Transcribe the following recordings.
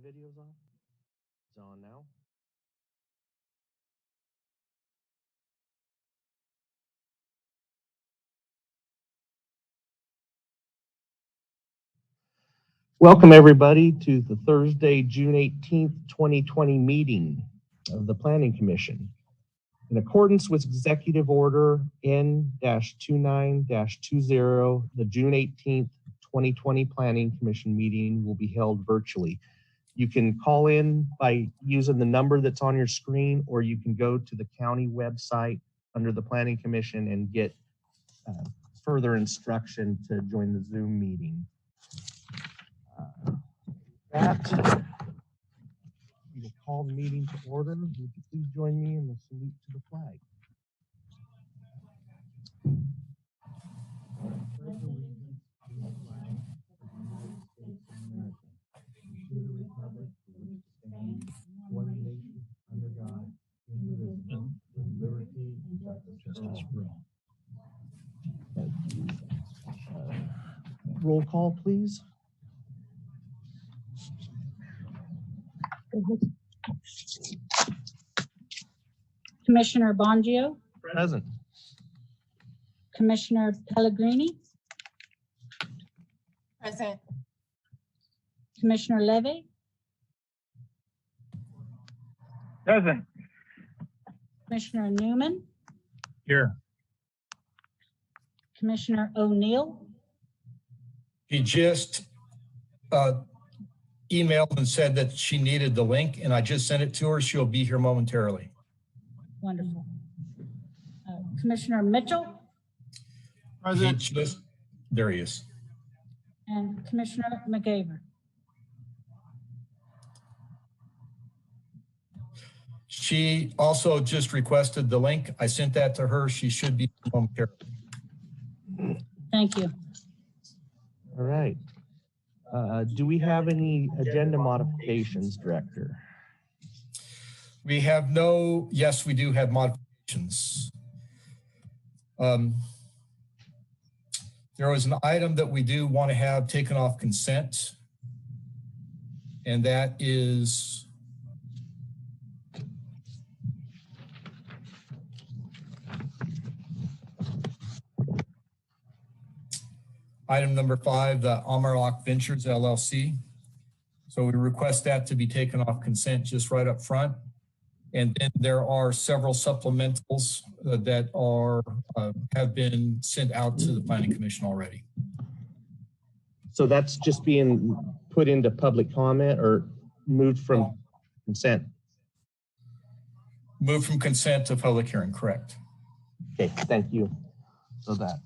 video's on? It's on now. Welcome everybody to the Thursday, June 18th, 2020 meeting of the Planning Commission. In accordance with Executive Order N-29-20, the June 18th, 2020 Planning Commission meeting will be held virtually. You can call in by using the number that's on your screen, or you can go to the county website under the Planning Commission and get further instruction to join the Zoom meeting. We will call the meeting to order. Would you please join me in the salute to the flag? Pledge allegiance to the flag of the United States of America, to the republic for which it stands, one nation, under God, indivisible, with liberty and justice for all. Thank you. Roll call, please. Commissioner Bongio. Present. Commissioner Pellegrini. Present. Commissioner Levy. Present. Commissioner Newman. Here. Commissioner O'Neill. He just emailed and said that she needed the link, and I just sent it to her. She'll be here momentarily. Wonderful. Commissioner Mitchell. Present. There he is. And Commissioner McCavour. She also just requested the link. I sent that to her. She should be momentarily. Thank you. All right. Do we have any agenda modifications, Director? We have no, yes, we do have modifications. There was an item that we do want to have taken off consent, and that is item number 5, the Amarok Ventures LLC. So we request that to be taken off consent just right up front. And then there are several supplementals that are have been sent out to the Planning Commission already. So that's just being put into public comment or moved from consent? Moved from consent to public hearing, correct. Okay, thank you. So that.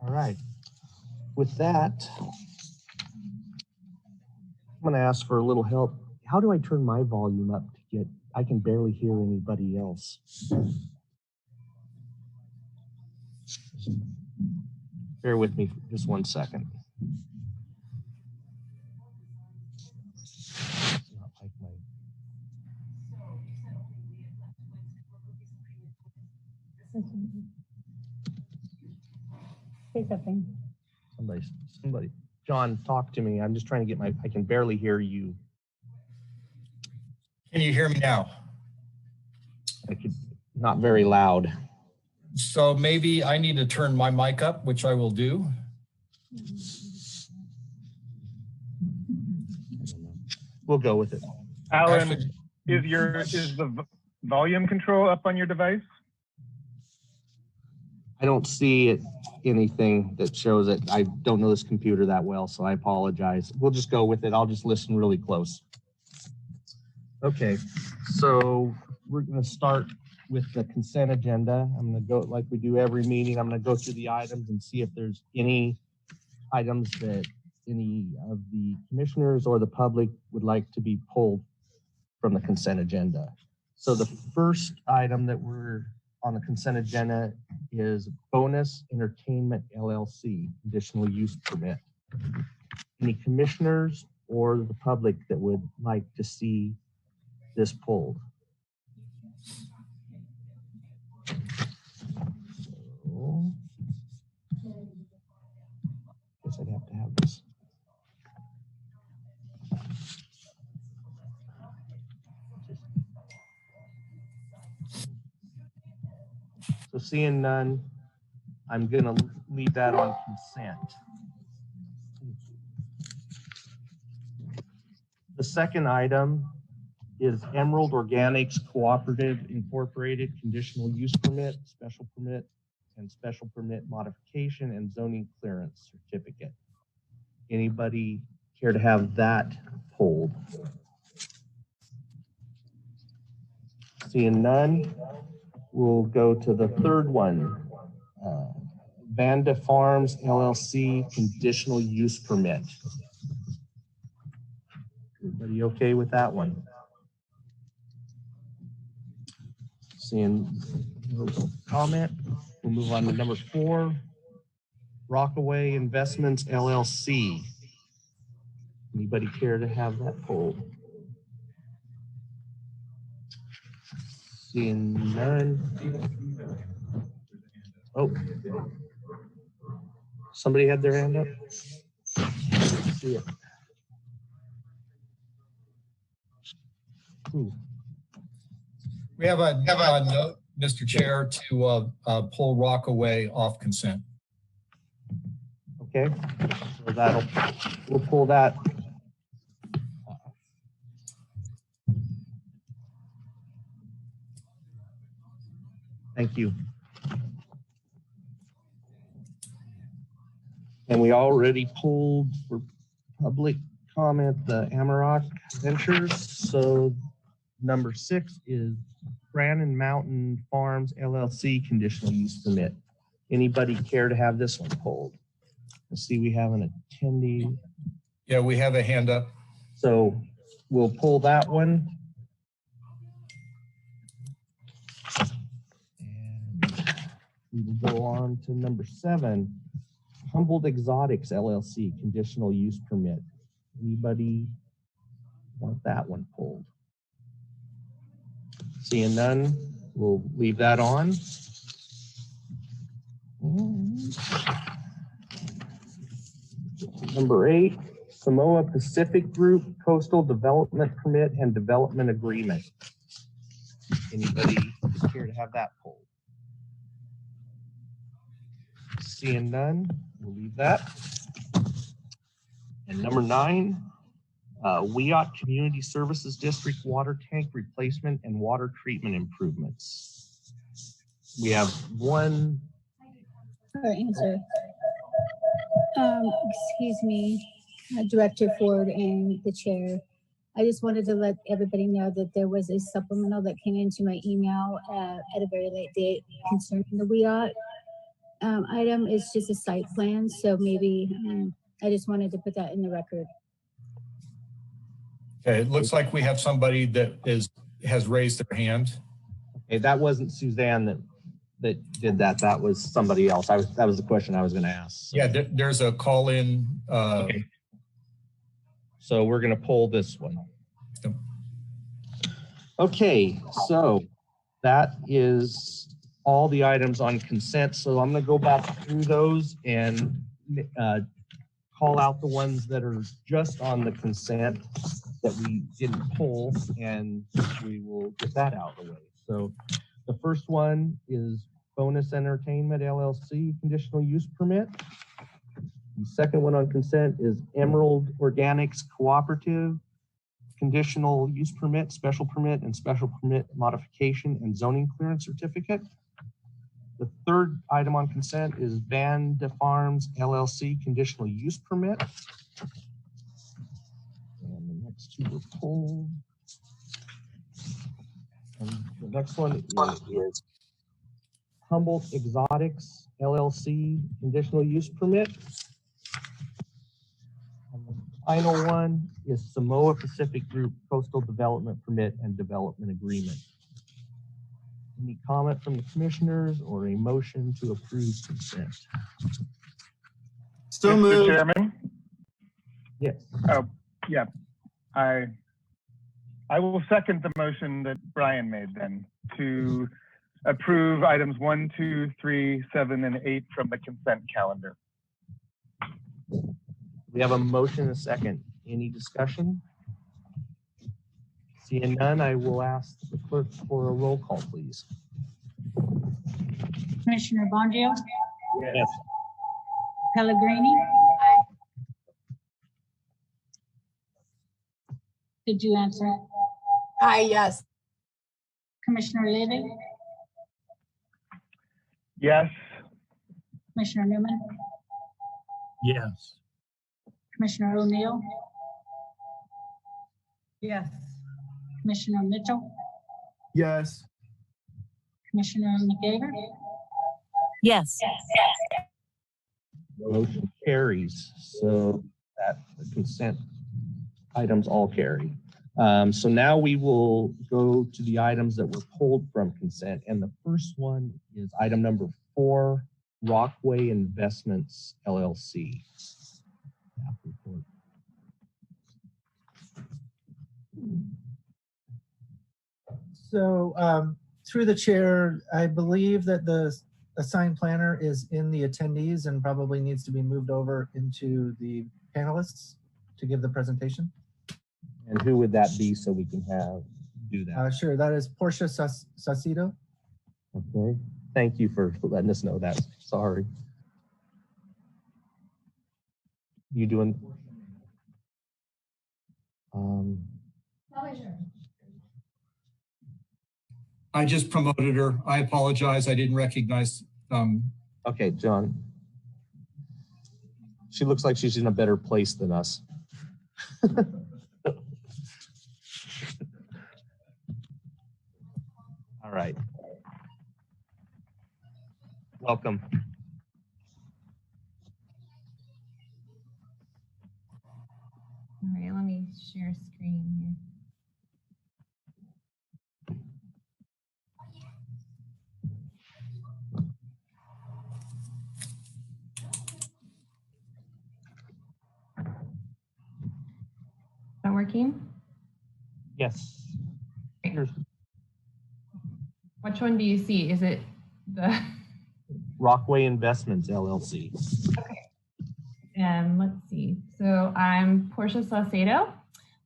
All right. With that, I'm going to ask for a little help. How do I turn my volume up to get, I can barely hear anybody else. Bear with me for just 1 second. Not like my... Say something. Somebody. John, talk to me. I'm just trying to get I can barely hear you. Can you hear me now? Not very loud. So maybe I need to turn my mic up, which I will do. We'll go with it. Alan, Actually, is the volume control up on your device? I don't see anything that shows it. I don't know this computer that well, so I apologize. We'll just go with it. I'll just listen really close. Okay, so we're going to start with the consent agenda. I'm going to go like we do every meeting. I'm going to go through the items and see if there's any items that any of the commissioners or the public would like to be pulled from the consent agenda. So the first item that we're on the consent agenda is Bonus Entertainment LLC, conditional use permit. Any commissioners or the public that would like to see this pulled? So, guess I'd have to have this. seeing none, I'm gonna leave that on consent. The second item is Emerald Organics Cooperative Incorporated Conditional Use Permit, Special Permit, and Special Permit Modification and Zoning Clearance Certificate. Anybody care to have that pulled? Seeing none, we'll go to the third one. Vanda Farms LLC Conditional Use Permit. Everybody okay with that one? Seeing no comment, we'll move on to number 4, ROCKAWAY Investments LLC. Anybody care to have that pulled? Seeing none. Oh, somebody had their hand up? See it. Ooh. We have a note, Mr. Chair, to pull ROCKAWAY off consent. Okay, so we'll pull that. Thank you. And we already pulled for public comment the Amarok Ventures. So number 6 is Brannon Mountain Farms LLC Conditional Use Permit. Anybody care to have this one pulled? Let's see, we have an attendee. Yeah, we have a hand up. So we'll pull that one. And we will go on to number 7, Humboldt Exotics LLC Conditional Use Permit. Anybody want that one pulled? Seeing none, we'll leave that on. Number 8, Samoa Pacific Group Coastal Development Permit and Development Agreement. Anybody care to have that pulled? Seeing none, we'll leave that. And number 9, Weot Community Services District Water Tank Replacement and Water Treatment Improvements. We have one. Or answer. Excuse me, Director Ford and the chair. I just wanted to let everybody know that there was a supplemental that came into my email at a very late date concerning the Weot item. It's just a site plan, so maybe I just wanted to put that in the record. Okay, it looks like we have somebody that has raised their hand. Okay, that wasn't Suzanne that did that. That was somebody else. That was the question I was going to ask. So. Yeah, there's a call in. Okay. So we're going to pull this one. Yep. Okay, so that is all the items on consent. So I'm going to go back through those and call out the ones that are just on the consent that we didn't pull, and we will get that out of the way. So the first one is Bonus Entertainment LLC Conditional Use Permit. The second one on consent is Emerald Organics Cooperative Conditional Use Permit, Special Permit, and Special Permit Modification and Zoning Clearance Certificate. The third item on consent is Vanda Farms LLC Conditional Use Permit. And the next two were pulled. And the next one is Humboldt Exotics LLC Conditional Use Permit. And the final one is Samoa Pacific Group Coastal Development Permit and Development Agreement. Any comment from the commissioners or a motion to approve consent? So Mr. moved. Chairman? Yes. Oh, yeah. I will second the motion that Brian made then to approve items 1, 2, 3, 7, and 8 from the consent calendar. We have a motion and a second. Any discussion? Seeing none, I will ask the clerk for a roll call, please. Commissioner Bongio, Yes. Pellegrini. Did you answer? Aye, yes. Commissioner Levy, Yes. Commissioner Newman, Yes. Commissioner O'Neill, Yes. Commissioner Mitchell, Yes. Commissioner McCavour. Yes. Motion carries. So that the consent items all carry. So now we will go to the items that were pulled from consent. And the first one is item number 4, ROCKAWAY Investments LLC. Staff report. So through the chair, I believe that the assigned planner is in the attendees and probably needs to be moved over into the panelists to give the presentation. And who would that be so we can do that? Sure, that is Portia Saucedo. Okay. Thank you for letting us know that. Sorry. You doing? I just promoted her. I apologize. I didn't recognize. Okay, John. She looks like she's in a better place than us. All right. Welcome. All right, let me share screen here. Is that working? Yes. Which one do you see? Is it the? ROCKAWAY Investments LLC. Let's see. So I'm Portia Saucedo.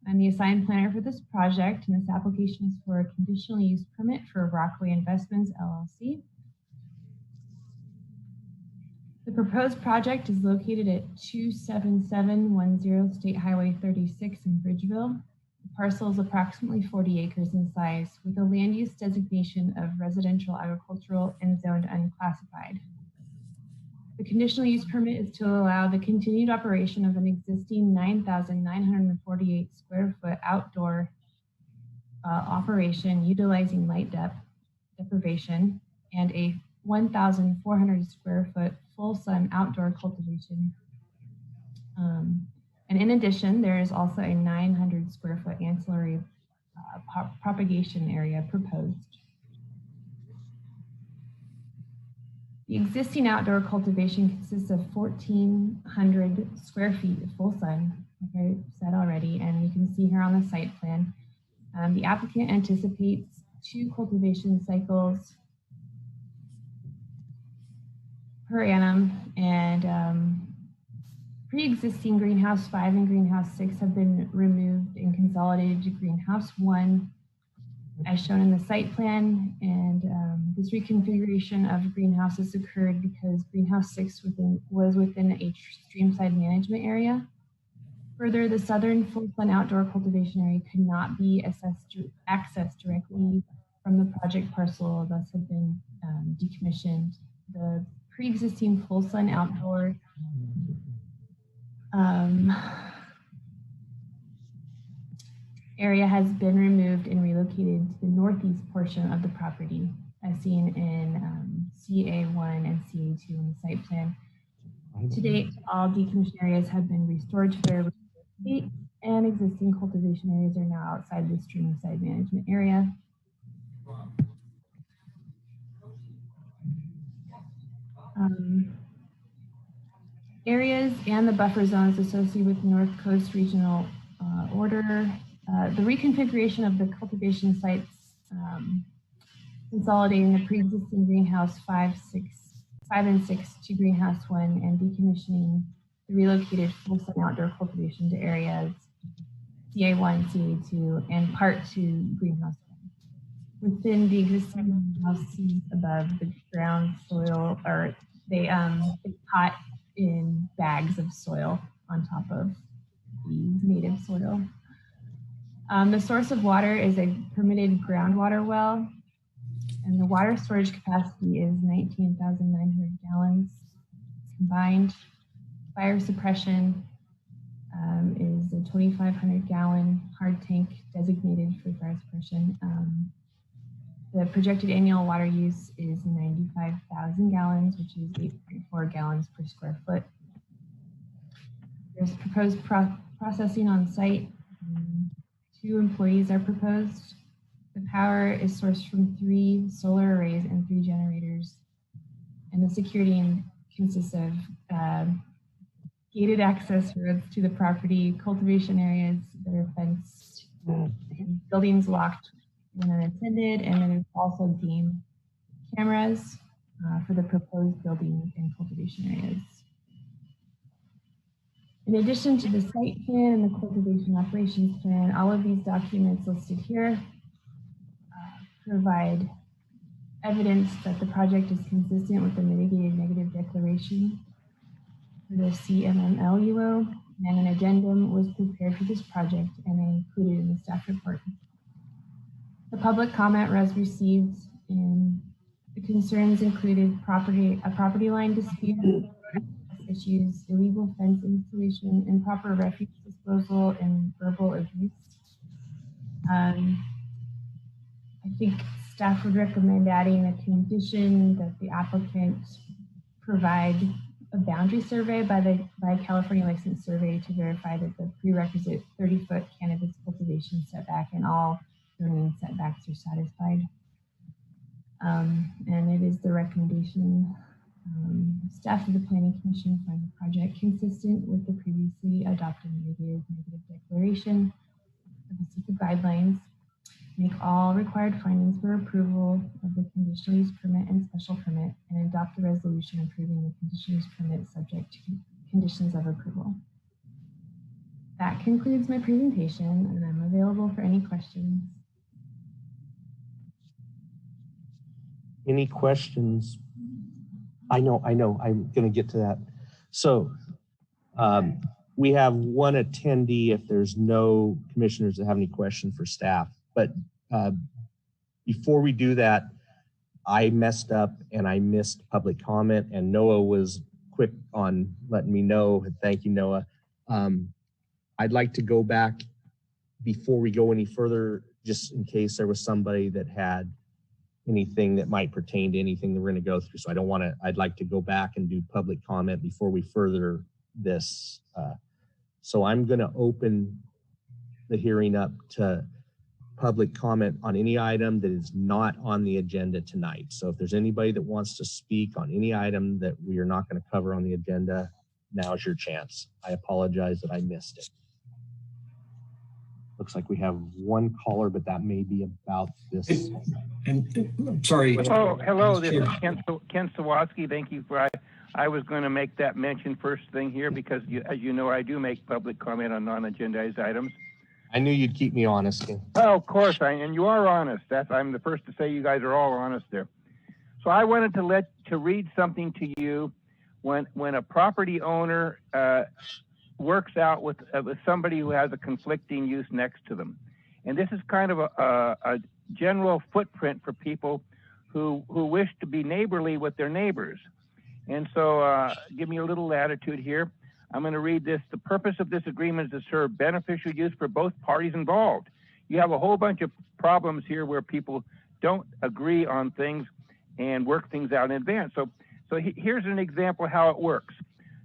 I'm the assigned planner for this project, and this application is for a conditional use permit for ROCKAWAY Investments LLC. The proposed project is located at 27710 State Highway 36 in Bridgeville. The parcel is approximately 40 acres in size with a land use designation of residential agricultural and zoned unclassified. The conditional use permit is to allow the continued operation of an existing 9,948 square foot outdoor operation utilizing light deprivation and a 1,400 square foot full sun outdoor cultivation. And in addition, there is also a 900 square foot ancillary propagation area proposed. The existing outdoor cultivation consists of 1,400 square feet of full sun, like I said already, and you can see here on the site plan. The applicant anticipates 2 cultivation cycles per annum, and pre-existing greenhouse 5 and greenhouse 6 have been removed and consolidated to greenhouse 1 as shown in the site plan, and this reconfiguration of greenhouses occurred because greenhouse 6 was within a streamside management area. Further, the southern full sun outdoor cultivation area could not be accessed directly from the project parcel, thus had been decommissioned. The pre-existing full sun outdoor area has been removed and relocated to the northeast portion of the property, as seen in CA1 and CA2 in the site plan. To date, all decommissioned areas have been restored to their state, and existing cultivation areas are now outside the streamside management area. Areas and the buffer zones associated with North Coast Regional Order. The reconfiguration of the cultivation sites, consolidating the pre-existing greenhouse 5 and 6 to greenhouse 1, and decommissioning the relocated full sun outdoor cultivation to areas CA1, CA2, and part 2 greenhouse 1. within the existing houses above the ground soil, or they caught in bags of soil on top of the native soil. The source of water is a permitted groundwater well, and the water storage capacity is 19,900 gallons combined. Fire suppression is a 2,500 gallon hard tank designated for fire suppression. The projected annual water use is 95,000 gallons, which is 8.4 gallons per square foot. There's proposed processing on site. 2 employees are proposed. The power is sourced from 3 solar arrays and 3 generators. And the security consists of gated access roads to the property, cultivation areas that are fenced, buildings locked when unattended, and then there's also game cameras for the proposed buildings and cultivation areas. In addition to the site plan and the cultivation operations plan, all of these documents listed here provide evidence that the project is consistent with the mitigated negative declaration for the CMMLUO, and an addendum was prepared for this project and included in the staff report. The public comment was received, and the concerns included a property line dispute, issues, illegal fence installation, improper refuse disposal, and verbal abuse. I think staff would recommend adding a condition that the applicant provide a boundary survey by a California licensed survey to verify that the prerequisite 30-foot cannabis cultivation setback and all zoning setbacks are satisfied. And it is the recommendation staff of the Planning Commission find the project consistent with the previously adopted negative declaration of the SEPA guidelines, make all required findings for approval of the conditional use permit and special permit, and adopt a resolution approving the conditional use permit subject to conditions of approval. That concludes my presentation, and I'm available for any questions. Any questions? I know, I'm gonna get to that. So we have one attendee if there's no commissioners that have any questions for staff. But before we do that, I messed up and I missed public comment, and Noah was quick on letting me know. Thank you, Noah. I'd like to go back before we go any further, just in case there was somebody that had anything that might pertain to anything that we're going to go through. So I'd like to go back and do public comment before we further this. So I'm going to open the hearing up to public comment on any item that is not on the agenda tonight. So if there's anybody that wants to speak on any item that we are not going to cover on the agenda, now's your chance. I apologize that I missed it. Looks like we have one caller, but that may be about this. And I'm sorry. Oh, hello, this is Ken Sawatsky. Thank you for, I was going to make that mention first thing here because as you know, I do make public comment on non-agendized items. I knew you'd keep me honest. Oh, of course, and you are honest. I'm the first to say you guys are all honest there. So I wanted to read something to you when a property owner works out with somebody who has a conflicting use next to them. And this is kind of a general footprint for people who wish to be neighborly with their neighbors. And so give me a little latitude here. I'm going to read this. The purpose of this agreement is to serve beneficial use for both parties involved. You have a whole bunch of problems here where people don't agree on things and work things out in advance. So here's an example how it works.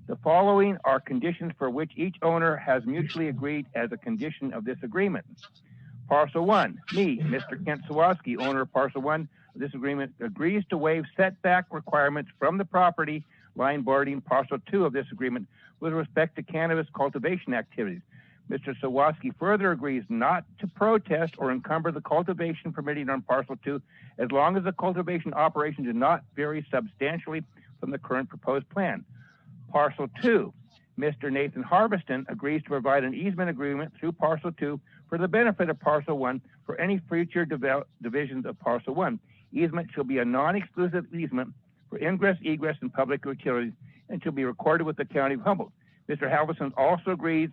The following are conditions for which each owner has mutually agreed as a condition of this agreement. Parcel 1, me, Mr. Kent Sawatsky, owner of Parcel 1 of this agreement, agrees to waive setback requirements from the property line bordering Parcel 2 of this agreement with respect to cannabis cultivation activities. Mr. Sawatsky further agrees not to protest or encumber the cultivation permitting on Parcel 2 as long as the cultivation operation do not vary substantially from the current proposed plan. Parcel 2, Mr. Nathan Harbiston agrees to provide an easement agreement through Parcel 2 for the benefit of Parcel 1 for any future divisions of parcel 1. Easement shall be a non-exclusive easement for ingress, egress, and public utilities, and shall be recorded with the County of Humboldt. Mr. Halverson also agrees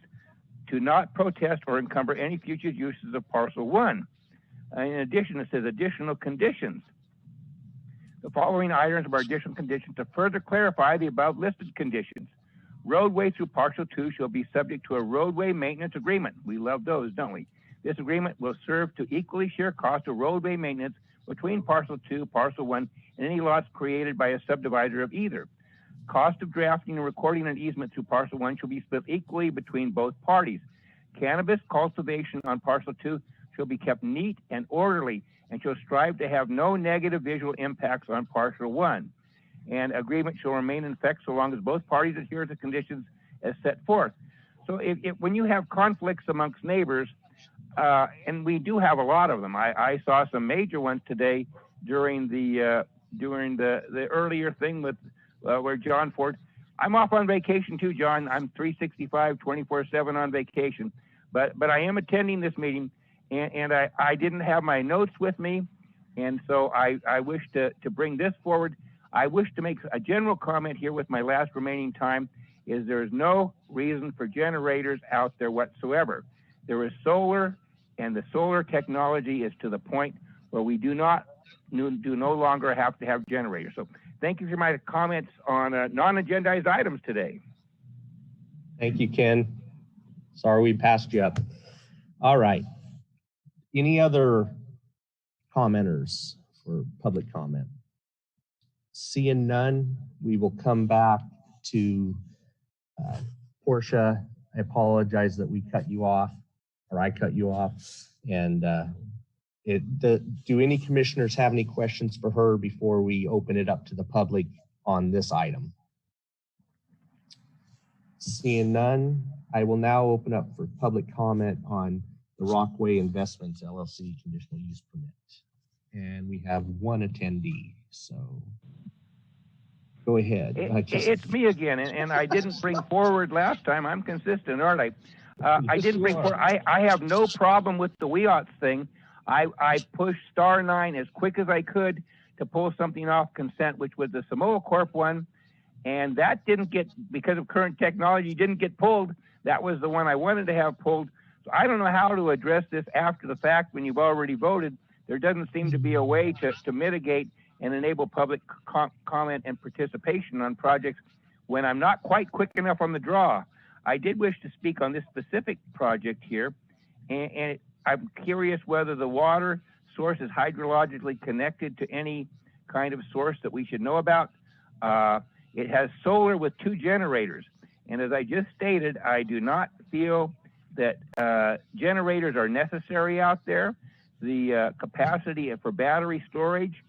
to not protest or encumber any future uses of parcel 1. In addition, it says additional conditions. The following items are additional conditions to further clarify the above listed conditions. Roadway through parcel 2 shall be subject to a roadway maintenance agreement. We love those, don't we? This agreement will serve to equally share cost of roadway maintenance between parcel 2, parcel 1, and any lots created by a subdivider of either. Cost of drafting and recording an easement through parcel 1 shall be split equally between both parties. Cannabis cultivation on parcel 2 shall be kept neat and orderly and shall strive to have no negative visual impacts on parcel 1. And agreement shall remain in effect so long as both parties adhere to conditions as set forth. So when you have conflicts amongst neighbors, and we do have a lot of them. I saw some major ones today during the earlier thing with where John Ford. I'm off on vacation too, John. I'm 365, 24/7 on vacation, but I am attending this meeting, and I didn't have my notes with me, and so I wish to bring this forward. I wish to make a general comment here with my last remaining time. Is there is no reason for generators out there whatsoever. There is solar, and the solar technology is to the point where we do no longer have to have generators. So thank you for my comments on non-agendized items today. Thank you, Ken. Sorry we passed you up. All right. Any other commenters for public comment? Seeing none, we will come back to Portia. I apologize that we cut you off, or I cut you off. And do any commissioners have any questions for her before we open it up to the public on this item? Seeing none, I will now open up for public comment on the ROCKAWAY Investments LLC conditional use permit. And we have one attendee, so go ahead. It's me again, and I didn't bring forward last time. I'm consistent, aren't I? I didn't bring forward. I have no problem with the WEOTS thing. I pushed *9 as quick as I could to pull something off consent, which was the Samoa Corp one, and that didn't get, because of current technology, didn't get pulled. That was the one I wanted to have pulled. So I don't know how to address this after the fact when you've already voted. There doesn't seem to be a way to mitigate and enable public comment and participation on projects when I'm not quite quick enough on the draw. I did wish to speak on this specific project here, and I'm curious whether the water source is hydrologically connected to any kind of source that we should know about. It has solar with 2 generators, and as I just stated, I do not feel that generators are necessary out there. The capacity for battery storage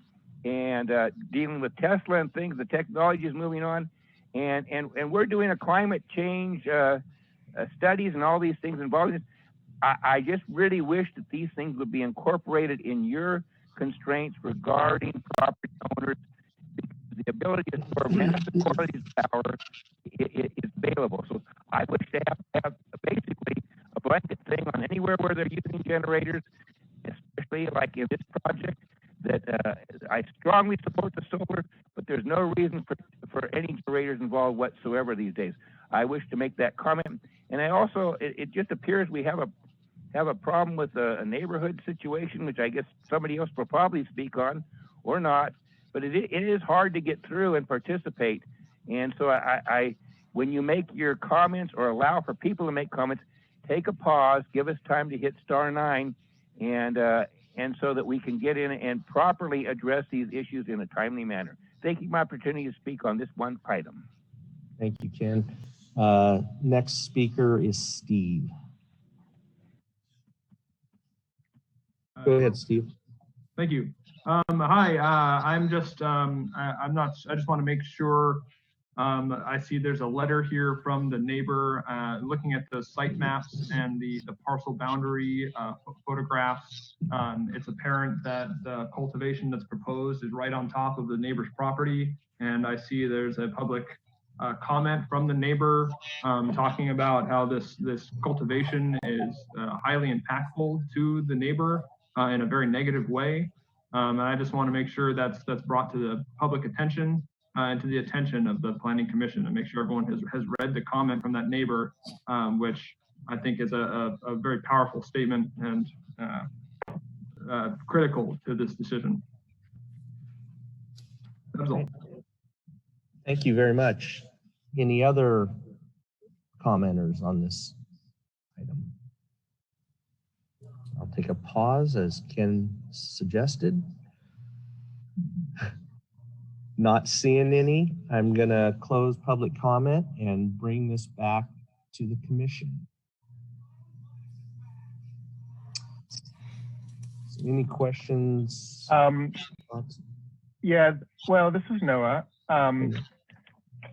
and dealing with Tesla and things, the technology is moving on, and we're doing a climate change studies and all these things involved. I just really wish that these things would be incorporated in your constraints regarding property owners. The ability to store massive quantities of power is available. So I wish to have basically a blanket thing on anywhere where they're using generators, especially like in this project, that I strongly support the solar, but there's no reason for any generators involved whatsoever these days. I wish to make that comment. And I also, it just appears we have a problem with a neighborhood situation, which I guess somebody else will probably speak on or not, but it is hard to get through and participate. And so when you make your comments or allow for people to make comments, take a pause, give us time to hit *9, and so that we can get in and properly address these issues in a timely manner. Thank you for my opportunity to speak on this one item. Thank you, Ken. Next speaker is Steve. Go ahead, Steve. Thank you. Hi, I'm just, I just want to make sure, I see there's a letter here from the neighbor, looking at the site maps and the parcel boundary photographs. It's apparent that the cultivation that's proposed is right on top of the neighbor's property. And I see there's a public comment from the neighbor talking about how this cultivation is highly impactful to the neighbor. in a very negative way. And I just want to make sure that's brought to the public attention and to the attention of the Planning Commission, and make sure everyone has read the comment from that neighbor, which I think is a very powerful statement and critical to this decision. That's all. Thank you very much. Any other commenters on this item? I'll take a pause as Ken suggested. Not seeing any, I'm gonna close public comment and bring this back to the commission. So any questions? Yeah, well, this is Noah.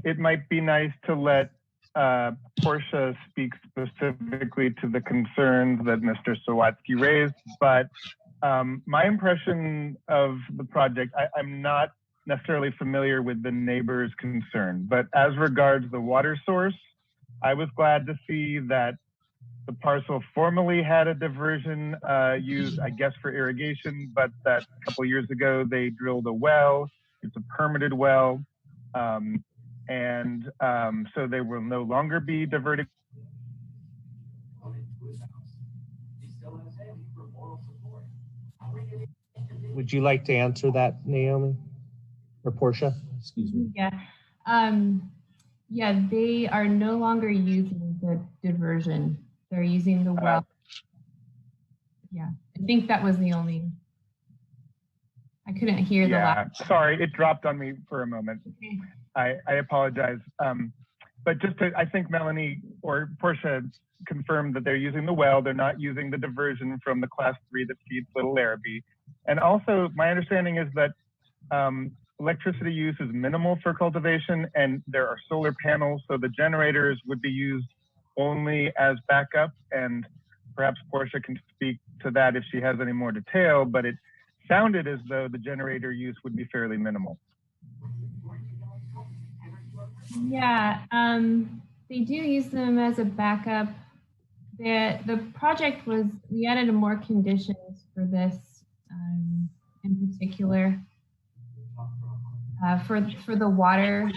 It might be nice to let Portia speak specifically to the concerns that Mr. Sawatsky raised, but my impression of the project, I'm not necessarily familiar with the neighbor's concern, but as regards the water source, I was glad to see that the parcel formerly had a diversion used, I guess, for irrigation, but that a couple years ago they drilled a well. It's a permitted well, so they will no longer be diverting. Would you like to answer that, Naomi or Portia? Excuse me. Yeah. Yeah, they are no longer using the diversion. They're using the well. Yeah, I think that was the only. I couldn't hear the last. Sorry, it dropped on me for a moment. Okay. I apologize. But just to, I think Melanie or Portia confirmed that they're using the well. They're not using the diversion from the class 3 that feeds Little Larrabee. And also, my understanding is that electricity use is minimal for cultivation, and there are solar panels, so the generators would be used only as backup. And perhaps Portia can speak to that if she has any more detail, but it sounded as though the generator use would be fairly minimal. Yeah, they do use them as a backup. The project was, we added more conditions for this in particular. For the water,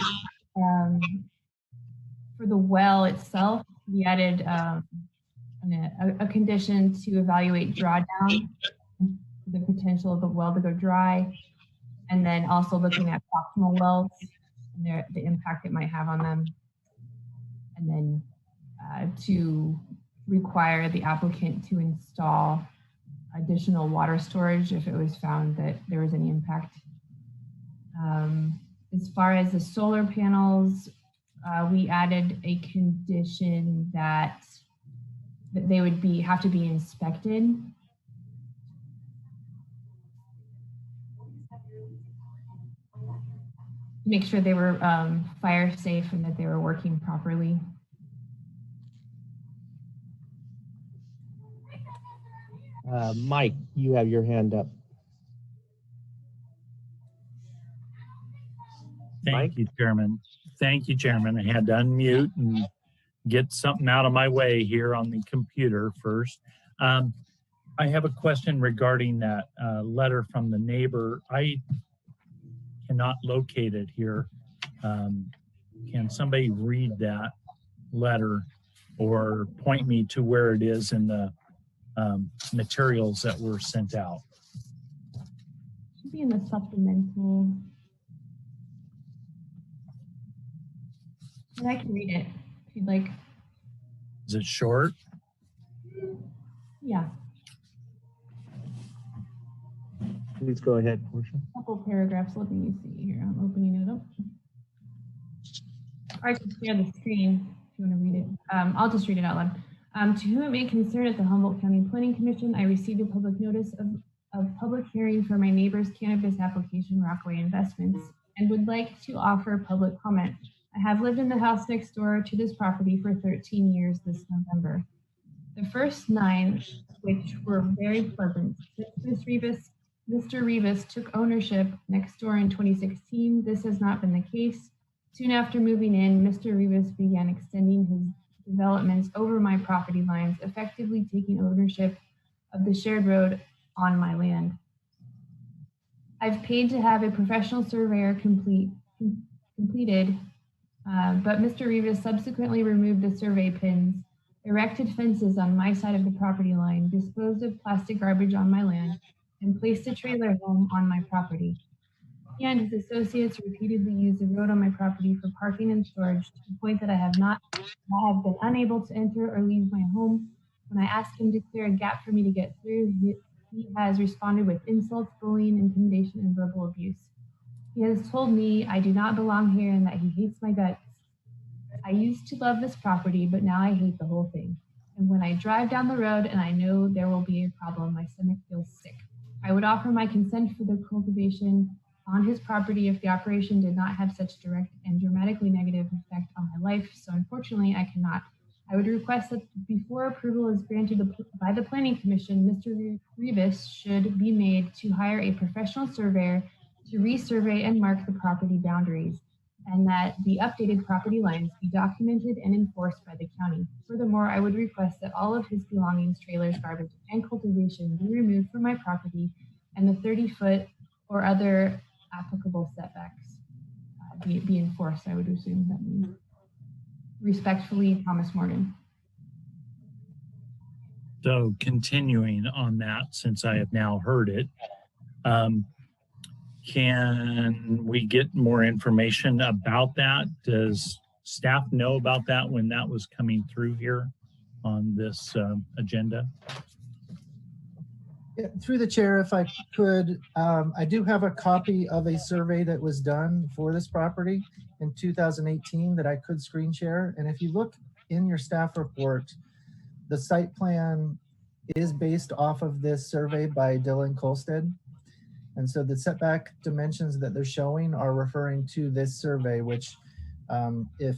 for the well itself, we added a condition to evaluate drawdown, the potential of the well to go dry, and then also looking at proximal wells and the impact it might have on them, and then to require the applicant to install additional water storage if it was found that there was any impact. As far as the solar panels, we added a condition that they would have to be inspected. Make sure they were fire safe and that they were working properly. Mike, you have your hand up. Thank you, Chairman. Thank you, Chairman. I had to unmute and get something out of my way here on the computer first. I have a question regarding that letter from the neighbor. I cannot locate it here. Can somebody read that letter or point me to where it is in the materials that were sent out? It should be in the supplemental. And I can read it if you'd like. Is it short? Yeah. Please go ahead, Portia. A couple paragraphs. Let me see here. I'm opening it up. Or I can share the screen if you want to read it. I'll just read it out loud. To whom it may concern, at the Humboldt County Planning Commission, I received a public notice of public hearing for my neighbor's cannabis application, ROCKAWAY Investments, and would like to offer public comment. I have lived in the house next door to this property for 13 years this November. The first 9, which were very pleasant, since Mr. Rivas took ownership next door in 2016, this has not been the case. Soon after moving in, Mr. Rivas began extending his developments over my property lines, effectively taking ownership of the shared road on my land. I've paid to have a professional surveyor completed, but Mr. Rivas subsequently removed the survey pins, erected fences on my side of the property line, disposed of plastic garbage on my land, and placed a trailer home on my property. He and his associates repeatedly used the road on my property for parking and storage to the point that I have been unable to enter or leave my home. When I asked him to clear a gap for me to get through, he has responded with insults, bullying, intimidation, and verbal abuse. He has told me I do not belong here and that he hates my guts. I used to love this property, but now I hate the whole thing. And when I drive down the road and I know there will be a problem, my stomach feels sick. I would offer my consent for the cultivation on his property if the operation did not have such direct and dramatically negative effect on my life, so unfortunately I cannot. I would request that before approval is granted by the Planning Commission, Mr. Rivas should be made to hire a professional surveyor to resurvey and mark the property boundaries, and that the updated property lines be documented and enforced by the county. Furthermore, I would request that all of his belongings, trailers, garbage, and cultivation be removed from my property and the 30-foot or other applicable setbacks be enforced. I would assume that means. Respectfully, Thomas Morgan. So continuing on that, since I have now heard it, can we get more information about that? Does staff know about that when that was coming through here on this agenda? Yeah, through the chair, if I could, I do have a copy of a survey that was done for this property in 2018 that I could screen share. And if you look in your staff report, the site plan is based off of this survey by Dylan Kolstead. And so the setback dimensions that they're showing are referring to this survey, which if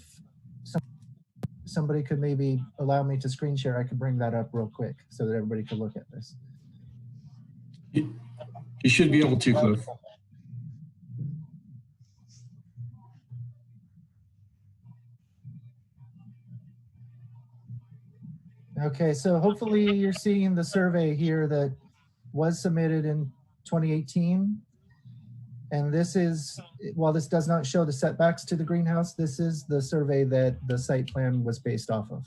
somebody could maybe allow me to screen share, I could bring that up real quick so that everybody could look at this. You should be able to, Cliff. Okay, so hopefully you're seeing the survey here that was submitted in 2018. And this is, while this does not show the setbacks to the greenhouse, this is the survey that the site plan was based off of.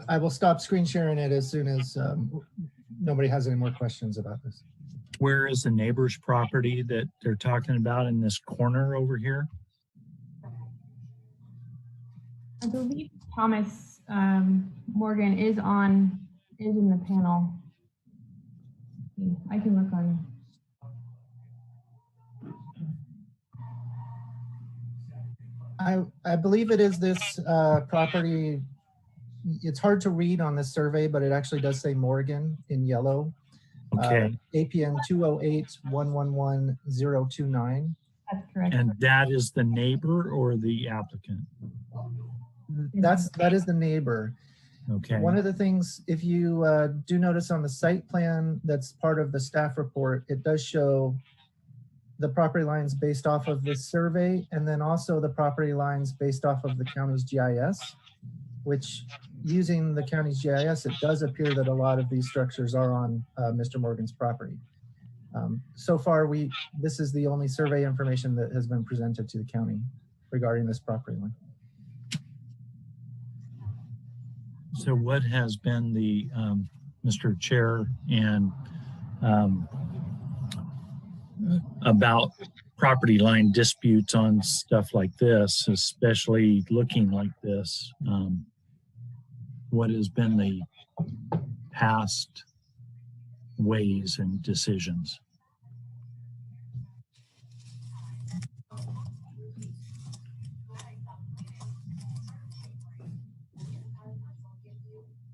I will stop screen sharing it as soon as nobody has any more questions about this. Where is the neighbor's property that they're talking about in this corner over here? I believe Thomas Morgan is in the panel. I can look on. I believe it is this property. It's hard to read on this survey, but it actually does say Morgan in yellow. Okay. APN 208-111-029. That's correct. And that is the neighbor or the applicant? That is the neighbor. Okay. One of the things, if you do notice on the site plan that's part of the staff report, it does show the property lines based off of this survey, and then also the property lines based off of the county's GIS, which using the county's GIS, it does appear that a lot of these structures are on Mr. Morgan's property. So far, this is the only survey information that has been presented to the county regarding this property line. So what has been the, Mr. Chair, and about property line disputes on stuff like this, especially looking like this, what has been the past ways and decisions?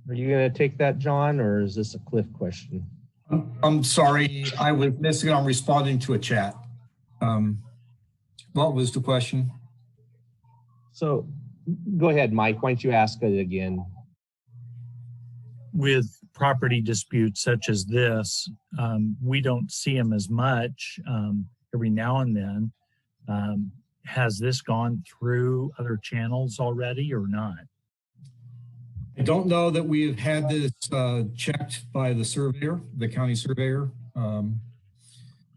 Are you going to take that, John, or is this a Cliff question? I'm sorry, I was missing on responding to a chat. What was the question? So go ahead, Mike. Why don't you ask it again? with property disputes such as this, we don't see them as much every now and then. Has this gone through other channels already or not? I don't know that we have had this checked by the surveyor, the county surveyor,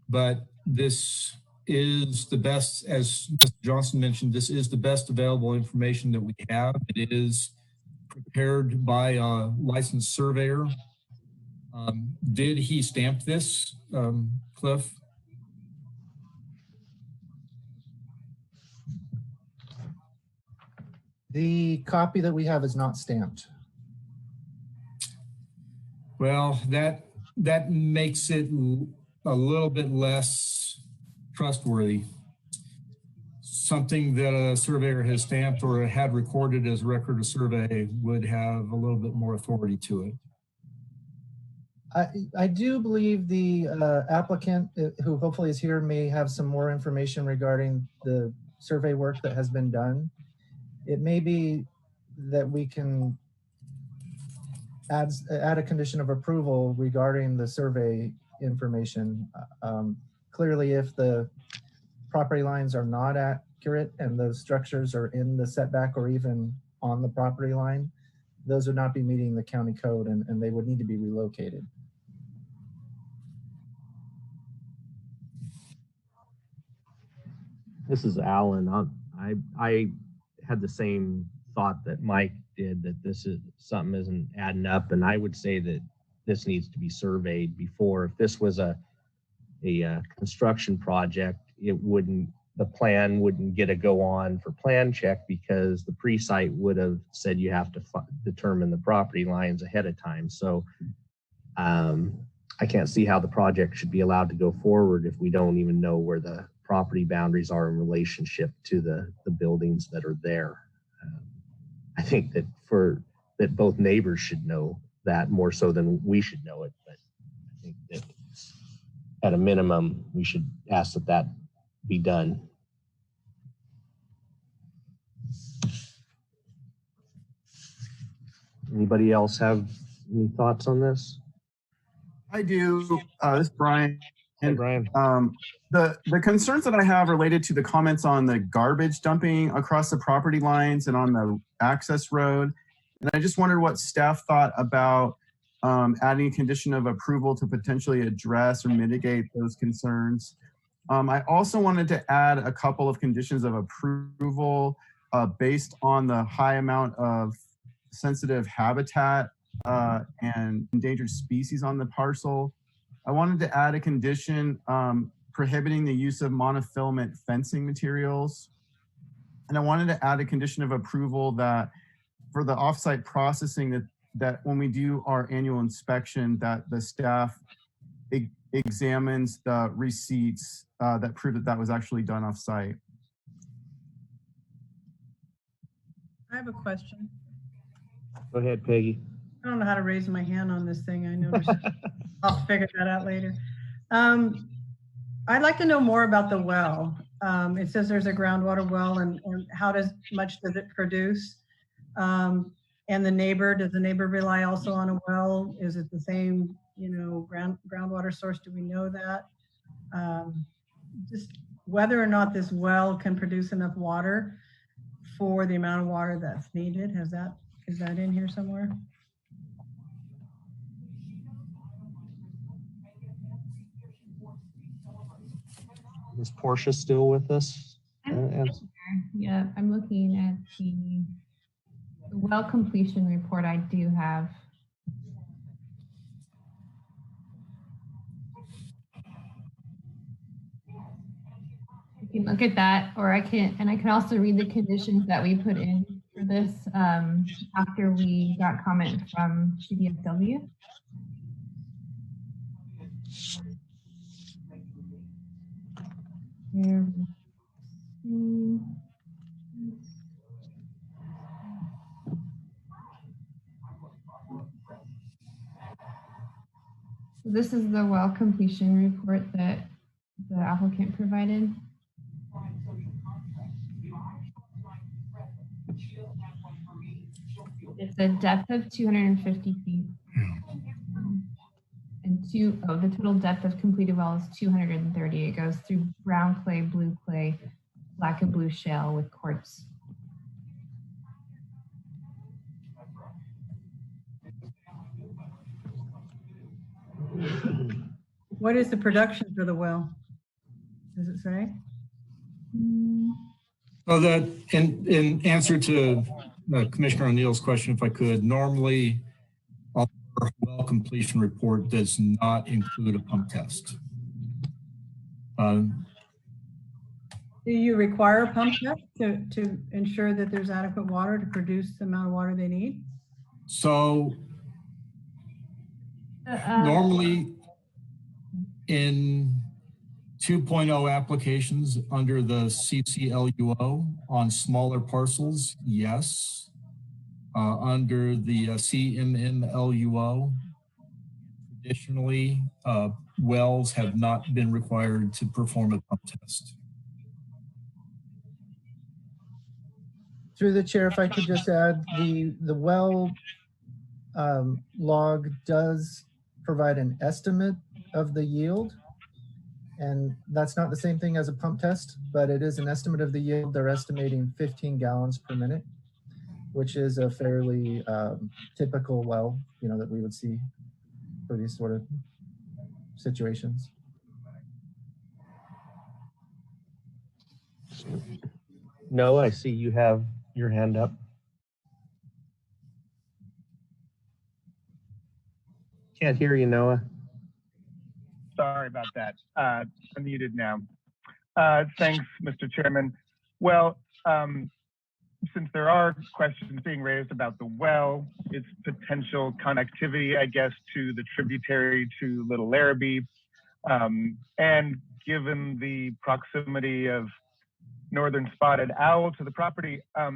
but this is the best, as Mr. Johnson mentioned, this is the best available information that we have. It is prepared by a licensed surveyor. Did he stamp this, Cliff? The copy that we have is not stamped. Well, that makes it a little bit less trustworthy. Something that a surveyor has stamped or had recorded as record of survey would have a little bit more authority to it. I do believe the applicant, who hopefully is here, may have some more information regarding the survey work that has been done. It may be that we can add a condition of approval regarding the survey information. Clearly, if the property lines are not accurate and the structures are in the setback or even on the property line, those would not be meeting the county code and they would need to be relocated. This is Alan. I had the same thought that Mike did, that this is something isn't adding up, and I would say that this needs to be surveyed before. If this was a construction project, the plan wouldn't get a go on for plan check because the pre-site would have said you have to determine the property lines ahead of time. So I can't see how the project should be allowed to go forward if we don't even know where the property boundaries are in relationship to the buildings that are there. I think that both neighbors should know that more so than we should know it. But I think that at a minimum, we should ask that be done. Anybody else have any thoughts on this? I do. This is Brian. Hey, Brian. The concerns that I have related to the comments on the garbage dumping across the property lines and on the access road. And I just wondered what staff thought about adding a condition of approval to potentially address or mitigate those concerns. I also wanted to add a couple of conditions of approval based on the high amount of sensitive habitat and endangered species on the parcel. I wanted to add a condition prohibiting the use of monofilament fencing materials. And I wanted to add a condition of approval that for the offsite processing that when we do our annual inspection, that the staff examines the receipts that prove that was actually done offsite. I have a question. Go ahead, Peggy. I don't know how to raise my hand on this thing. I noticed. I'll figure that out later. I'd like to know more about the well. It says there's a groundwater well, and how much does it produce? And the neighbor, does the neighbor rely also on a well? Is it the same, groundwater source? Do we know that? Just whether or not this well can produce enough water for the amount of water that's needed. Is that in here somewhere? Is Portia still with us? Yeah, I'm looking at the well completion report I do have. You can look at that, or I can also read the conditions that we put in for this after we got comment from CDFW. This is the well completion report that the applicant provided. It's a depth of 250 feet the total depth of completed well is 230. It goes through brown clay, blue clay, black and blue shale with quartz. What is the production for the well? Does it say? So that in answer to Commissioner O'Neill's question, if I could, normally our well completion report does not include a pump test. Do you require a pump test to ensure that there's adequate water to produce the amount of water they need? So normally in 2.0 applications under the CCLUO on smaller parcels, yes. Under the CMMLUO, traditionally, wells have not been required to perform a pump test. Through the chair, if I could just add, the well log does provide an estimate of the yield. And that's not the same thing as a pump test, but it is an estimate of the yield. They're estimating 15 gallons per minute, which is a fairly typical well, that we would see for these sort of situations. No, I see you have your hand up. Can't hear you, Noah. Sorry about that. I'm muted now. Thanks, Mr. Chairman. Well, since there are questions being raised about the well, its potential connectivity, I guess, to the tributary to Little Larrabee, and given the proximity of northern spotted owl to the property, I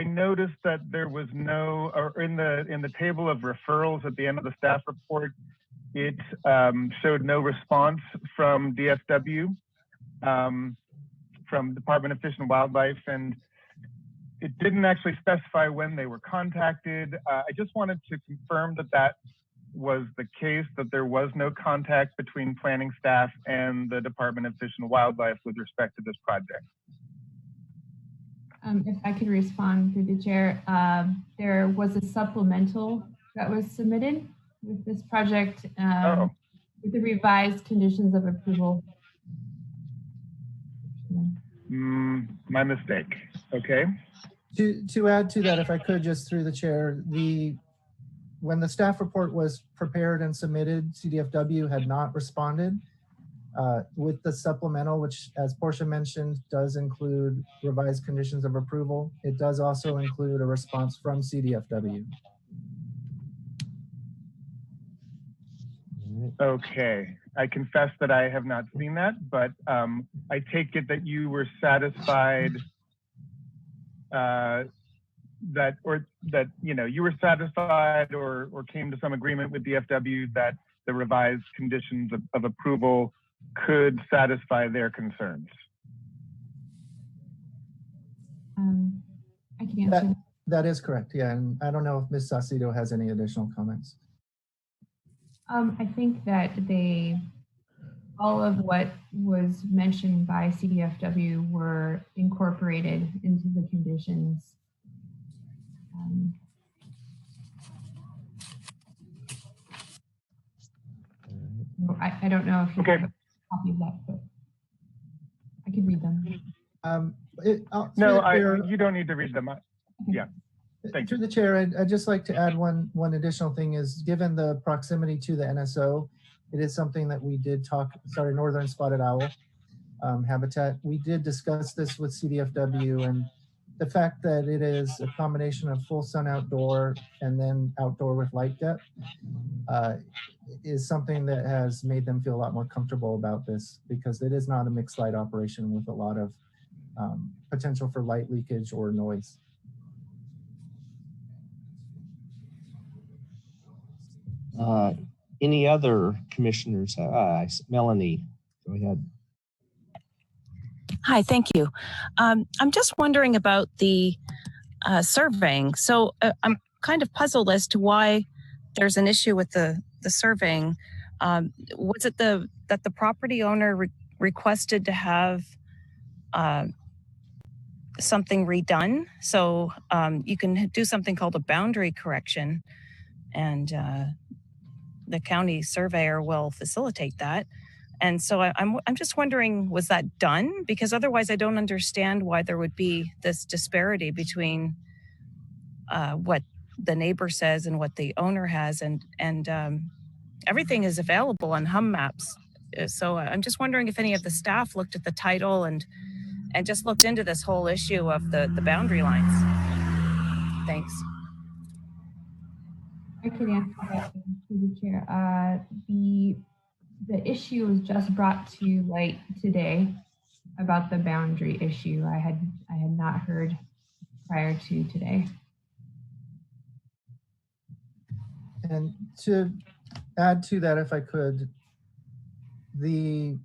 noticed that there was no, or in the table of referrals at the end of the staff report, it showed no response from DFW, from Department of Fish and Wildlife, and it didn't actually specify when they were contacted. I just wanted to confirm that that was the case, that there was no contact between planning staff and the Department of Fish and Wildlife with respect to this project. If I could respond through the chair, there was a supplemental that was submitted with this project with the revised conditions of approval. My mistake. Okay. To add to that, if I could, just through the chair, when the staff report was prepared and submitted, CDFW had not responded. With the supplemental, which, as Portia mentioned, does include revised conditions of approval, it does also include a response from CDFW. Okay, I confess that I have not seen that, but I take it that you were satisfied you were satisfied or came to some agreement with DFW that the revised conditions of approval could satisfy their concerns. I can answer. That is correct, yeah, and I don't know if Ms. Saucedo has any additional comments. I think that all of what was mentioned by CDFW were incorporated into the conditions. I don't know if you have a copy of that, but I could read them. You don't need to read them. Yeah. Through the chair, I'd just like to add one additional thing is, given the proximity to the NSO, it is something that we did northern spotted owl habitat. We did discuss this with CDFW, and the fact that it is a combination of full sun outdoor and then outdoor with light depth is something that has made them feel a lot more comfortable about this, because it is not a mixed light operation with a lot of potential for light leakage or noise. Any other commissioners? Melanie, go ahead. Hi, thank you. I'm just wondering about the surveying. So I'm kind of puzzled as to why there's an issue with the surveying, was it that the property owner requested to have something redone? So you can do something called a boundary correction, and the county surveyor will facilitate that. And so I'm just wondering, was that done? Because otherwise I don't understand why there would be this disparity between what the neighbor says and what the owner has, and everything is available on Hum Maps. So I'm just wondering if any of the staff looked at the title and just looked into this whole issue of the boundary lines. Thanks. I could answer that through the chair. The issue was just brought to light today about the boundary issue. I had not heard prior to today. And to add to that, if I could, the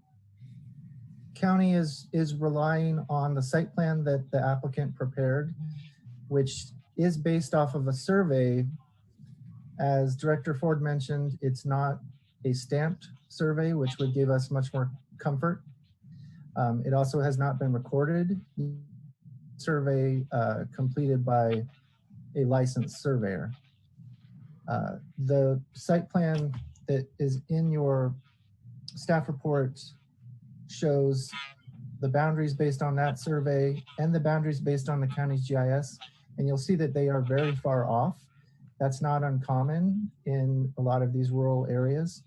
county is relying on the site plan that the applicant prepared, which is based off of a survey. As Director Ford mentioned, it's not a stamped survey, which would give us much more comfort. It also has not been recorded. Survey completed by a licensed surveyor. The site plan that is in your staff report shows the boundaries based on that survey and the boundaries based on the county's GIS, and you'll see that they are very far off. That's not uncommon in a lot of these rural areas,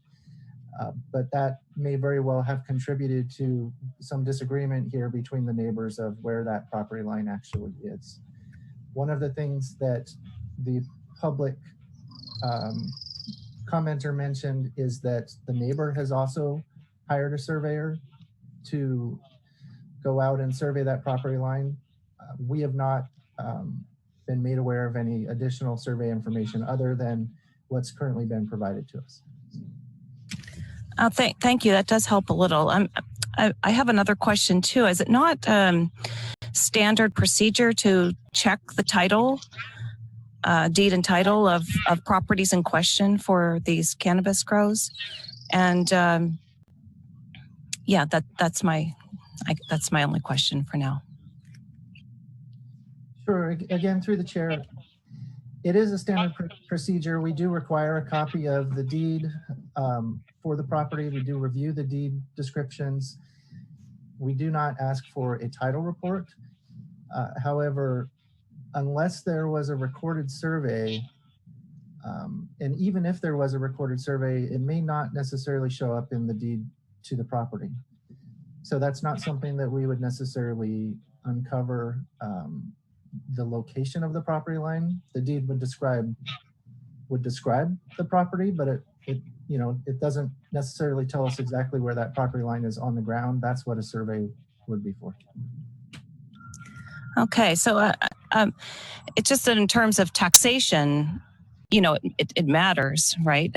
but that may very well have contributed to some disagreement here between the neighbors of where that property line actually is. One of the things that the public commenter mentioned is that the neighbor has also hired a surveyor to go out and survey that property line. We have not been made aware of any additional survey information other than what's currently been provided to us. Thank you. That does help a little. I have another question too. Is it not standard procedure to check the title, deed and title of properties in question for these cannabis grows? And yeah, that's my only question for now. Sure. Again, through the chair, it is a standard procedure. We do require a copy of the deed for the property. We do review the deed descriptions. We do not ask for a title report. However, unless there was a recorded survey, and even if there was a recorded survey, it may not necessarily show up in the deed to the property. So that's not something that we would necessarily uncover. The location of the property line. The deed would describe the property, but it doesn't necessarily tell us exactly where that property line is on the ground. That's what a survey would be for. Okay, so it's just that in terms of taxation, it matters, right?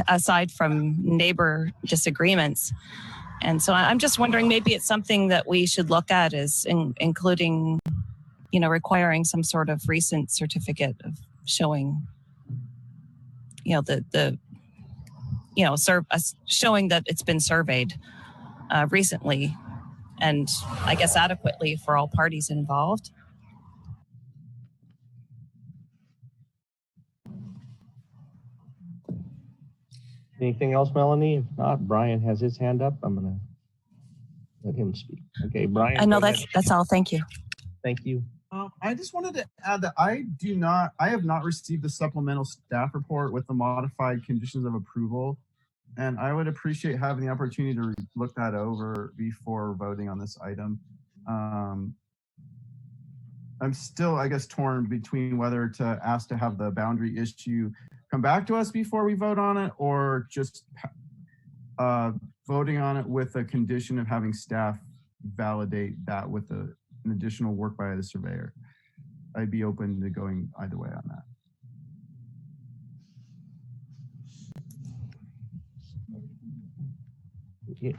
Aside from neighbor disagreements. And so I'm just wondering, maybe it's something that we should look at as including, requiring some sort of recent certificate of showing, showing that it's been surveyed recently, and I guess adequately for all parties involved. Anything else, Melanie? If not, Brian has his hand up. I'm gonna let him speak. Okay, Brian. I know that's all. Thank you. Thank you. I just wanted to add that I have not received the supplemental staff report with the modified conditions of approval. And I would appreciate having the opportunity to look that over before voting on this item. I'm still, I guess, torn between whether to ask to have the boundary issue come back to us before we vote on it, or just voting on it with a condition of having staff validate that with an additional work by the surveyor. I'd be open to going either way on that. Yeah.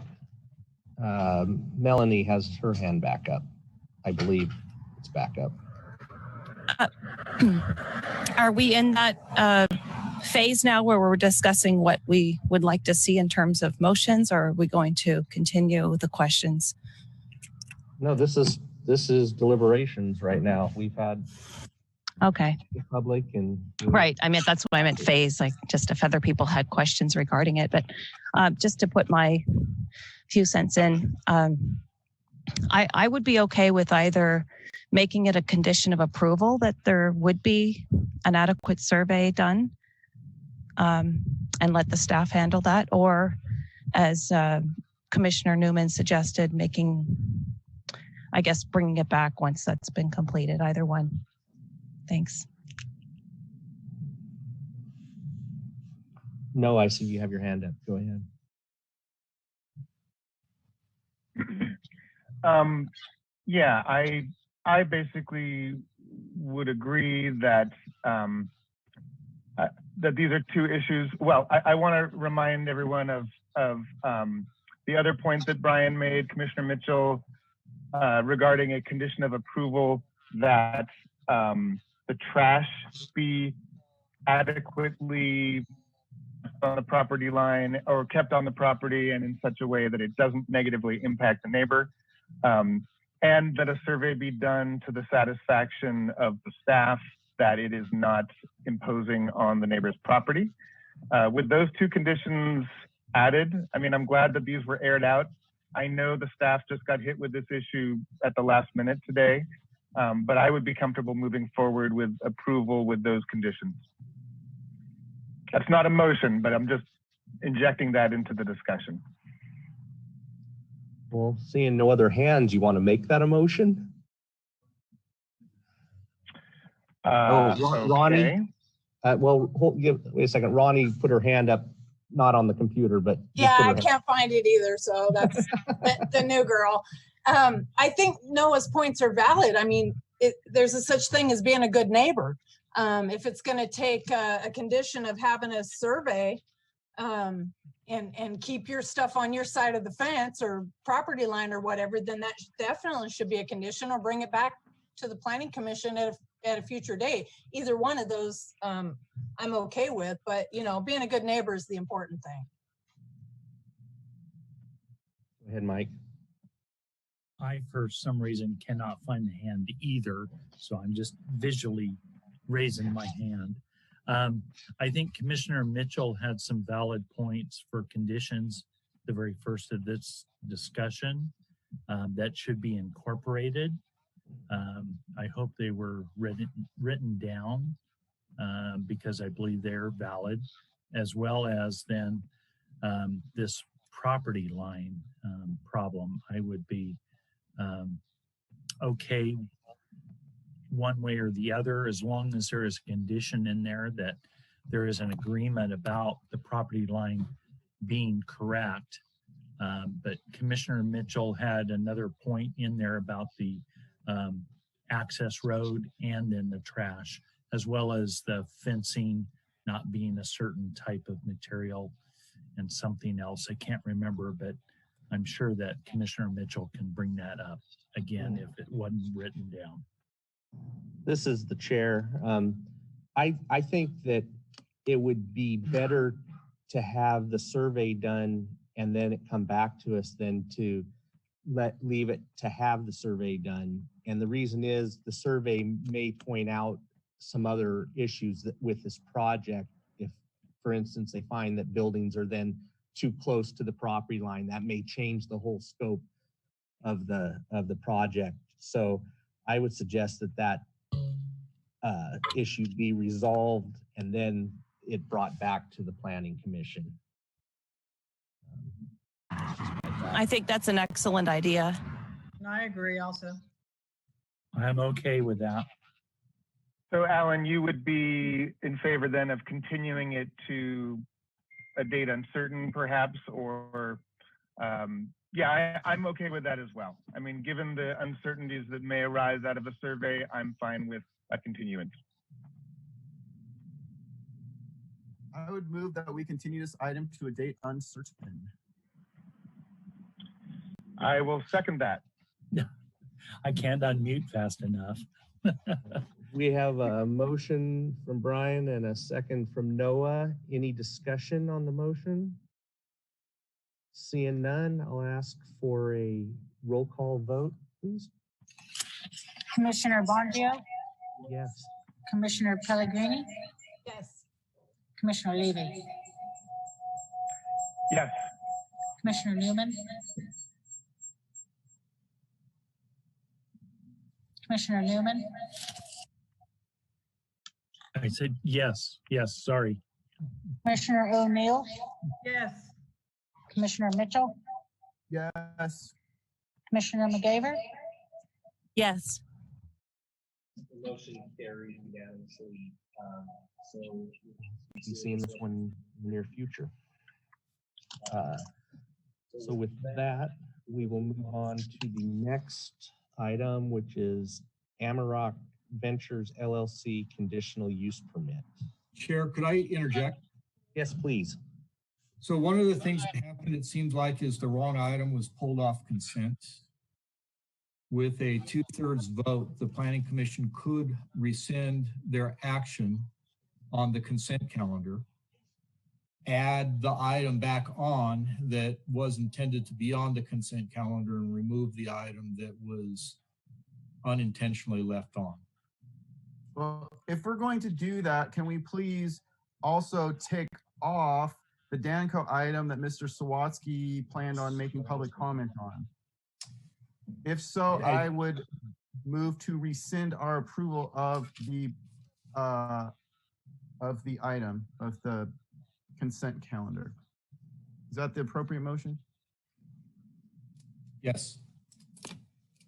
Melanie has her hand back up. I believe it's back up. Are we in that phase now where we're discussing what we would like to see in terms of motions, or are we going to continue with the questions? No, this is deliberations right now. We've had Okay. the public and Right. I mean, that's what I meant phase, like just if other people had questions regarding it. But just to put my few cents in, I would be okay with either making it a condition of approval that there would be an adequate survey done and let the staff handle that, or as Commissioner Newman suggested, bringing it back once that's been completed, either one. Thanks. No, I see you have your hand up. Go ahead. Yeah, I basically would agree that that these are two issues. Well, I want to remind everyone of the other point that Brian made, Commissioner Mitchell, regarding a condition of approval that the trash be adequately on the property line or kept on the property and in such a way that it doesn't negatively impact the neighbor, and that a survey be done to the satisfaction of the staff that it is not imposing on the neighbor's property. With those two conditions added, I mean, I'm glad that these were aired out. I know the staff just got hit with this issue at the last minute today, but I would be comfortable moving forward with approval with those conditions. That's not a motion, but I'm just injecting that into the discussion. Well, seeing no other hands, you want to make that a motion? Ronnie. Okay. Wait a second. Ronnie put her hand up, not on the computer, but yeah, I can't find it either. So that's the new girl. I think Noah's points are valid. I mean, there's a such thing as being a good neighbor. If it's going to take a condition of having a survey and keep your stuff on your side of the fence or property line or whatever, then that definitely should be a condition, or bring it back to the Planning Commission at a future date. Either one of those I'm okay with, but you know, being a good neighbor is the important thing. Go ahead, Mike. I, for some reason, cannot find the hand either, so I'm just visually raising my hand. I think Commissioner Mitchell had some valid points for conditions, the very first of this discussion, that should be incorporated. I hope they were written down because I believe they're valid, as well as then this property line problem. I would be okay one way or the other, as long as there is a condition in there that there is an agreement about the property line being correct. But Commissioner Mitchell had another point in there about the access road and then the trash, as well as the fencing not being a certain type of material and something else. I can't remember, but I'm sure that Commissioner Mitchell can bring that up again if it wasn't written down. This is the chair. I think that it would be better to have the survey done and then it come back to us than to leave it to have the survey done. And the reason is the survey may point out some other issues that with this project. If, for instance, they find that buildings are then too close to the property line, that may change the whole scope of the project. So I would suggest that issue be resolved and then it brought back to the Planning Commission. I think that's an excellent idea. I agree also. I'm okay with that. So Alan, you would be in favor then of continuing it to a date uncertain perhaps, or yeah, I'm okay with that as well. I mean, given the uncertainties that may arise out of a survey, I'm fine with a continuance. I would move that we continue this item to a date uncertain. I will second that. I can't unmute fast enough. We have a motion from Brian and a second from Noah. Any discussion on the motion? Seeing none, I'll ask for a roll call vote, please. Commissioner Bongio, Yes. Commissioner Pellegrini, Yes. Commissioner Levy, Yes. Commissioner Newman, Commissioner Newman, I said yes, sorry. Commissioner O'Neill, Yes. Commissioner Mitchell, Yes. Commissioner McCavour, Yes. The motion carries unanimously. So we'll be seeing this one in the near future. So with that, we will move on to the next item, which is Amarok Ventures LLC conditional use permit. Chair, could I interject? Yes, please. So one of the things that happened, it seems like, is the wrong item was pulled off consent. With a 2/3 vote, the Planning Commission could rescind their action on the consent calendar, add the item back on that was intended to be on the consent calendar, and remove the item that was unintentionally left on. Well, if we're going to do that, can we please also tick off the Danco item that Mr. Sawatsky planned on making public comment on? If so, I would move to rescind our approval of the item, of the consent calendar. Is that the appropriate motion? Yes.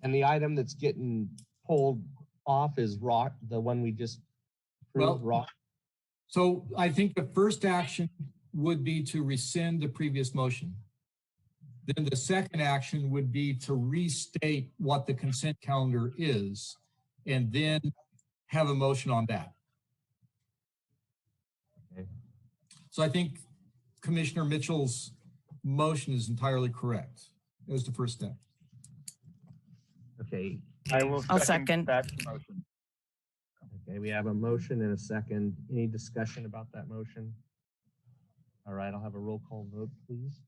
And the item that's getting pulled off is Rock, the one we just approved, Rock. So I think the first action would be to rescind the previous motion. Then the second action would be to restate what the consent calendar is, and then have a motion on that. Okay. So I think Commissioner Mitchell's motion is entirely correct. That was the first step. Okay. I'll second that motion. Okay, we have a motion and a second. Any discussion about that motion? All right, I'll have a roll call vote, please.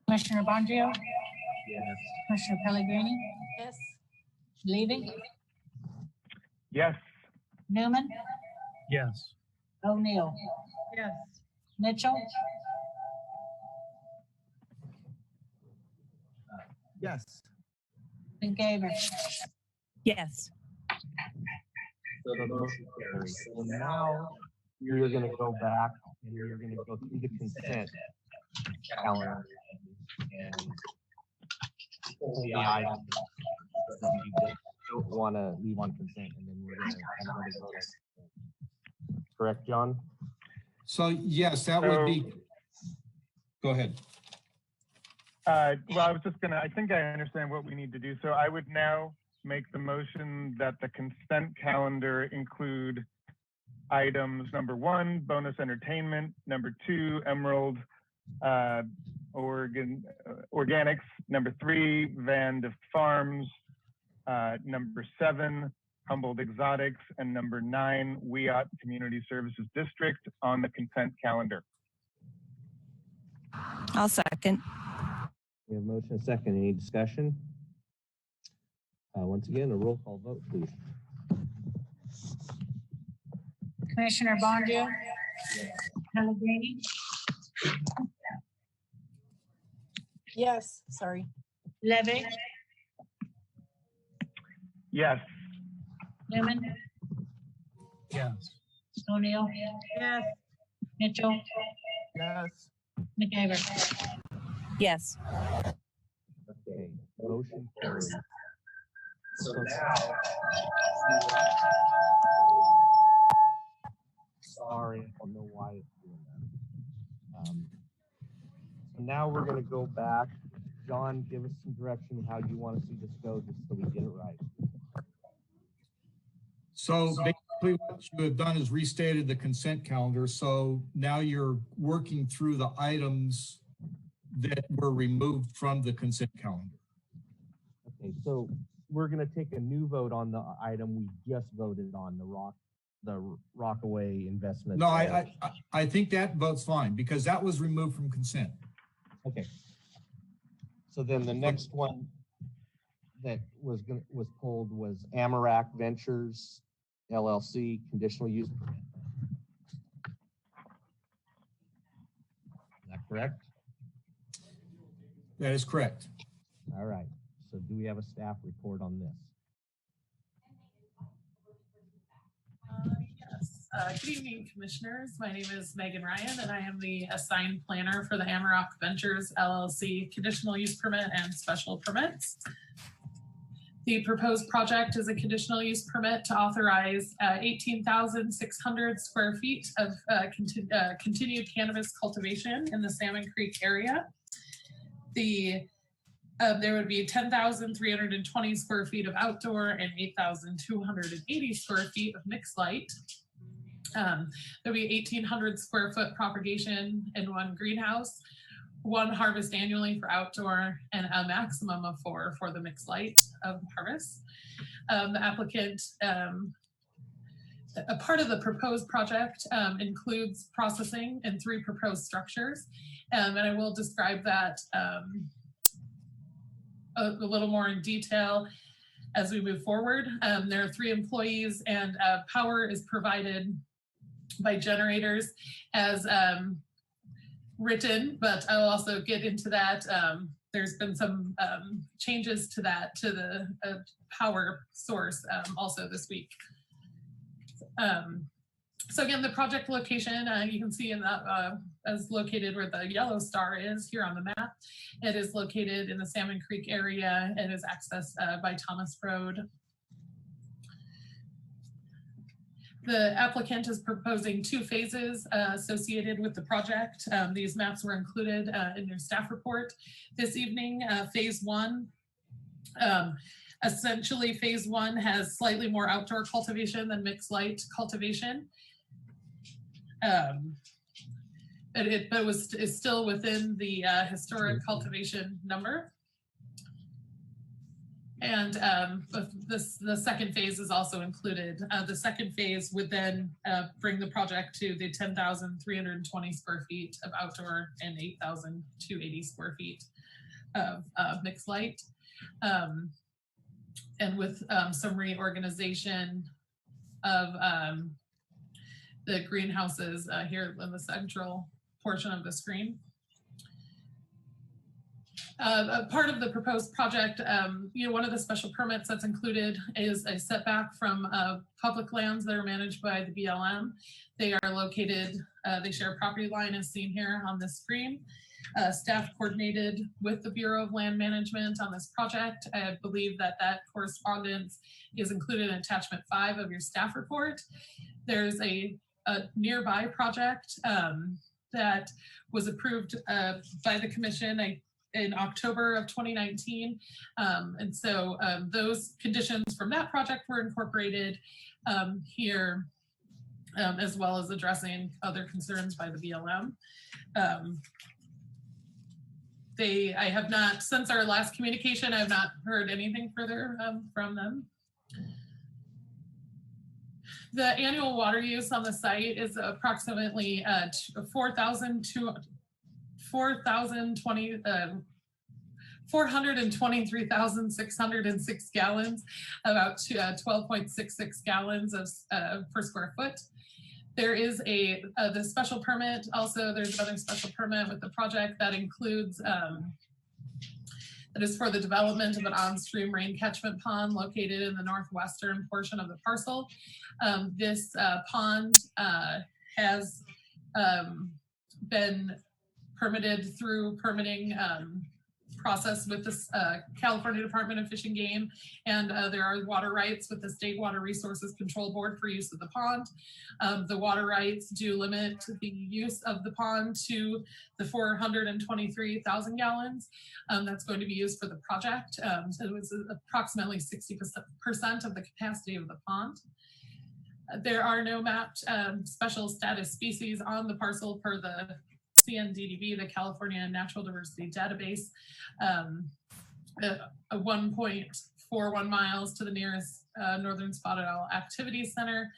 Commissioner Bongio, Yes. Commissioner Pellegrini, Yes. Levy, Yes. Newman, Yes. O'Neill, Yes. Mitchell, Yes. McCavour. Yes. So the motion carries. So now you're going to go back and you're going to go through the consent calendar and pull the items that you don't want to leave on consent, and then we're going to have another vote. Correct, John? So yes, that would be, go ahead. Well, I was just gonna, I think I understand what we need to do. So I would now make the motion that the consent calendar include items number 1, bonus entertainment, number 2, Emerald Organics, number 3, Van de Farms, number 7, Humboldt Exotics, and number 9, Wiat Community Services District on the consent calendar. I'll second. We have a motion and a second. Any discussion? Once again, a roll call vote, please. Commissioner Bongio, Pellegrini, Yes. Sorry. Levy, Yes. Newman, Yes. O'Neill, Yes. Mitchell, Yes. McCavour. Yes. Okay, motion carries. So now, sorry, I don't know why it's doing that. So now we're going to go back. John, give us some direction of how you want to see this go, just so we get it right. So basically what you have done is restated the consent calendar. So now you're working through the items that were removed from the consent calendar. Okay, so we're going to take a new vote on the item we just voted on, the ROCKAWAY investment. No, I think that vote's fine because that was removed from consent. Okay. So then the next one that was pulled was Amarak Ventures LLC conditional use permit. Is that correct? That is correct. All right. So do we have a staff report on this? Yes. Good evening, commissioners. My name is Megan Ryan, and I am the assigned planner for the Amarak Ventures LLC conditional use permit and special permits. The proposed project is a conditional use permit to authorize 18,600 square feet of continued cannabis cultivation in the Salmon Creek area. There would be 10,320 square feet of outdoor and 8,280 square feet of mixed light. There'll be 1,800 square foot propagation in one greenhouse, one harvest annually for outdoor, and a maximum of 4 for the mixed light of harvest. The applicant, a part of the proposed project includes processing in 3 proposed structures, and I will describe that a little more in detail as we move forward. There are 3 employees, and power is provided by generators as written, but I'll also get into that. There's been some changes to that, to the power source also this week. So again, the project location, you can see in that as located where the yellow star is here on the map. It is located in the Salmon Creek area and is accessed by Thomas Road. The applicant is proposing 2 phases associated with the project. These maps were included in your staff report this evening. Phase 1, essentially phase 1 has slightly more outdoor cultivation than mixed light cultivation. But is still within the historic cultivation number. And the second phase is also included. The second phase would then bring the project to the 10,320 square feet of outdoor and 8,280 square feet of mixed light. And with some reorganization of the greenhouses here in the central portion of the screen. A part of the proposed project, one of the special permits that's included is a setback from public lands that are managed by the BLM. They are located, they share a property line as seen here on this screen. Staff coordinated with the Bureau of Land Management on this project. I believe that correspondence is included in attachment 5 of your staff report. There's a nearby project that was approved by the commission in October of 2019. And so those conditions from that project were incorporated here, as well as addressing other concerns by the BLM. I have not, since our last communication, I have not heard anything further from them. The annual water use on the site is approximately 423,606 gallons, about 12.66 gallons per square foot. There is the special permit. Also, there's another special permit with the project that includes, that is for the development of an on-stream rain catchment pond located in the northwestern portion of the parcel. This pond has been permitted through permitting process with the California Department of Fish and Game, and there are water rights with the State Water Resources Control Board for use of the pond. The water rights do limit the use of the pond to the 423,000 gallons that's going to be used for the project. So it's approximately 60% of the capacity of the pond. There are no mapped special status species on the parcel per the CNDDB, the California Natural Diversity Database. 1.4 0.41 miles to the nearest Northern Spotted Owl Activity Center,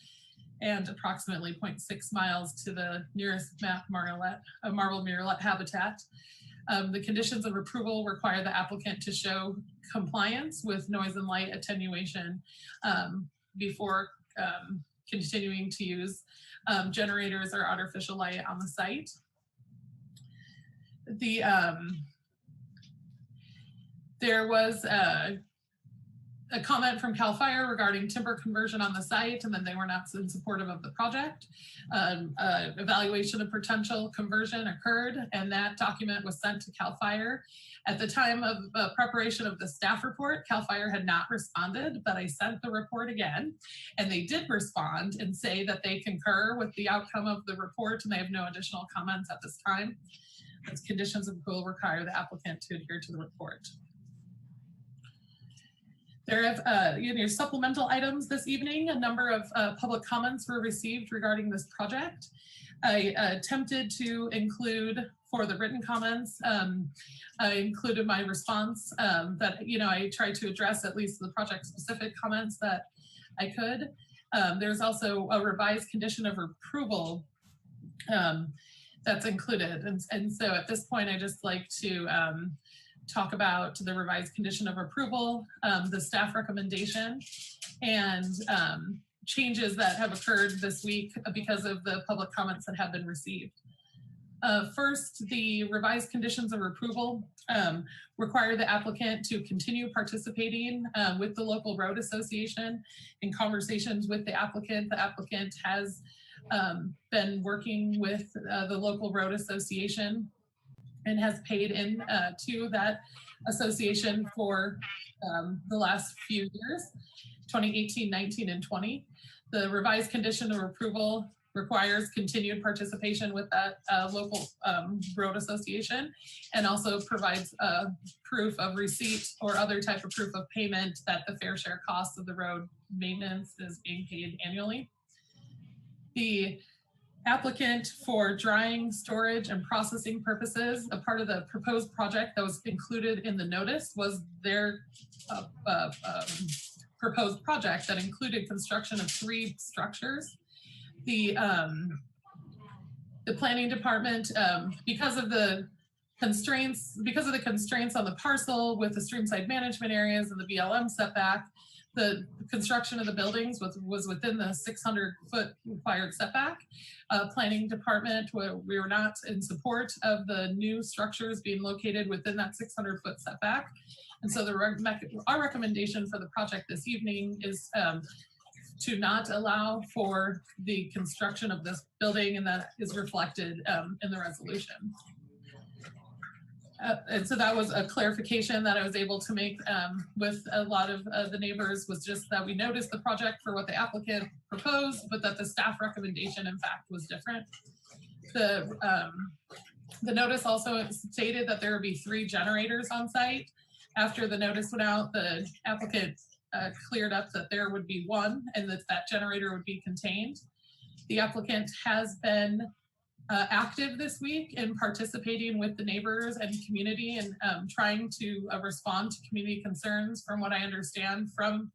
and approximately 0.6 miles to the nearest marbled murrelet habitat. The conditions of approval require the applicant to show compliance with noise and light attenuation before continuing to use generators or artificial light on the site. There was a comment from CAL FIRE regarding timber conversion on the site, and then they were not supportive of the project. Evaluation of potential conversion occurred, and that document was sent to CAL FIRE. At the time of preparation of the staff report, CAL FIRE had not responded, but I sent the report again, and they did respond and say that they concur with the outcome of the report, and they have no additional comments at this time. As conditions of approval require the applicant to adhere to the report. There have your supplemental items this evening. A number of public comments were received regarding this project. I attempted to include, for the written comments, I included my response that, I tried to address at least the project specific comments that I could. There's also a revised condition of approval that's included. And so at this point, I just like to talk about the revised condition of approval, the staff recommendation, and changes that have occurred this week because of the public comments that have been received. First, the revised conditions of approval require the applicant to continue participating with the local road association in conversations with the applicant. The applicant has been working with the local road association and has paid in to that association for the last few years, 2018, 19, and 20. The revised condition of approval requires continued participation with that local road association, and also provides proof of receipt or other type of proof of payment that the fair share cost of the road maintenance is being paid annually. The applicant, for drying, storage, and processing purposes, a part of the proposed project that was included in the notice was their proposed project that included construction of 3 structures. The planning department, because of the constraints on the parcel with the streamside management areas and the BLM setback, the construction of the buildings was within the 600-foot required setback. Planning department, we were not in support of the new structures being located within that 600-foot setback. And so our recommendation for the project this evening is to not allow for the construction of this building, and that is reflected in the resolution. And so that was a clarification that I was able to make with a lot of the neighbors, was just that we noticed the project for what the applicant proposed, but that the staff recommendation in fact was different. The notice also stated that there would be 3 generators on site. After the notice went out, the applicant cleared up that there would be 1 and that generator would be contained. The applicant has been active this week in participating with the neighbors and community and trying to respond to community concerns, from what I understand from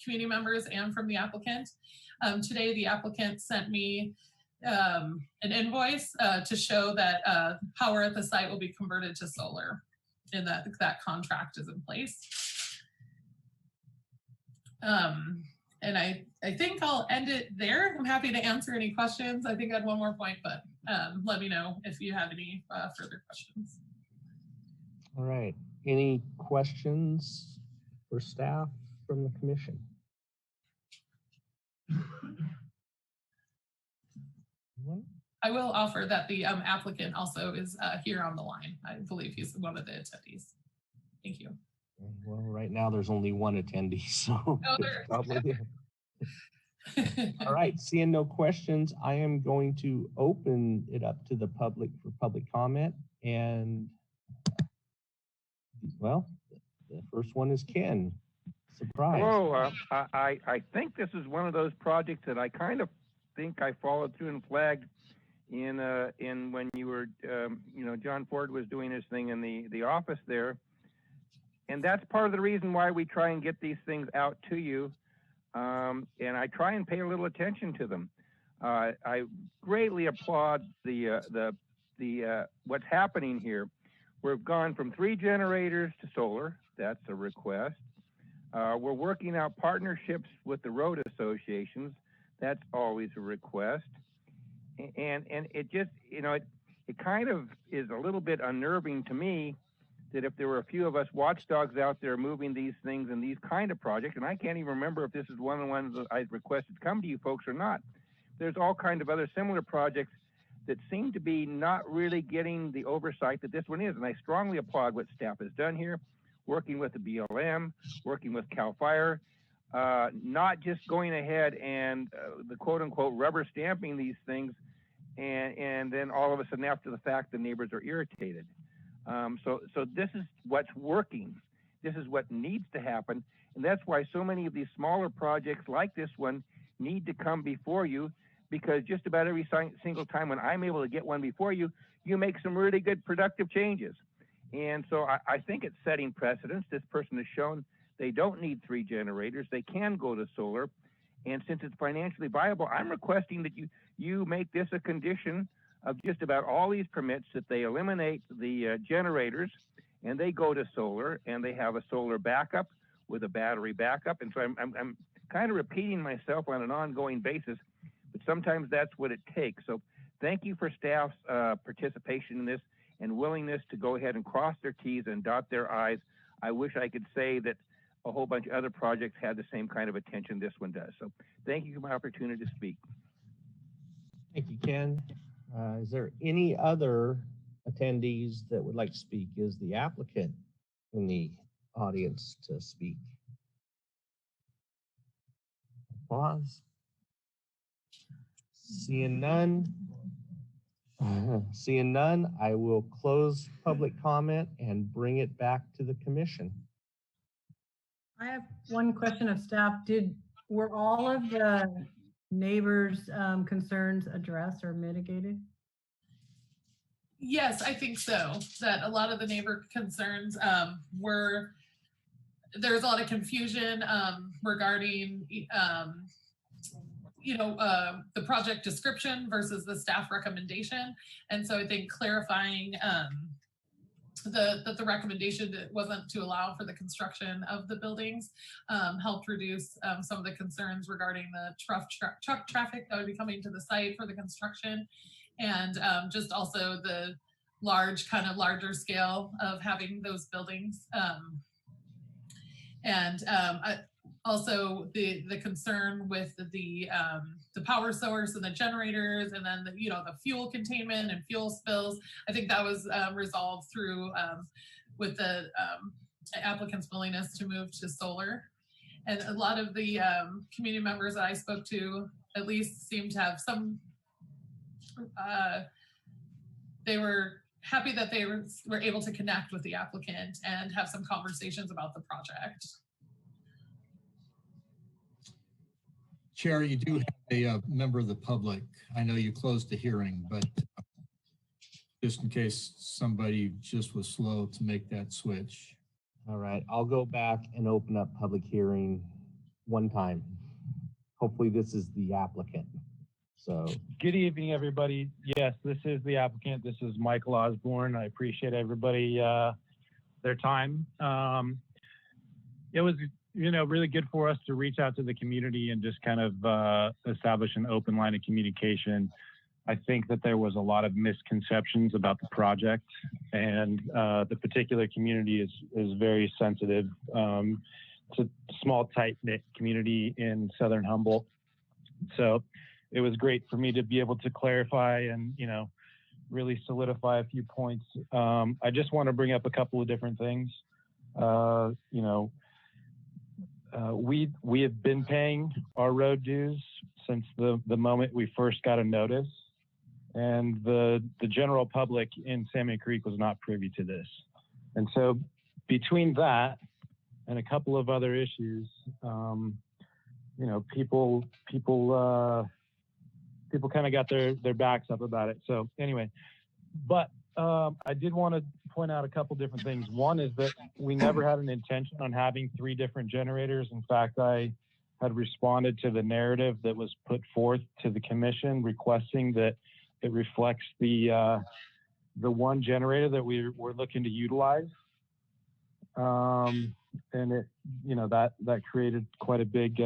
community members and from the applicant. Today, the applicant sent me an invoice to show that power at the site will be converted to solar, and that contract is in place. And I think I'll end it there. I'm happy to answer any questions. I think I had one more point, but let me know if you have any further questions. All right. Any questions for staff from the commission? I will offer that the applicant also is here on the line. I believe he's one of the attendees. Thank you. Well, right now there's only 1 attendee, so probably. All right, seeing no questions, I am going to open it up to the public for public comment. And well, the first one is Ken. Surprise. Hello, I think this is one of those projects that I kind of think I followed through and flagged in when you were, John Ford was doing his thing in the office there. and that's part of the reason why we try and get these things out to you. And I try and pay a little attention to them. I greatly applaud the what's happening here. We've gone from 3 generators to solar. That's a request. We're working out partnerships with the road associations. That's always a request. And it just, you know, it kind of is a little bit unnerving to me that if there were a few of us watchdogs out there moving these things and these kind of projects, and I can't even remember if this is one of the ones that I requested to come to you folks or not. There's all kinds of other similar projects that seem to be not really getting the oversight that this one is. And I strongly applaud what staff has done here, working with the BLM, working with CAL FIRE, not just going ahead and the quote unquote rubber stamping these things and then all of a sudden after the fact, the neighbors are irritated. So this is what's working. This is what needs to happen. And that's why so many of these smaller projects like this one need to come before you, because just about every single time when I'm able to get one before you, you make some really good productive changes. And so I think it's setting precedence. This person has shown they don't need 3 generators. They can go to solar. And since it's financially viable, I'm requesting that you make this a condition of just about all these permits, that they eliminate the generators and they go to solar, and they have a solar backup with a battery backup. And so I'm kind of repeating myself on an ongoing basis, but sometimes that's what it takes. So thank you for staff's participation in this and willingness to go ahead and cross their T's and dot their I's. I wish I could say that a whole bunch of other projects had the same kind of attention this one does. So thank you for my opportunity to speak. Thank you, Ken. Is there any other attendees that would like to speak? Is the applicant in the audience to speak? Pause. Seeing none. Seeing none, I will close public comment and bring it back to the commission. I have one question of staff. Were all of the neighbors' concerns addressed or mitigated? Yes, I think so. That a lot of the neighbor concerns were, there's a lot of confusion regarding, the project description versus the staff recommendation. And so I think clarifying that the recommendation wasn't to allow for the construction of the buildings helped reduce some of the concerns regarding the truck traffic that would be coming to the site for the construction, and just also the larger scale of having those buildings. Also the concern with the power source and the generators, and then the fuel containment and fuel spills. I think that was resolved through with the applicant's willingness to move to solar. And a lot of the community members that I spoke to at least seemed to have some, they were happy that they were able to connect with the applicant and have some conversations about the project. Chair, you do have a member of the public. I know you closed the hearing, but just in case somebody just was slow to make that switch. All right, I'll go back and open up public hearing one time. Hopefully this is the applicant. So good evening, everybody. Yes, this is the applicant. This is Michael Osborne. I appreciate everybody their time. It was really good for us to reach out to the community and just kind of establish an open line of communication. I think that there was a lot of misconceptions about the project, and the particular community is very sensitive. It's a small, tight-knit community in Southern Humboldt. So it was great for me to be able to clarify and, really solidify a few points. I just want to bring up a couple of different things. We have been paying our road dues since the moment we first got a notice, and the general public in Salmon Creek was not privy to this. And so between that and a couple of other issues, people kind of got their backs up about it. So anyway, but I did want to point out a couple different things. One is that we never had an intention on having 3 different generators. In fact, I had responded to the narrative that was put forth to the commission requesting that it reflects the one generator that we're looking to utilize. And it, that created quite a big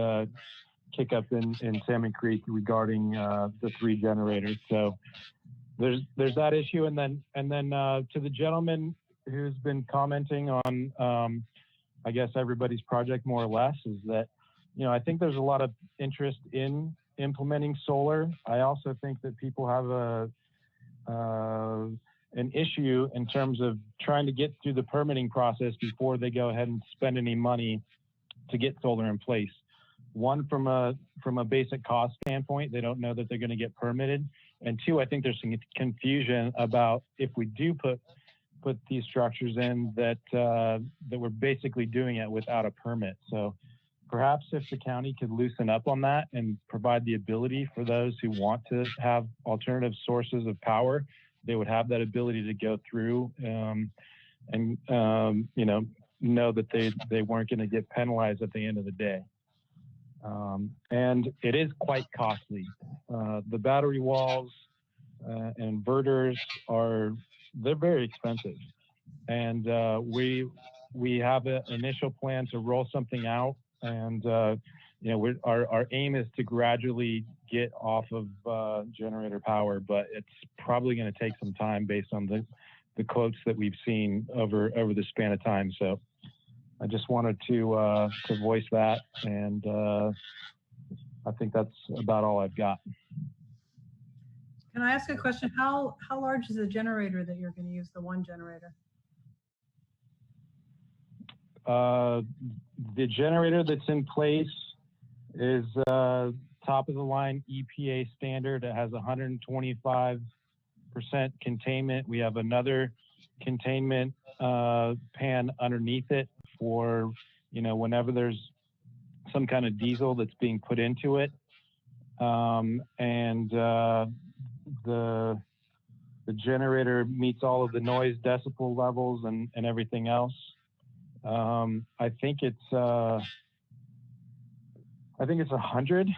kick up in Salmon Creek regarding the 3 generators. So there's that issue. And then to the gentleman who's been commenting on, I guess everybody's project more or less, is that, I think there's a lot of interest in implementing solar. I also think that people have an issue in terms of trying to get through the permitting process before they go ahead and spend any money to get solar in place. One, from a basic cost standpoint, they don't know that they're going to get permitted. And 2, I think there's some confusion about if we do put these structures in that we're basically doing it without a permit. So perhaps if the county could loosen up on that and provide the ability for those who want to have alternative sources of power, they would have that ability to go through and know that they weren't going to get penalized at the end of the day. And it is quite costly. The battery walls and inverters they're very expensive. And we have an initial plan to roll something out. And our aim is to gradually get off of generator power, but it's probably going to take some time based on the quotes that we've seen over the span of time. So I just wanted to voice that, and I think that's about all I've got. Can I ask a question? How large is the generator that you're going to use, the 1 generator? The generator that's in place is top of the line EPA standard. It has 125% containment. We have another containment pan underneath it for, whenever there's some kind of diesel that's being put into it. And the generator meets all of the noise decibel levels and everything else. I think it's 100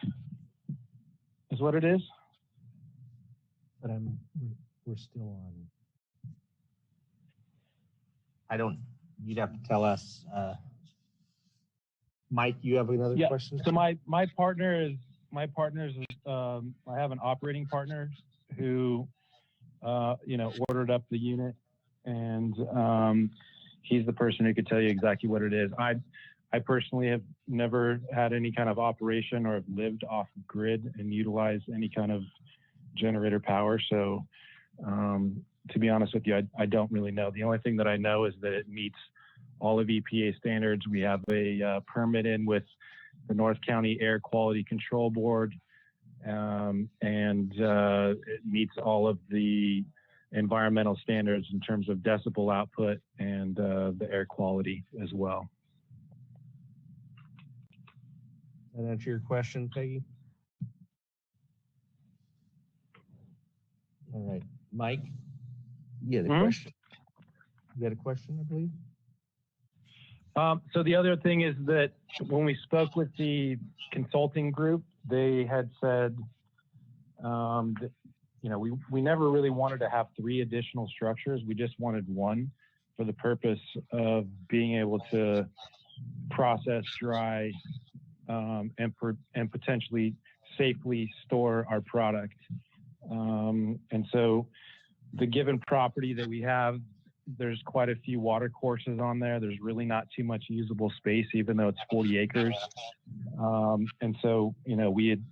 is what it is. But we're still on. You'd have to tell us. Mike, you have another question? So my partners, I have an operating partner who, ordered up the unit, and he's the person who could tell you exactly what it is. I personally have never had any kind of operation or have lived off grid and utilized any kind of generator power. So to be honest with you, I don't really know. The only thing that I know is that it meets all of EPA standards. We have a permit in with the North County Air Quality Control Board, and it meets all of the environmental standards in terms of decibel output and the air quality as well. That answer your question, Peggy? All right, Mike, you had a question. You had a question, I believe. So the other thing is that when we spoke with the consulting group, they had said, that, we never really wanted to have 3 additional structures. We just wanted 1 for the purpose of being able to process, dry, and potentially safely store our product. And so the given property that we have, there's quite a few water courses on there. There's really not too much usable space, even though it's 40 acres. And so, we had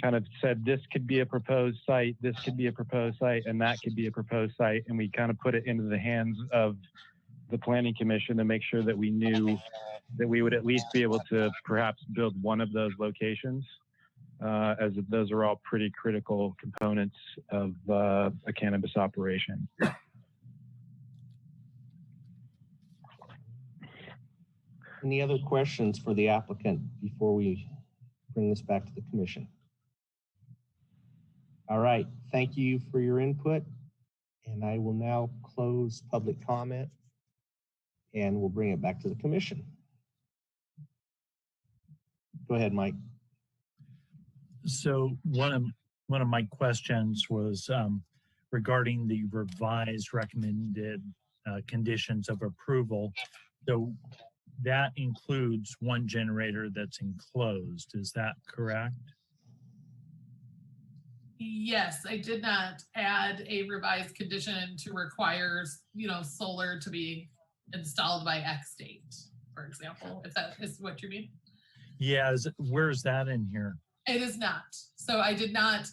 kind of said this could be a proposed site, this could be a proposed site, and that could be a proposed site. And we kind of put it into the hands of the Planning Commission to make sure that we knew that we would at least be able to perhaps build one of those locations, as those are all pretty critical components of a cannabis operation. Any other questions for the applicant before we bring this back to the commission? All right, thank you for your input. And I will now close public comment and we'll bring it back to the commission. Go ahead, Mike. So one of my questions was regarding the revised recommended conditions of approval. So that includes one generator that's enclosed. Is that correct? Yes, I did not add a revised condition to require, solar to be installed by X date, for example, if that is what you mean. Yeah, where's that in here? It is not. So I did not,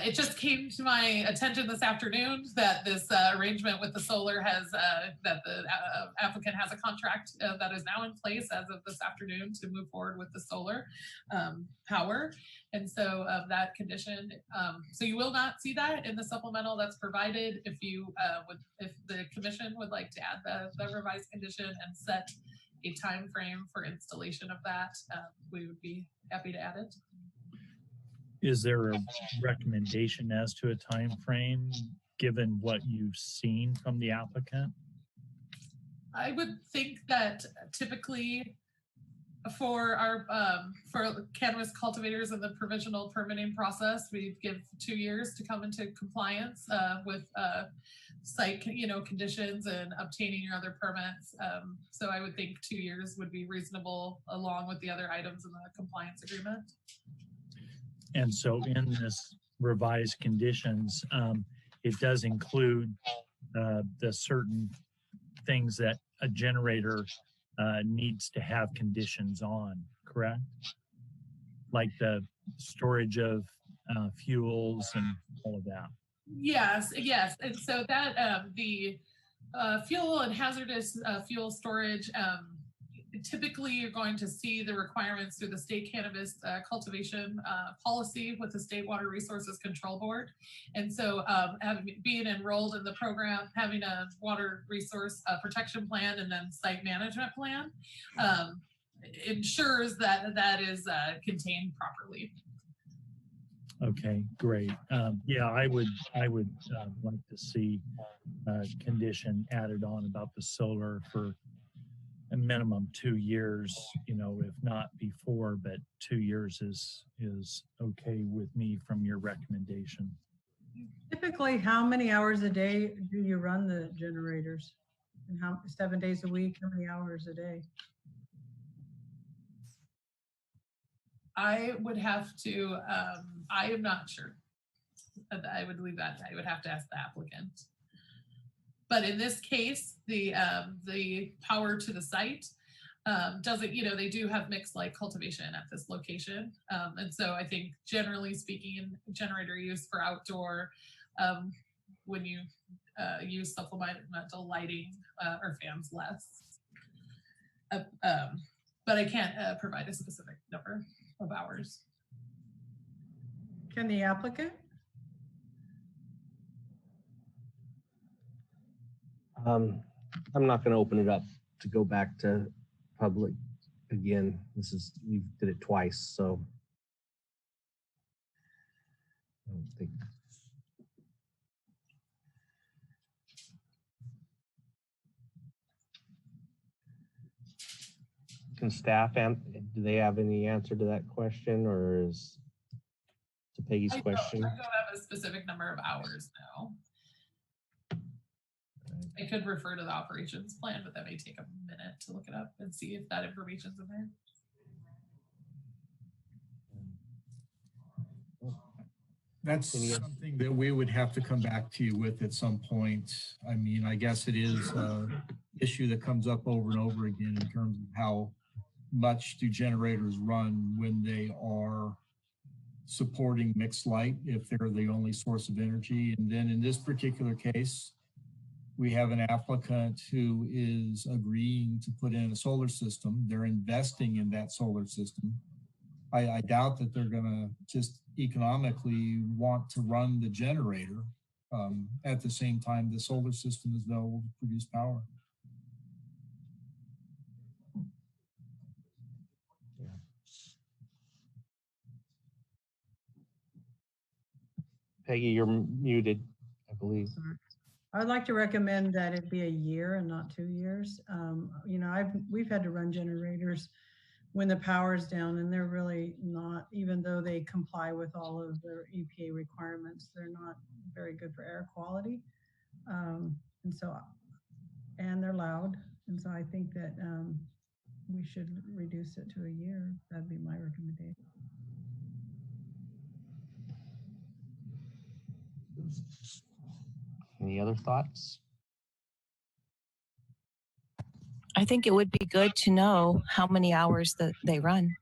it just came to my attention this afternoon that this arrangement with the solar has, that the applicant has a contract that is now in place as of this afternoon to move forward with the solar power. And so that condition, so you will not see that in the supplemental that's provided. If you if the commission would like to add the revised condition and set a time frame for installation of that, we would be happy to add it. Is there a recommendation as to a time frame given what you've seen from the applicant? I would think that typically for our for cannabis cultivators in the provisional permitting process, we give 2 years to come into compliance with site conditions and obtaining your other permits. So I would think 2 years would be reasonable along with the other items in the compliance agreement. And so in this revised conditions, it does include the certain things that a generator needs to have conditions on, correct? Like the storage of fuels and all of that. Yes. And so that the fuel and hazardous fuel storage, typically you're going to see the requirements through the state cannabis cultivation policy with the State Water Resources Control Board. And so being enrolled in the program, having a water resource protection plan and then site management plan ensures that that is contained properly. Okay, great. Yeah, I would like to see a condition added on about the solar for a minimum 2 years, if not before, but 2 years is okay with me from your recommendation. Typically, how many hours a day do you run the generators? And 7 days a week, how many hours a day? I would have to, I am not sure. I would leave that, I would have to ask the applicant. But in this case, the power to the site doesn't, they do have mixed light cultivation at this location. And so I think generally speaking, generator use for outdoor, when you use supplemental lighting or fans less. But I can't provide a specific number of hours. Can the applicant? I'm not going to open it up to go back to public again. We did it twice, so I don't think. Can staff, do they have any answer to that question, or is to Peggy's question? I don't have a specific number of hours now. I could refer to the operations plan, but that may take a minute to look it up and see if that information's in there. That's something that we would have to come back to you with at some point. I mean, I guess it is an issue that comes up over and over again in terms of how much do generators run when they are supporting mixed light, if they're the only source of energy. And then in this particular case, we have an applicant who is agreeing to put in a solar system. They're investing in that solar system. I doubt that they're gonna just economically want to run the generator at the same time the solar system is available to produce power. Peggy, you're muted. I believe. I'd like to recommend that it be a year and not 2 years. You know, we've had to run generators when the power's down, and they're really not, even though they comply with all of their EPA requirements, they're not very good for air quality. And they're loud. And so I think that we should reduce it to a year. That'd be my recommendation. Any other thoughts? I think it would be good to know how many hours that they run.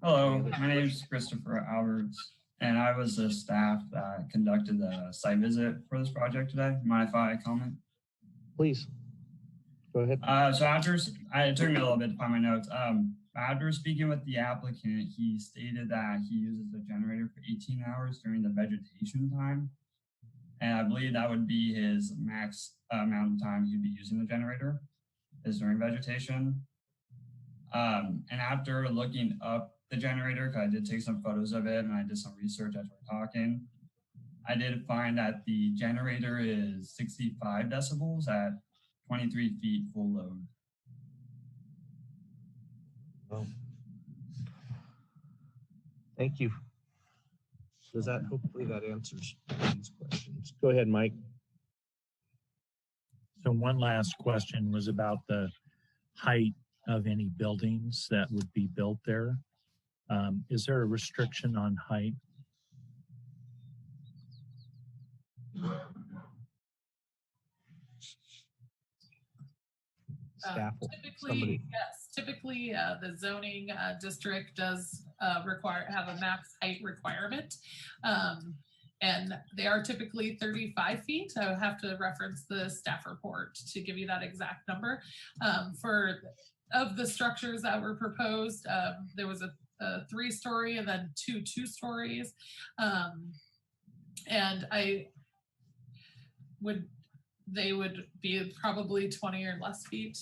Hello, my name is Christopher Alberts, and I was the staff that conducted the site visit for this project today. Mind if I comment? Please, go ahead. So it took me a little bit to find my notes. After speaking with the applicant, he stated that he uses the generator for 18 hours during the vegetation time. And I believe that would be his max amount of time he'd be using the generator is during vegetation. And after looking up the generator, because I did take some photos of it and I did some research as we're talking, I did find that the generator is 65 decibels at 23 feet full load. Oh. Thank you. Hopefully that answers these questions. Go ahead, Mike. So one last question was about the height of any buildings that would be built there. Is there a restriction on height? Typically the zoning district does have a max height requirement. And they are typically 35 feet. I would have to reference the staff report to give you that exact number. Of the structures that were proposed, there was a 3-story and then 2 2-stories. And they would be probably 20 or less feet,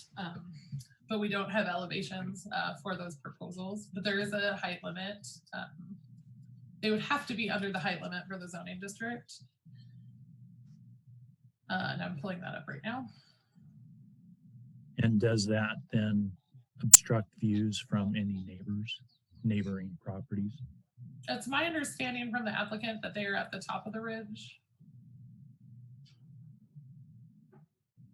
but we don't have elevations for those proposals, but there is a height limit. They would have to be under the height limit for the zoning district. And I'm pulling that up right now. And does that then obstruct views from any neighboring properties? It's my understanding from the applicant that they are at the top of the ridge.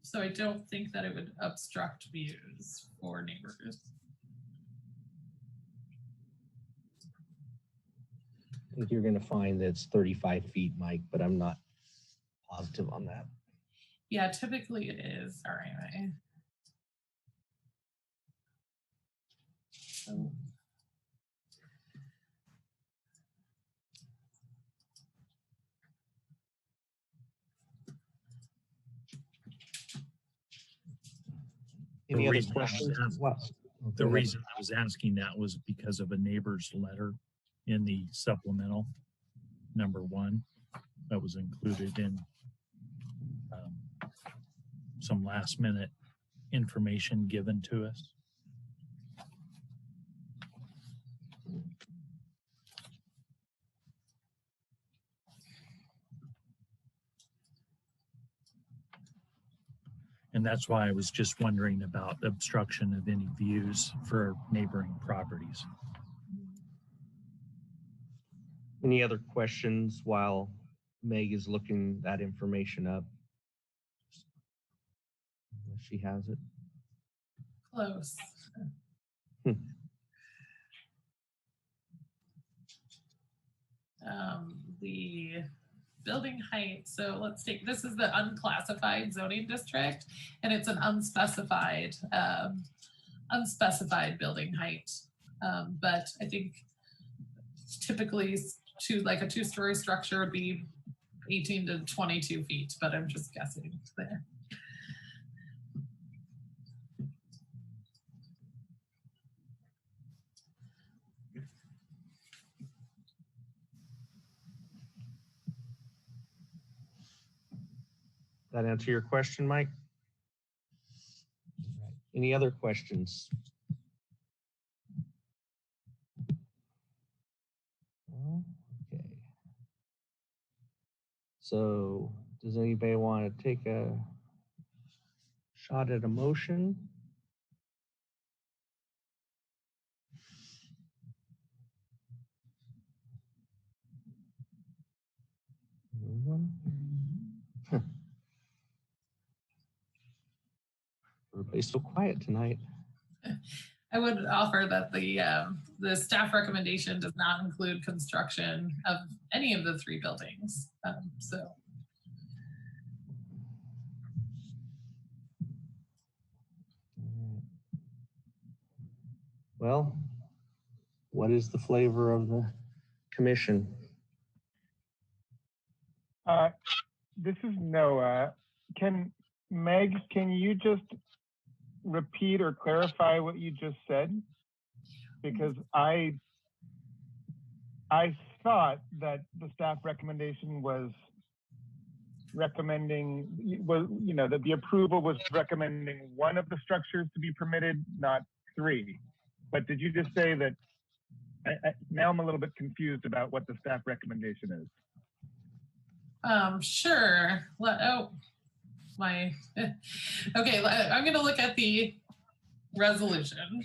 So I don't think that it would obstruct views for neighbors. I think you're going to find that it's 35 feet, Mike, but I'm not positive on that. Yeah, typically it is. All right. So. Any other questions? The reason I was asking that was because of a neighbor's letter in the supplemental number 1 that was included in some last minute information given to us. And that's why I was just wondering about obstruction of any views for neighboring properties. Any other questions while Meg is looking that information up? If she has it. Close. The building height. So let's take, this is the unclassified zoning district, and it's an unspecified building height. But I think typically like a 2-story structure would be 18 to 22 feet, but I'm just guessing there. That answer your question, Mike? Any other questions? Okay. So does anybody want to take a shot at a motion? Everybody's so quiet tonight. I would offer that the staff recommendation does not include construction of any of the 3 buildings. Well, what is the flavor of the commission? This is Noah. Meg, can you just repeat or clarify what you just said? Because I thought that the staff recommendation was recommending, that the approval was recommending one of the structures to be permitted, not 3. But did you just say that? Now I'm a little bit confused about what the staff recommendation is. Sure. Okay, I'm going to look at the resolution.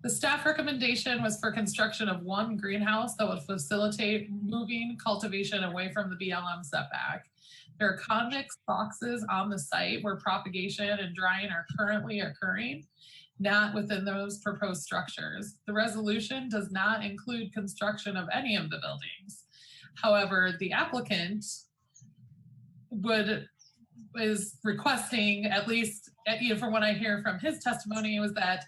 The staff recommendation was for construction of 1 greenhouse that would facilitate moving cultivation away from the BLM setback. There are convex boxes on the site where propagation and drying are currently occurring, not within those proposed structures. The resolution does not include construction of any of the buildings. However, the applicant is requesting, at least from what I hear from his testimony, was that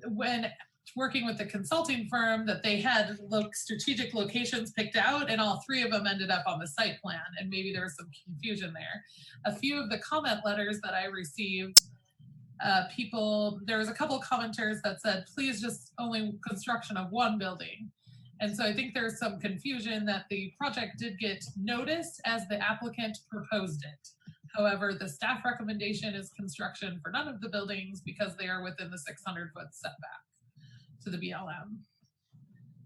when working with the consulting firm that they had strategic locations picked out and all 3 of them ended up on the site plan, and maybe there was some confusion there. A few of the comment letters that I received, there was a couple of commenters that said, please just only construction of 1 building. And so I think there's some confusion that the project did get noticed as the applicant proposed it. However, the staff recommendation is construction for none of the buildings because they are within the 600-foot setback to the BLM.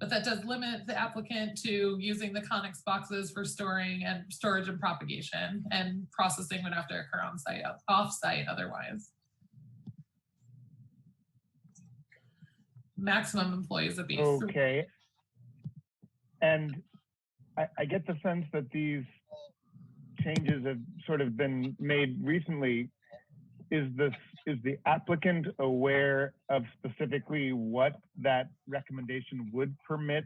But that does limit the applicant to using the Connex boxes for storage and propagation, and processing would have to occur on site, off site otherwise. Maximum employees would be. Okay. And I get the sense that these changes have sort of been made recently. Is the applicant aware of specifically what that recommendation would permit?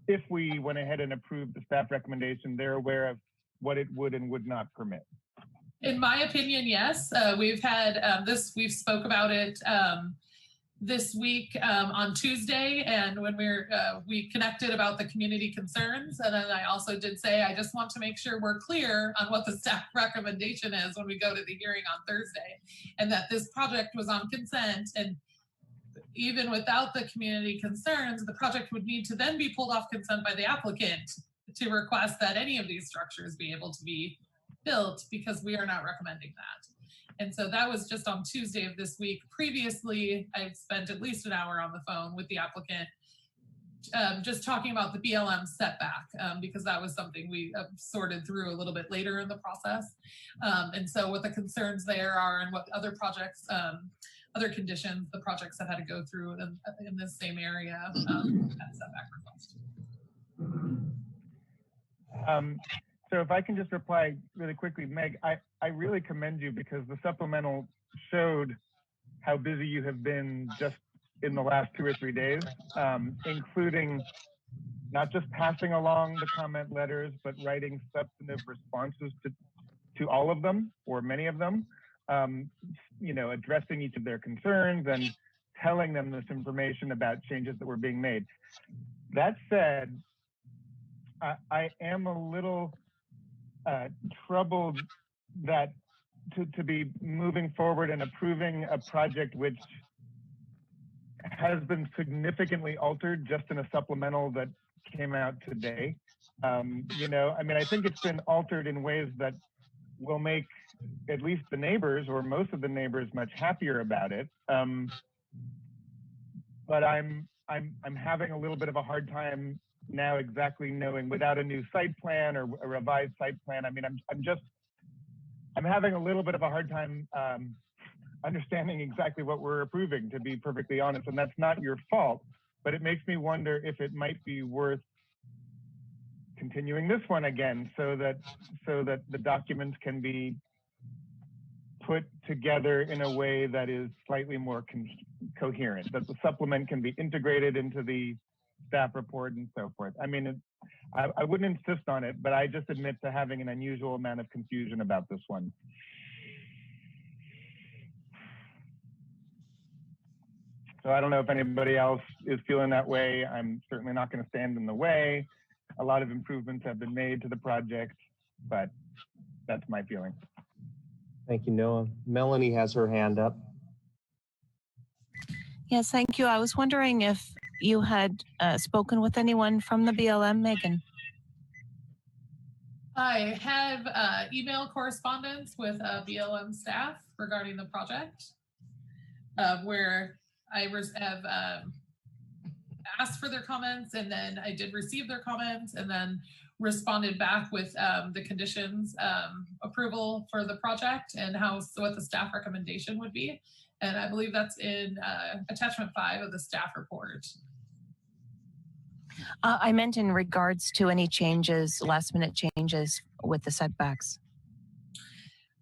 If we went ahead and approved the staff recommendation, they're aware of what it would and would not permit. In my opinion, yes. We've had we've spoke about it this week on Tuesday, and when we connected about the community concerns, and then I also did say I just want to make sure we're clear on what the staff recommendation is when we go to the hearing on Thursday, and that this project was on consent, and even without the community concerns, the project would need to then be pulled off consent by the applicant to request that any of these structures be able to be built, because we are not recommending that. And so that was just on Tuesday of this week. Previously, I've spent at least an hour on the phone with the applicant, just talking about the BLM setback, because that was something we sorted through a little bit later in the process. And so what the concerns there are, and what other projects, other conditions the projects have had to go through in this same area, that setback request. So if I can just reply really quickly, Meg, I really commend you, because the supplemental showed how busy you have been just in the last 2 or 3 days, including not just passing along the comment letters, but writing substantive responses to all of them, or many of them, addressing each of their concerns and telling them this information about changes that were being made. That said, I am a little troubled that to be moving forward and approving a project which has been significantly altered just in a supplemental that came out today. I think it's been altered in ways that will make at least the neighbors, or most of the neighbors, much happier about it. but I'm having a little bit of a hard time now exactly knowing, without a new site plan or a revised site plan. I mean, I'm having a little bit of a hard time understanding exactly what we're approving, to be perfectly honest, and that's not your fault, but it makes me wonder if it might be worth continuing this one again so that the documents can be put together in a way that is slightly more coherent, that the supplement can be integrated into the staff report and so forth. I mean, I wouldn't insist on it, but I just admit to having an unusual amount of confusion about this one. So I don't know if anybody else is feeling that way. I'm certainly not going to stand in the way. A lot of improvements have been made to the project, but that's my feeling. Thank you, Noah. Melanie has her hand up. Yes, thank you. I was wondering if you had spoken with anyone from the BLM, Megan. I have email correspondence with BLM staff regarding the project, where I have asked for their comments, and then I did receive their comments, and then responded back with the conditions approval for the project and what the staff recommendation would be. And I believe that's in attachment 5 of the staff report. I meant in regards to any changes, last minute changes with the setbacks.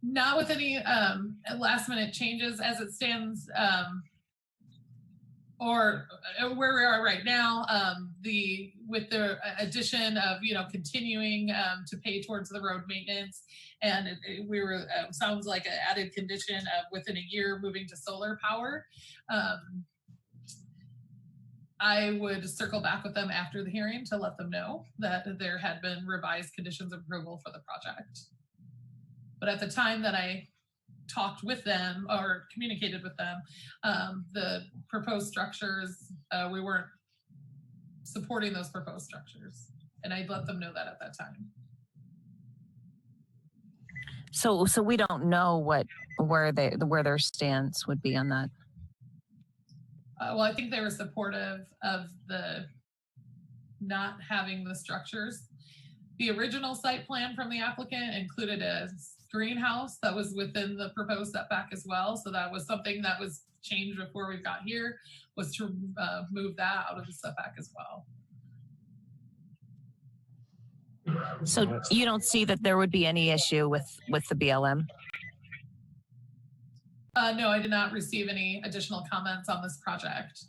Not with any last minute changes as it stands, or where we are right now, with the addition of, continuing to pay towards the road maintenance, and sounds like an added condition of within a year moving to solar power. I would circle back with them after the hearing to let them know that there had been revised conditions of approval for the project. But at the time that I talked with them or communicated with them, the proposed structures, we weren't supporting those proposed structures, and I let them know that at that time. So we don't know where their stance would be on that. Well, I think they were supportive of the not having the structures. The original site plan from the applicant included a greenhouse that was within the proposed setback as well. So that was something that was changed before we got here, was to move that out of the setback as well. So you don't see that there would be any issue with the BLM? No, I did not receive any additional comments on this project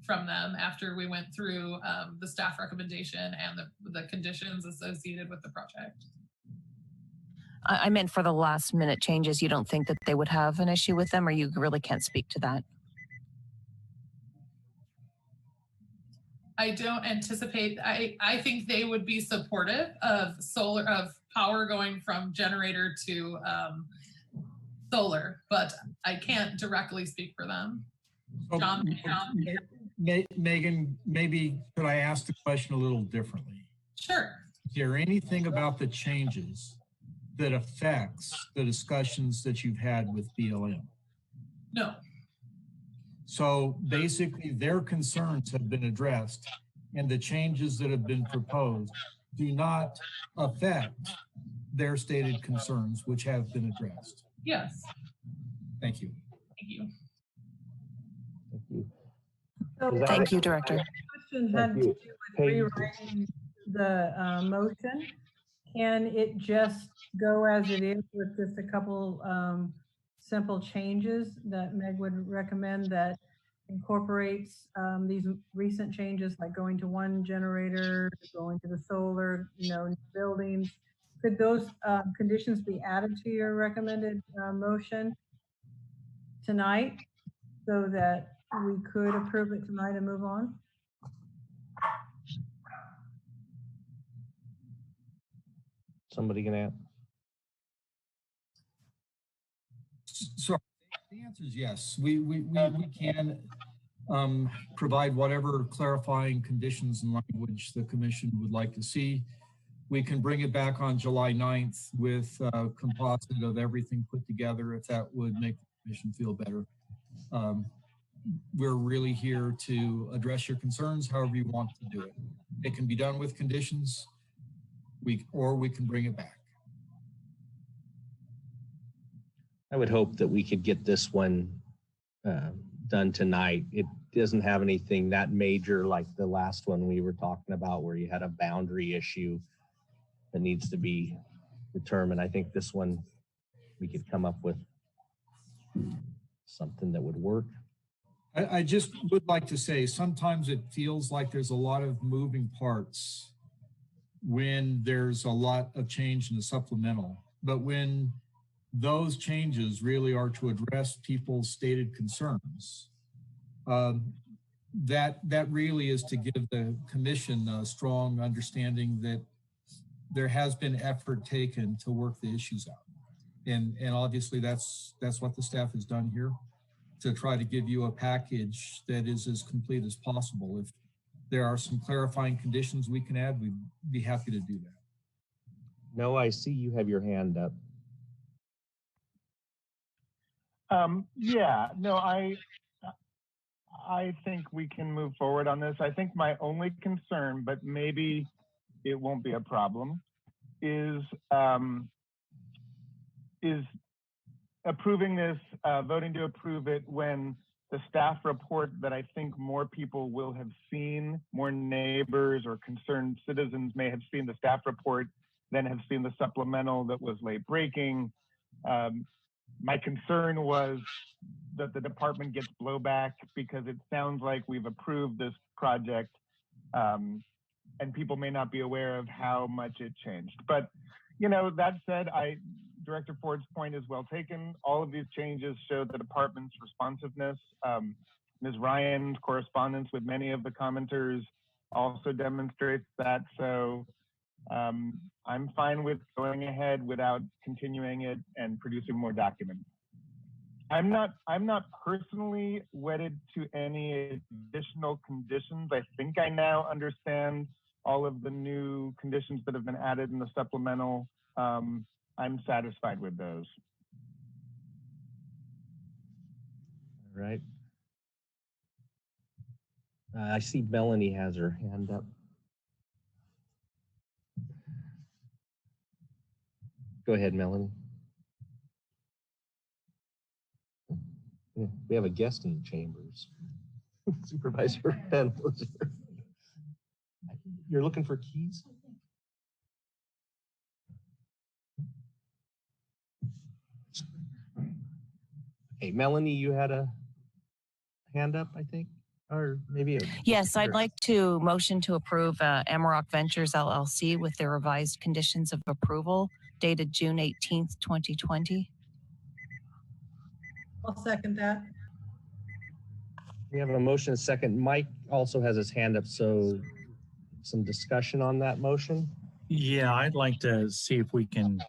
from them after we went through the staff recommendation and the conditions associated with the project. I meant for the last minute changes, you don't think that they would have an issue with them, or you really can't speak to that? I don't anticipate, I think they would be supportive of power going from generator to solar, but I can't directly speak for them. John? Megan, maybe could I ask the question a little differently? Sure. Is there anything about the changes that affects the discussions that you've had with BLM? No. So basically their concerns have been addressed, and the changes that have been proposed do not affect their stated concerns, which have been addressed. Yes. Thank you. Thank you. Thank you. So thank you, Director. The question had to do with rewriting the motion. Can it just go as it is with just a couple simple changes that Meg would recommend that incorporates these recent changes, like going to one generator, going to the solar, buildings? Could those conditions be added to your recommended motion tonight so that we could approve it tonight and move on? Somebody gonna ask? So the answer is yes. We can provide whatever clarifying conditions and language the commission would like to see. We can bring it back on July 9th with a composite of everything put together if that would make the commission feel better. we're really here to address your concerns however you want to do it. It can be done with conditions, or we can bring it back. I would hope that we could get this one done tonight. It doesn't have anything that major like the last one we were talking about where you had a boundary issue that needs to be determined. I think this one we could come up with something that would work. I just would like to say sometimes it feels like there's a lot of moving parts when there's a lot of change in the supplemental. But when those changes really are to address people's stated concerns, that really is to give the commission a strong understanding that there has been effort taken to work the issues out. And obviously that's what the staff has done here, to try to give you a package that is as complete as possible. If there are some clarifying conditions we can add, we'd be happy to do that. No, I see you have your hand up. Yeah, no, I think we can move forward on this. I think my only concern, but maybe it won't be a problem, is approving this, voting to approve it when the staff report that I think more people will have seen, more neighbors or concerned citizens may have seen the staff report than have seen the supplemental that was late breaking. My concern was that the department gets blowback because it sounds like we've approved this project and people may not be aware of how much it changed. But, you know, that said, Director Ford's point is well taken. All of these changes show the department's responsiveness. Ms. Ryan's correspondence with many of the commenters also demonstrates that. So I'm fine with going ahead without continuing it and producing more documents. I'm not personally wedded to any additional conditions. I think I now understand all of the new conditions that have been added in the supplemental. I'm satisfied with those. All right. I see Melanie has her hand up. Go ahead, Melanie. Yeah, we have a guest in the chambers. Supervisor Ben was here. You're looking for keys? Hey, Melanie, you had a hand up, I think, or maybe. Yes, I'd like to motion to approve Amarok Ventures LLC with the revised conditions of approval dated June 18th, 2020. I'll second that. We have a motion, a second. Mike also has his hand up, so some discussion on that motion. Yeah, I'd like to see if we can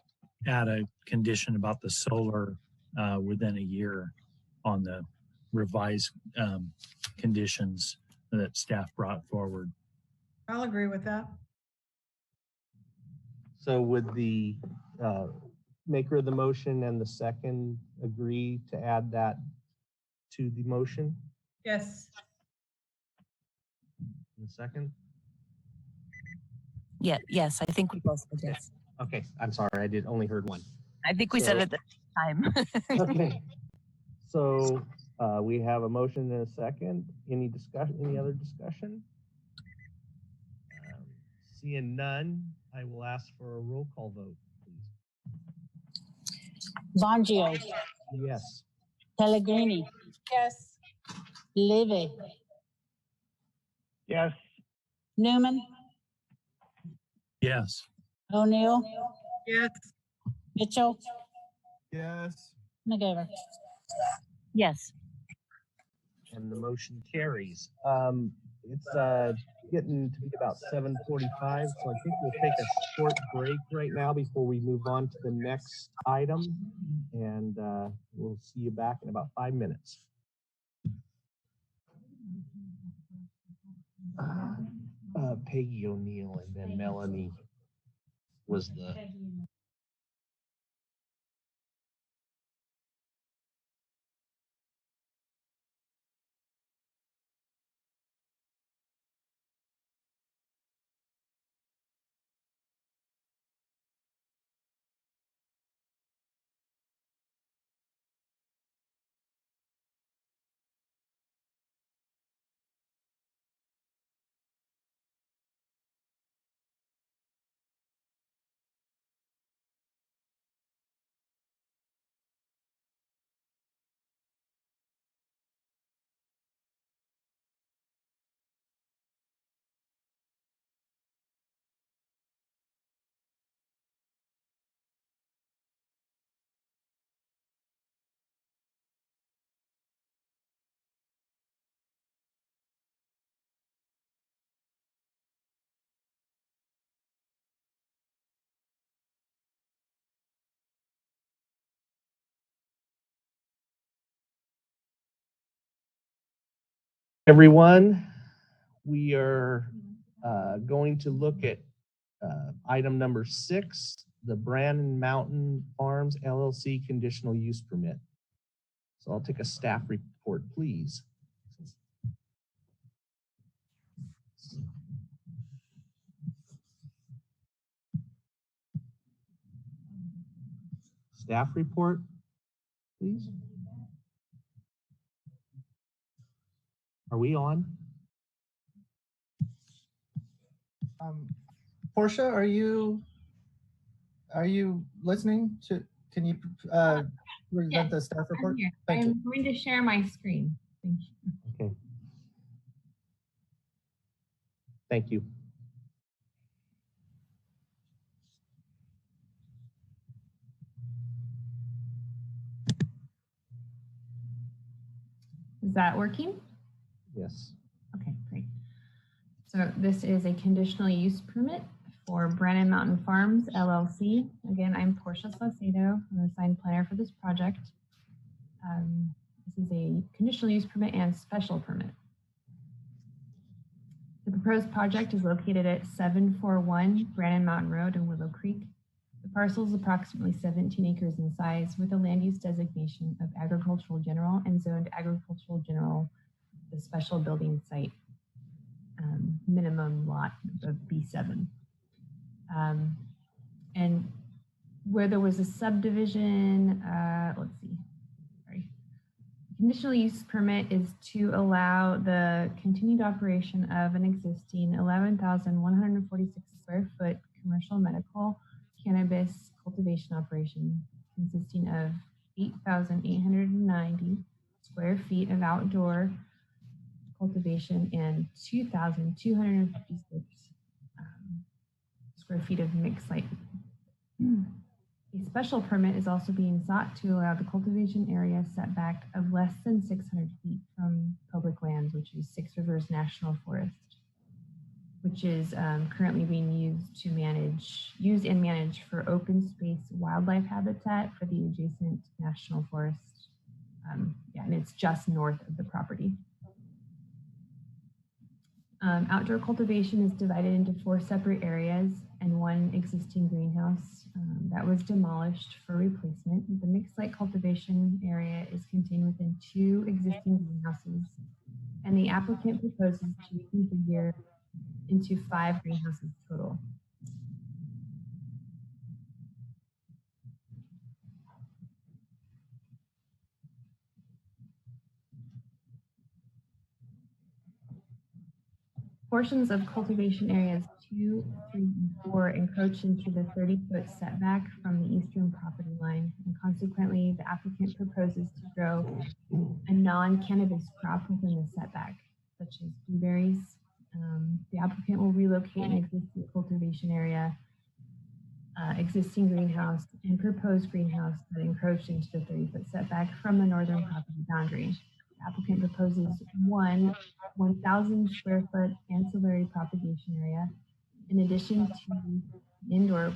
add a condition about the solar within a year on the revised conditions that staff brought forward. I'll agree with that. So would the maker of the motion and the second agree to add that to the motion? Yes. The second? Yeah, yes, I think we both did this. Okay, I'm sorry, I only heard one. I think we said it at the same time. Okay. So we have a motion and a second. Any discussion? Any other discussion? Seeing none, I will ask for a roll call vote, please. Bongio, Yes. Pellegrini, Yes. Levy, Yes. Newman, Yes. O'Neill, Yes. Mitchell, Yes. McCavour. Yes. And the motion carries. It's getting to be about 7:45, so I think we'll take a short break right now before we move on to the next item, and we'll see you back in about 5 minutes. Peggy O'Neill and then Melanie was the Everyone, we are going to look at item number 6, the Brandon Mountain Farms LLC conditional use permit. So I'll take a staff report, please. Staff report, please. Are we on? Portia, are you listening to? Can you present the staff report? Thank you. I'm going to share my screen. Thank you. Okay. Thank you. Is that working? Yes. Okay, great. So this is a conditional use permit for Brandon Mountain Farms LLC. Again, I'm Portia Saucedo. I'm the sign planner for this project. This is a conditional use permit and special permit. The proposed project is located at 741 Brandon Mountain Road in Willow Creek. The parcel is approximately 17 acres in size with a land use designation of agricultural general and zoned agricultural general, the special building site, minimum lot of B7. And where there was a subdivision, let's see, sorry. Conditional use permit is to allow the continued operation of an existing 11,146 square foot commercial medical cannabis cultivation operation consisting of 8,890 square feet of outdoor cultivation and 2,256 square feet of mixed light. A special permit is also being sought to allow the cultivation area setback of less than 600 feet from public lands, which is Six Rivers National Forest, which is currently being used and managed for open space wildlife habitat for the adjacent national forest. Yeah, and it's just north of the property. Outdoor cultivation is divided into 4 separate areas and 1 existing greenhouse that was demolished for replacement. The mixed light cultivation area is contained within 2 existing greenhouses, and the applicant proposes to reconfigure into 5 greenhouses total. Portions of cultivation areas 2, 3, and 4 encroach into the 30-foot setback from the eastern property line, and consequently, the applicant proposes to grow a non-cannabis crop within the setback, such as blueberries. The applicant will relocate an existing cultivation area, existing greenhouse, and proposed greenhouse that encroach into the 30-foot setback from the northern property boundary. The applicant proposes 1,000 square foot ancillary propagation area. In addition to the indoor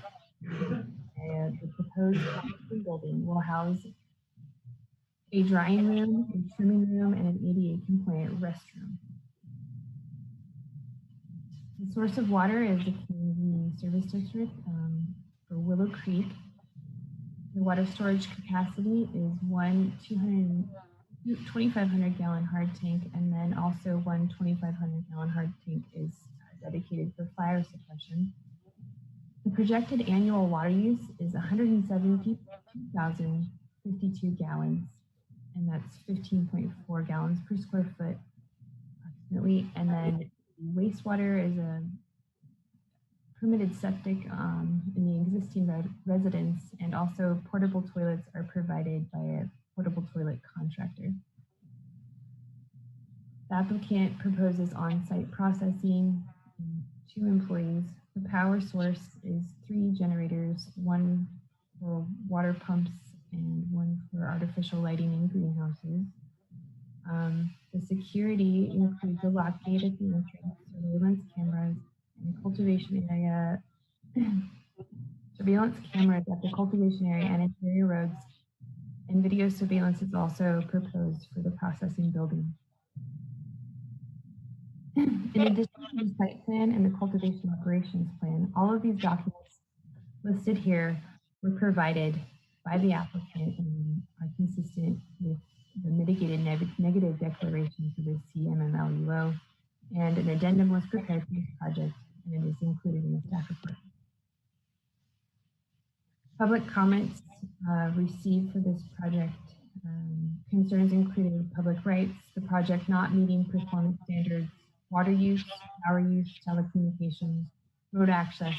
area, the proposed building will house a drying room, a trimming room, and an ADA compliant restroom. The source of water is the community service district for Willow Creek. The water storage capacity is 2,500 gallon hard tank, and then also 2,500 gallon hard tank is dedicated for fire suppression. The projected annual water use is 172,052 gallons, and that's 15.4 gallons per square foot approximately. And then wastewater is a permitted septic in the existing residence, and also portable toilets are provided by a portable toilet contractor. The applicant proposes on-site processing, 2 employees. The power source is 3 generators, 1 for water pumps and 1 for artificial lighting in greenhouses. The security includes a lock gate at the entrance, surveillance cameras, and cultivation area, surveillance cameras at the cultivation area and interior roads, and video surveillance is also proposed for the processing building. In addition to the site plan and the cultivation operations plan, all of these documents listed here were provided by the applicant and are consistent with the mitigated negative declaration for the CMMLUO, and an addendum was prepared for this project and it is included in the staff report. Public comments received for this project. Concerns included public rights, the project not meeting performance standards, water use, power use, telecommunications, road access,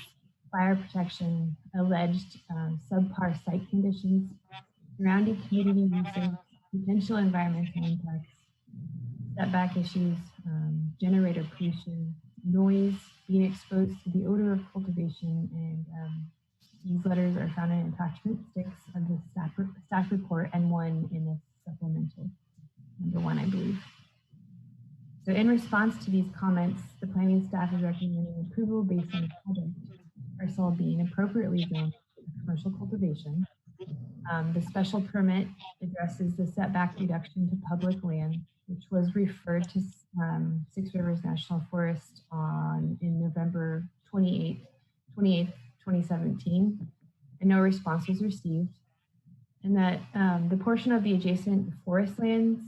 fire protection, alleged subpar site conditions, surrounding community uses, potential environmental impacts, setback issues, generator pollution, noise, being exposed to the odor of cultivation, and these letters are found in attachment 6 of the staff report and 1 in the supplemental, number 1, I believe. So in response to these comments, the planning staff is recommending approval based on the project parcel being appropriately zoned for commercial cultivation. The special permit addresses the setback reduction to public land, which was referred to Six Rivers National Forest in November 28th, 2017, and no response was received. And that the portion of the adjacent forest lands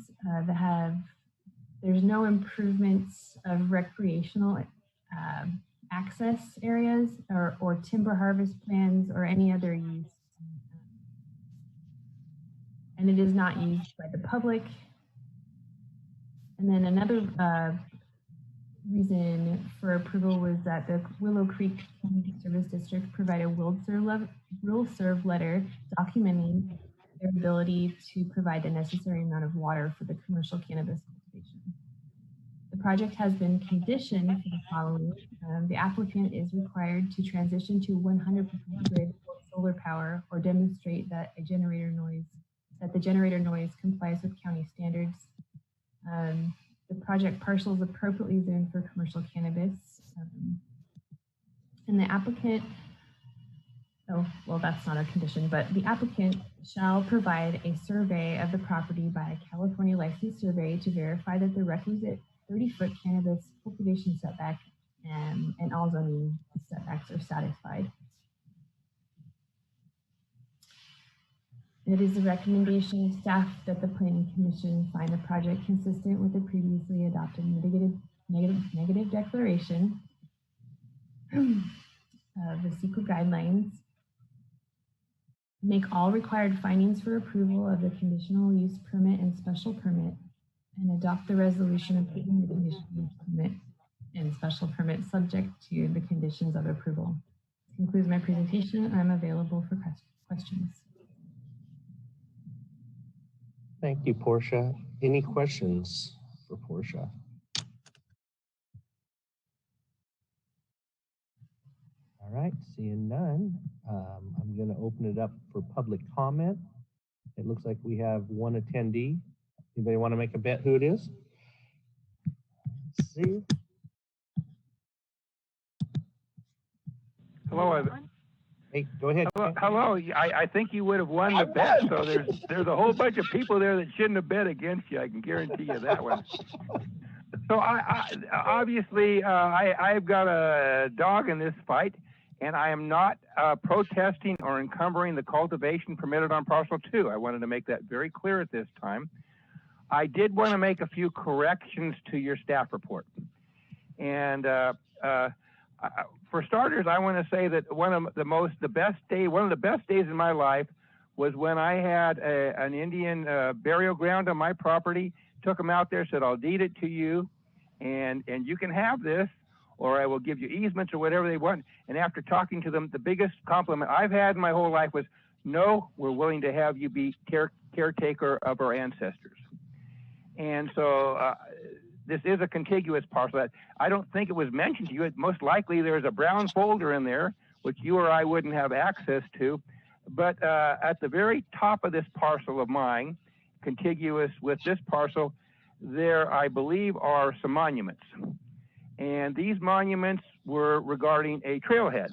there's no improvements of recreational access areas or timber harvest plans or any other use. And it is not used by the public. And then another reason for approval was that the Willow Creek Community Service District provided a will serve letter documenting their ability to provide the necessary amount of water for the commercial cannabis cultivation. The project has been conditioned for the following. The applicant is required to transition to 100% grid or solar power or demonstrate that the generator noise complies with county standards. The project parcel is appropriately zoned for commercial cannabis. And the applicant, that's not a condition, but the applicant shall provide a survey of the property by a California licensed survey to verify that the requisite 30-foot cannabis cultivation setback and all zoning setbacks are satisfied. It is the recommendation of staff that the Planning Commission find the project consistent with the previously adopted negative declaration of the CEQA guidelines, make all required findings for approval of the conditional use permit and special permit, and adopt the resolution approving the conditional use permit and special permit subject to the conditions of approval. This concludes my presentation. I'm available for questions. Thank you, Portia. Any questions for Portia? All right, seeing none, I'm going to open it up for public comment. It looks like we have one attendee. Anybody want to make a bet who it is? Let's see. Hello. Hey, go ahead. Hello. I think you would have won the bet. So there's a whole bunch of people there that shouldn't have bet against you. I can guarantee you that one. So obviously I've got a dog in this fight, and I am not protesting or encumbering the cultivation permitted on parcel 2. I wanted to make that very clear at this time. I did want to make a few corrections to your staff report, and for starters, I want to say that one of the best days in my life was when I had an Indian burial ground on my property. Took them out there, said I'll deed it to you, and you can have this, or I will give you easements or whatever they want. And after talking to them, the biggest compliment I've had in my whole life was, "No, we're willing to have you be caretaker of our ancestors." And so this is a contiguous parcel. I don't think it was mentioned to you. Most likely there's a brown folder in there, which you or I wouldn't have access to. But at the very top of this parcel of mine, contiguous with this parcel, there, I believe, are some monuments. And these monuments were regarding a trailhead.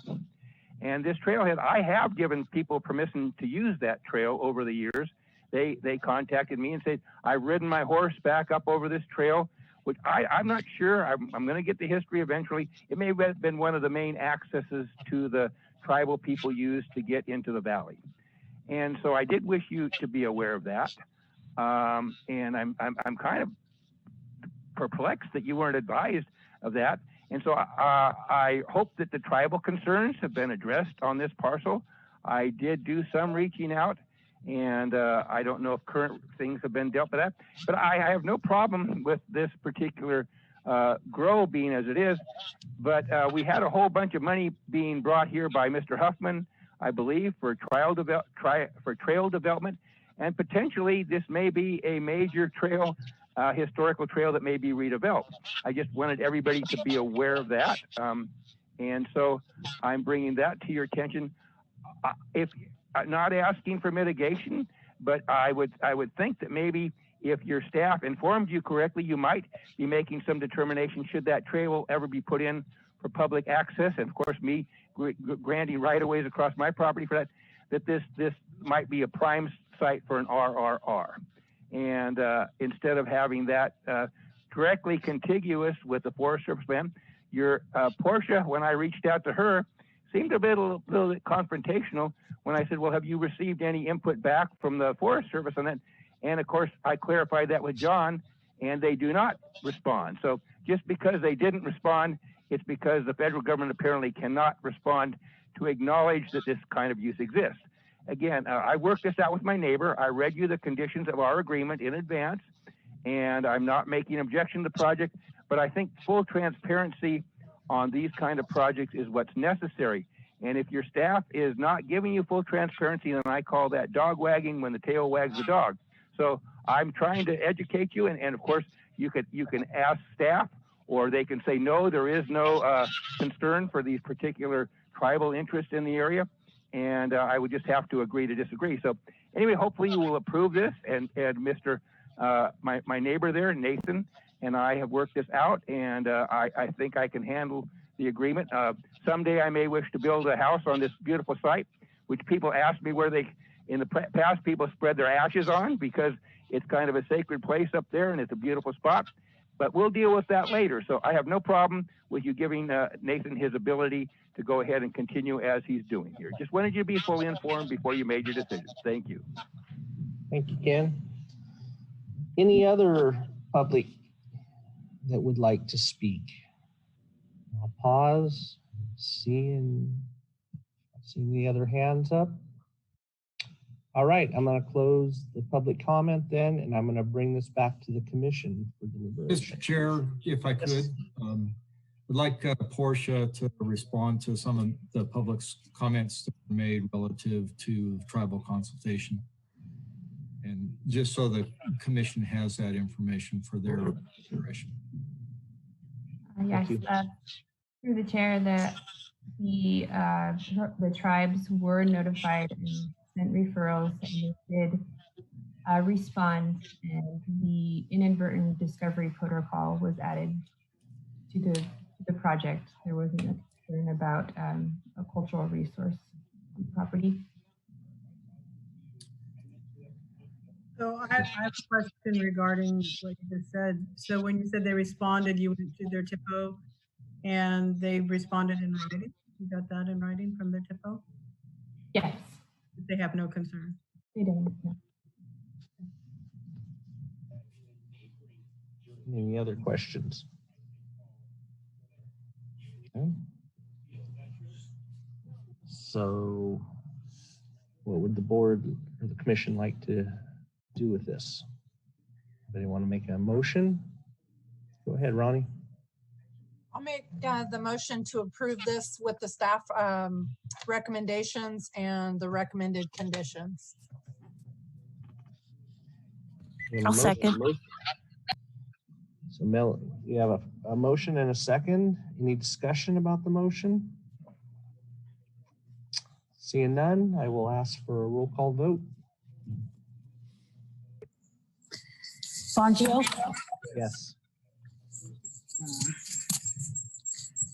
And this trailhead, I have given people permission to use that trail over the years. They contacted me and said, I've ridden my horse back up over this trail. which I'm not sure. I'm going to get the history eventually. It may have been one of the main accesses to the tribal people used to get into the valley. And so I did wish you to be aware of that. And I'm kind of perplexed that you weren't advised of that. And so I hope that the tribal concerns have been addressed on this parcel. I did do some reaching out, and I don't know if current things have been dealt with that, but I have no problem with this particular grow being as it is. But we had a whole bunch of money being brought here by Mr. Huffman, I believe, for trail development, and potentially this may be a major trail, historical trail that may be redeveloped. I just wanted everybody to be aware of that, and so I'm bringing that to your attention. If not asking for mitigation, but I would think that maybe if your staff informed you correctly, you might be making some determination should that trail ever be put in for public access, and of course me granting right-of-ways across my property for that this might be a prime site for an RRR. And instead of having that directly contiguous with the Forest Service land, your Portia, when I reached out to her, seemed a little bit confrontational when I said, well, have you received any input back from the Forest Service on that? And of course, I clarified that with John, and they do not respond. So just because they didn't respond, it's because the federal government apparently cannot respond to acknowledge that this kind of use exists. Again, I worked this out with my neighbor. I read you the conditions of our agreement in advance, and I'm not making an objection to the project, but I think full transparency on these kind of projects is what's necessary. And if your staff is not giving you full transparency, then I call that dog wagging when the tail wags the dog. So I'm trying to educate you, and of course you can ask staff, or they can say no, there is no concern for these particular tribal interests in the area, and I would just have to agree to disagree. So anyway, hopefully you will approve this, and Mr. My neighbor there, Nathan, and I have worked this out, and I think I can handle the agreement. Someday I may wish to build a house on this beautiful site, which people ask me where they, in the past, people spread their ashes on because it's kind of a sacred place up there and it's a beautiful spot. But we'll deal with that later. So I have no problem with you giving Nathan his ability to go ahead and continue as he's doing here. Just wanted you to be fully informed before you made your decision. Thank you. Thank you, Ken. Any other public that would like to speak? I'll pause, seeing the other hands up. All right, I'm going to close the public comment then, and I'm going to bring this back to the commission for deliberation. Mr. Chair, if I could, I'd like Portia to respond to some of the public's comments that were made relative to tribal consultation. And just so the commission has that information for their consideration. Yes, through the chair, the tribes were notified and sent referrals, and they did respond, and the inadvertent discovery protocol was added to the project. There wasn't a concern about a cultural resource on the property. So I have a question regarding what you just said. So when you said they responded, you went to their TIPO and they responded in writing? You got that in writing from their TIPO? Yes. They have no concern? They don't. No. Any other questions? Okay. So what would the board or the commission like to do with this? Anybody want to make a motion? Go ahead, Ronnie. I'll make the motion to approve this with the staff recommendations and the recommended conditions. I'll second. So Mel, you have a motion and a second. Any discussion about the motion? Seeing none, I will ask for a roll call vote. Bongio, Yes.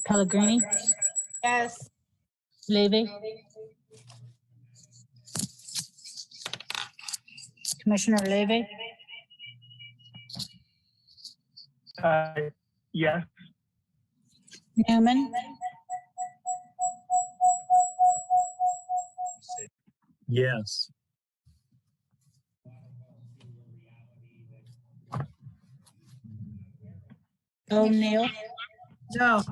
Pellegrini, Yes. Levy, Commissioner Levy, Yes. Newman, Yes. O'Neill, No.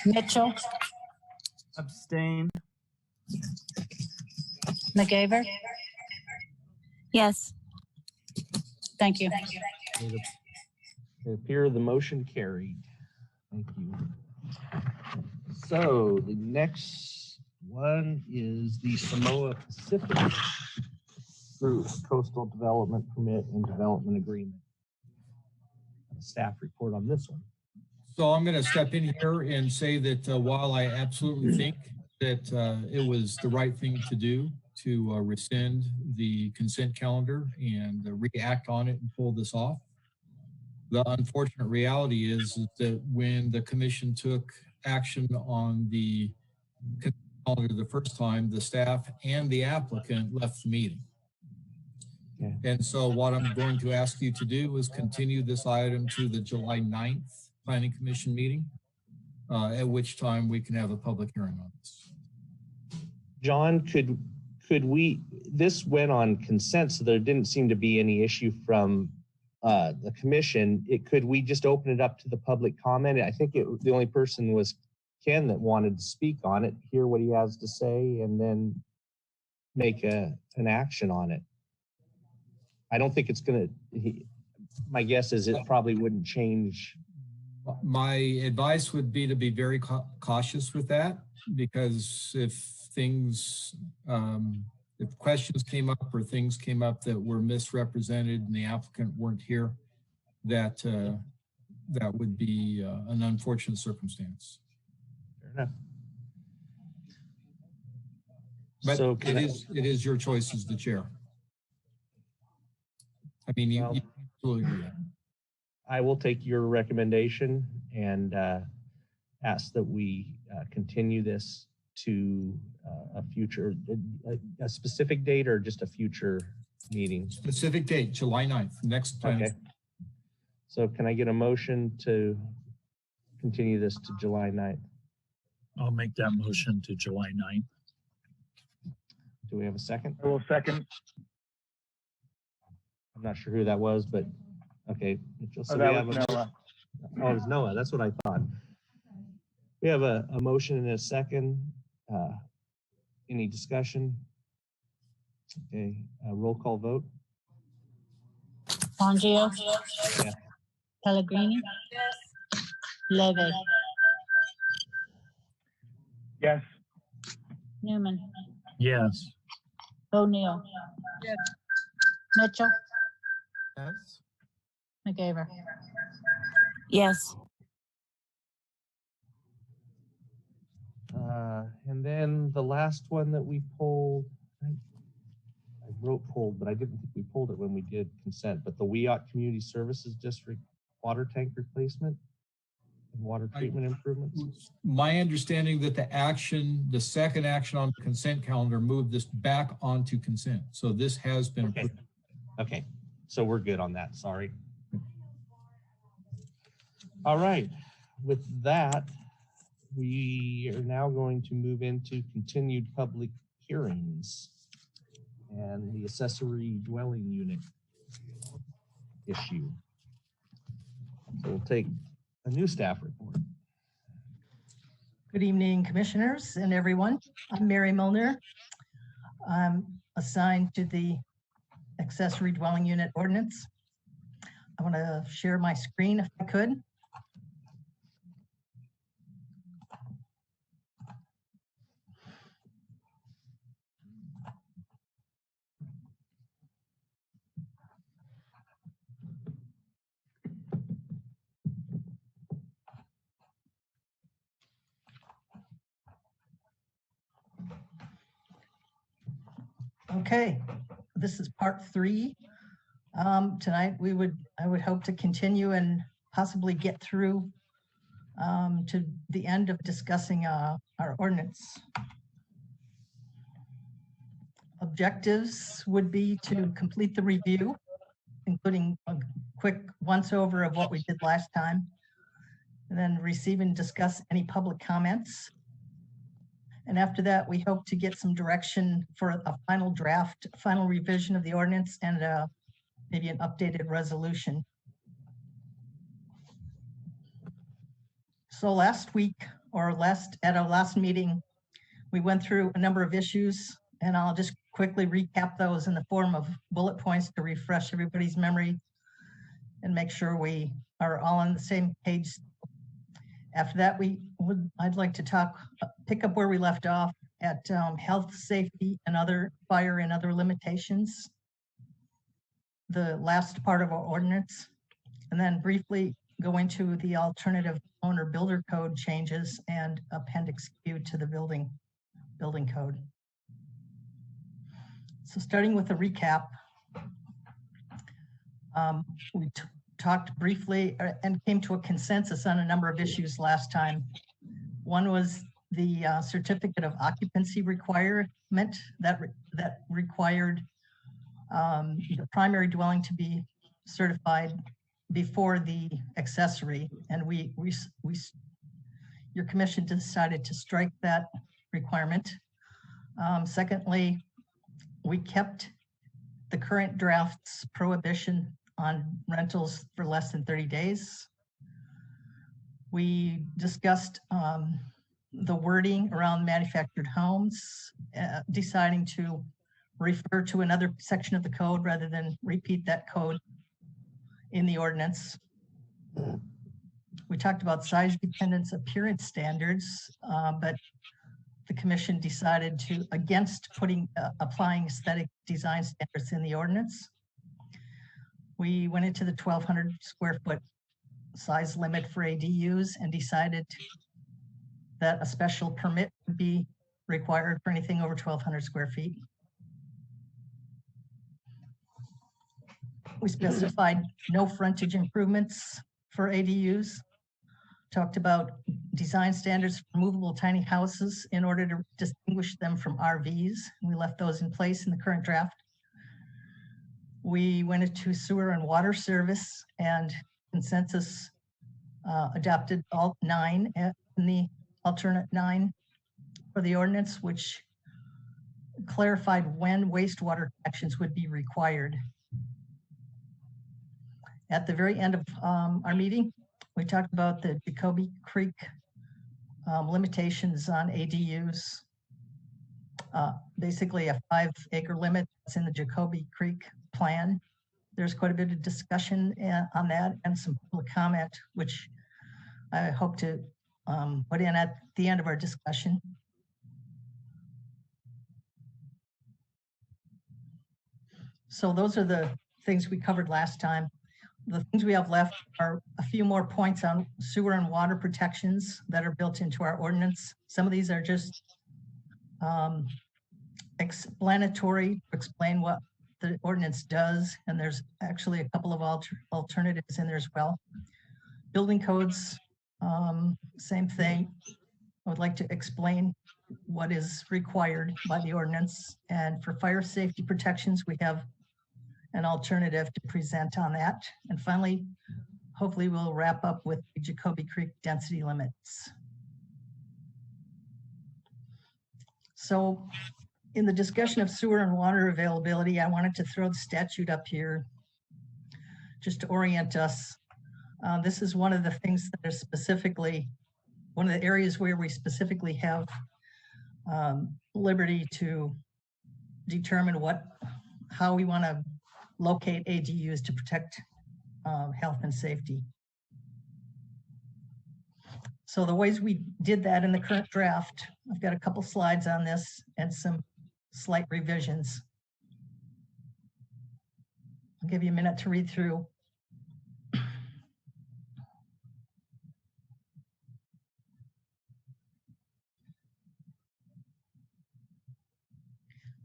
Mitchell, Abstain. McCavour. Yes. Thank you. It appears the motion carried. Thank you. So the next one is the Samoa Pacific Group Coastal Development Permit and Development Agreement. Staff report on this one. So I'm going to step in here and say that while I absolutely think that it was the right thing to do to rescind the consent calendar and react on it and pull this off, the unfortunate reality is that when the commission took action on the consent calendar the first time, the staff and the applicant left the meeting. Okay. And so what I'm going to ask you to do is continue this item to the July 9th Planning Commission meeting, at which time we can have a public hearing on this. John, could we, this went on consent, so there didn't seem to be any issue from the commission. Could we just open it up to the public comment? I think the only person was Ken that wanted to speak on it, hear what he has to say, and then make an action on it. I don't think it's going to, my guess is it probably wouldn't change. My advice would be to be very cautious with that, because if things, if questions came up or things came up that were misrepresented and the applicant weren't here, that would be an unfortunate circumstance. Fair enough. But So it is your choice as the chair. I mean, you absolutely do that. I will take your recommendation and ask that we continue this to a future, a specific date or just a future meeting? Specific date, July 9th, next plan. Okay. So can I get a motion to continue this to July 9th? I'll make that motion to July 9th. Do we have a second? I will second. I'm not sure who that was, but okay. So that was Noah. Oh, it was Noah. That's what I thought. We have a motion and a second. Any discussion? Okay, roll call vote. Bongio, Yeah. Pellegrini, Levy, Yes. Newman, Yes. O'Neill, Yes. Mitchell, Yes. McCavour. Yes. And then the last one that we pulled, I wrote pulled, but I didn't think we pulled it when we did consent, but the WEOT Community Services District water tank replacement and water treatment improvements. My understanding that the second action on the consent calendar moved this back onto consent. So this has been approved. Okay, so we're good on that, sorry. All right, with that, we are now going to move into continued public hearings and the accessory dwelling unit issue. So we'll take a new staff report. Good evening, commissioners and everyone. I'm Mary Milner. I'm assigned to the accessory dwelling unit ordinance. I want to share my screen if I could. Okay, this is part 3. Tonight I would hope to continue and possibly get through to the end of discussing our ordinance. Objectives would be to complete the review, including quick once over of what we did last time, and then receive and discuss any public comments. And after that, we hope to get some direction for a final draft, final revision of the ordinance, and maybe an updated resolution. So last week, or at our last meeting, we went through a number of issues, and I'll just quickly recap those in the form of bullet points to refresh everybody's memory and make sure we are all on the same page. After that, I'd like to pick up where we left off at health, safety, and other fire and other limitations, the last part of our ordinance, and then briefly go into the alternative owner builder code changes and appendix Q to the building code. So starting with a recap, we talked briefly and came to a consensus on a number of issues last time. One was the certificate of occupancy requirement that required the primary dwelling to be certified before the accessory, and your commission decided to strike that requirement. Secondly, we kept the current draft's prohibition on rentals for less than 30 days. We discussed the wording around manufactured homes, deciding to refer to another section of the code rather than repeat that code in the ordinance. We talked about size dependence appearance standards, but the commission decided against applying aesthetic design standards in the ordinance. We went into the 1,200 square foot size limit for ADUs and decided that a special permit would be required for anything over 1,200 square feet. We specified no frontage improvements for ADUs, talked about design standards for movable tiny houses in order to distinguish them from RVs. We left those in place in the current draft. We went into sewer and water service, and consensus adopted alt 9 in the alternate 9 for the ordinance, which clarified when wastewater connections would be required. At the very end of our meeting, we talked about the Jacoby Creek limitations on ADUs. Basically a 5-acre limit that's in the Jacoby Creek plan. There's quite a bit of discussion on that and some public comment, which I hope to put in at the end of our discussion. So those are the things we covered last time. The things we have left are a few more points on sewer and water protections that are built into our ordinance. Some of these are just explanatory to explain what the ordinance does, and there's actually a couple of alternatives in there as well. Building codes, same thing. I would like to explain what is required by the ordinance, and for fire safety protections, we have an alternative to present on that. And finally, hopefully we'll wrap up with the Jacoby Creek density limits. So in the discussion of sewer and water availability, I wanted to throw the statute up here just to orient us. This is one of the things that is specifically, one of the areas where we specifically have liberty to determine how we want to locate ADUs to protect health and safety. So the ways we did that in the current draft, I've got a couple slides on this and some slight revisions. I'll give you a minute to read through.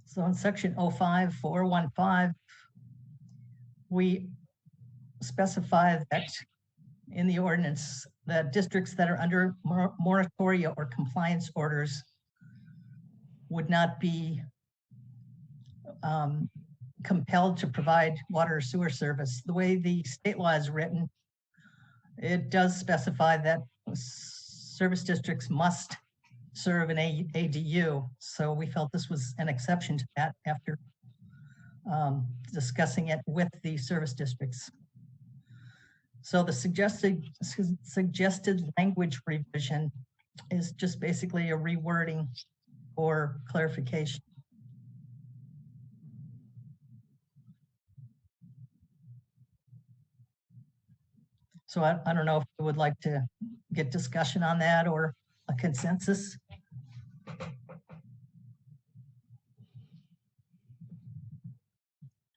So in section 05415, we specify that in the ordinance that districts that are under moratoria or compliance orders would not be compelled to provide water or sewer service. The way the state law is written, it does specify that service districts must serve an ADU. So we felt this was an exception to that after discussing it with the service districts. So the suggested language revision is just basically a rewording or clarification. So I don't know if you would like to get discussion on that or a consensus.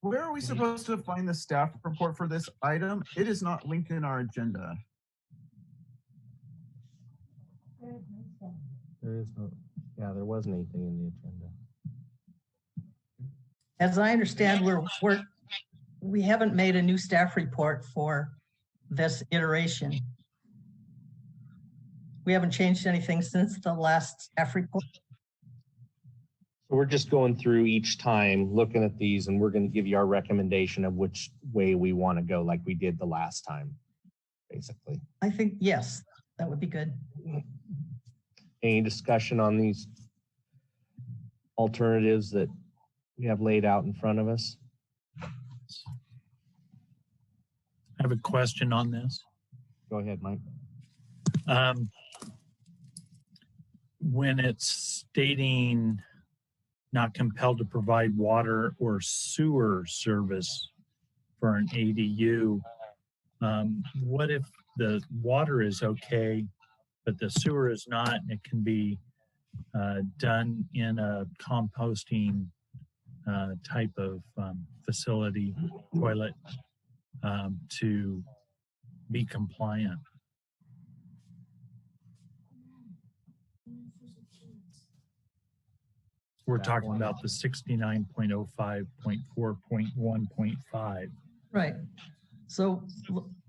Where are we supposed to find the staff report for this item? It is not linked in our agenda. There is no, yeah, there wasn't anything in the agenda. As I understand, we haven't made a new staff report for this iteration. We haven't changed anything since the last staff report. We're just going through each time, looking at these, and we're going to give you our recommendation of which way we want to go, like we did the last time, basically. I think, yes, that would be good. Any discussion on these alternatives that we have laid out in front of us? I have a question on this. Go ahead, Mike. When it's stating not compelled to provide water or sewer service for an ADU, what if the water is okay, but the sewer is not, and it can be done in a composting type of facility, toilet, to be compliant? We're talking about the 69.05.4.1.5. Right. So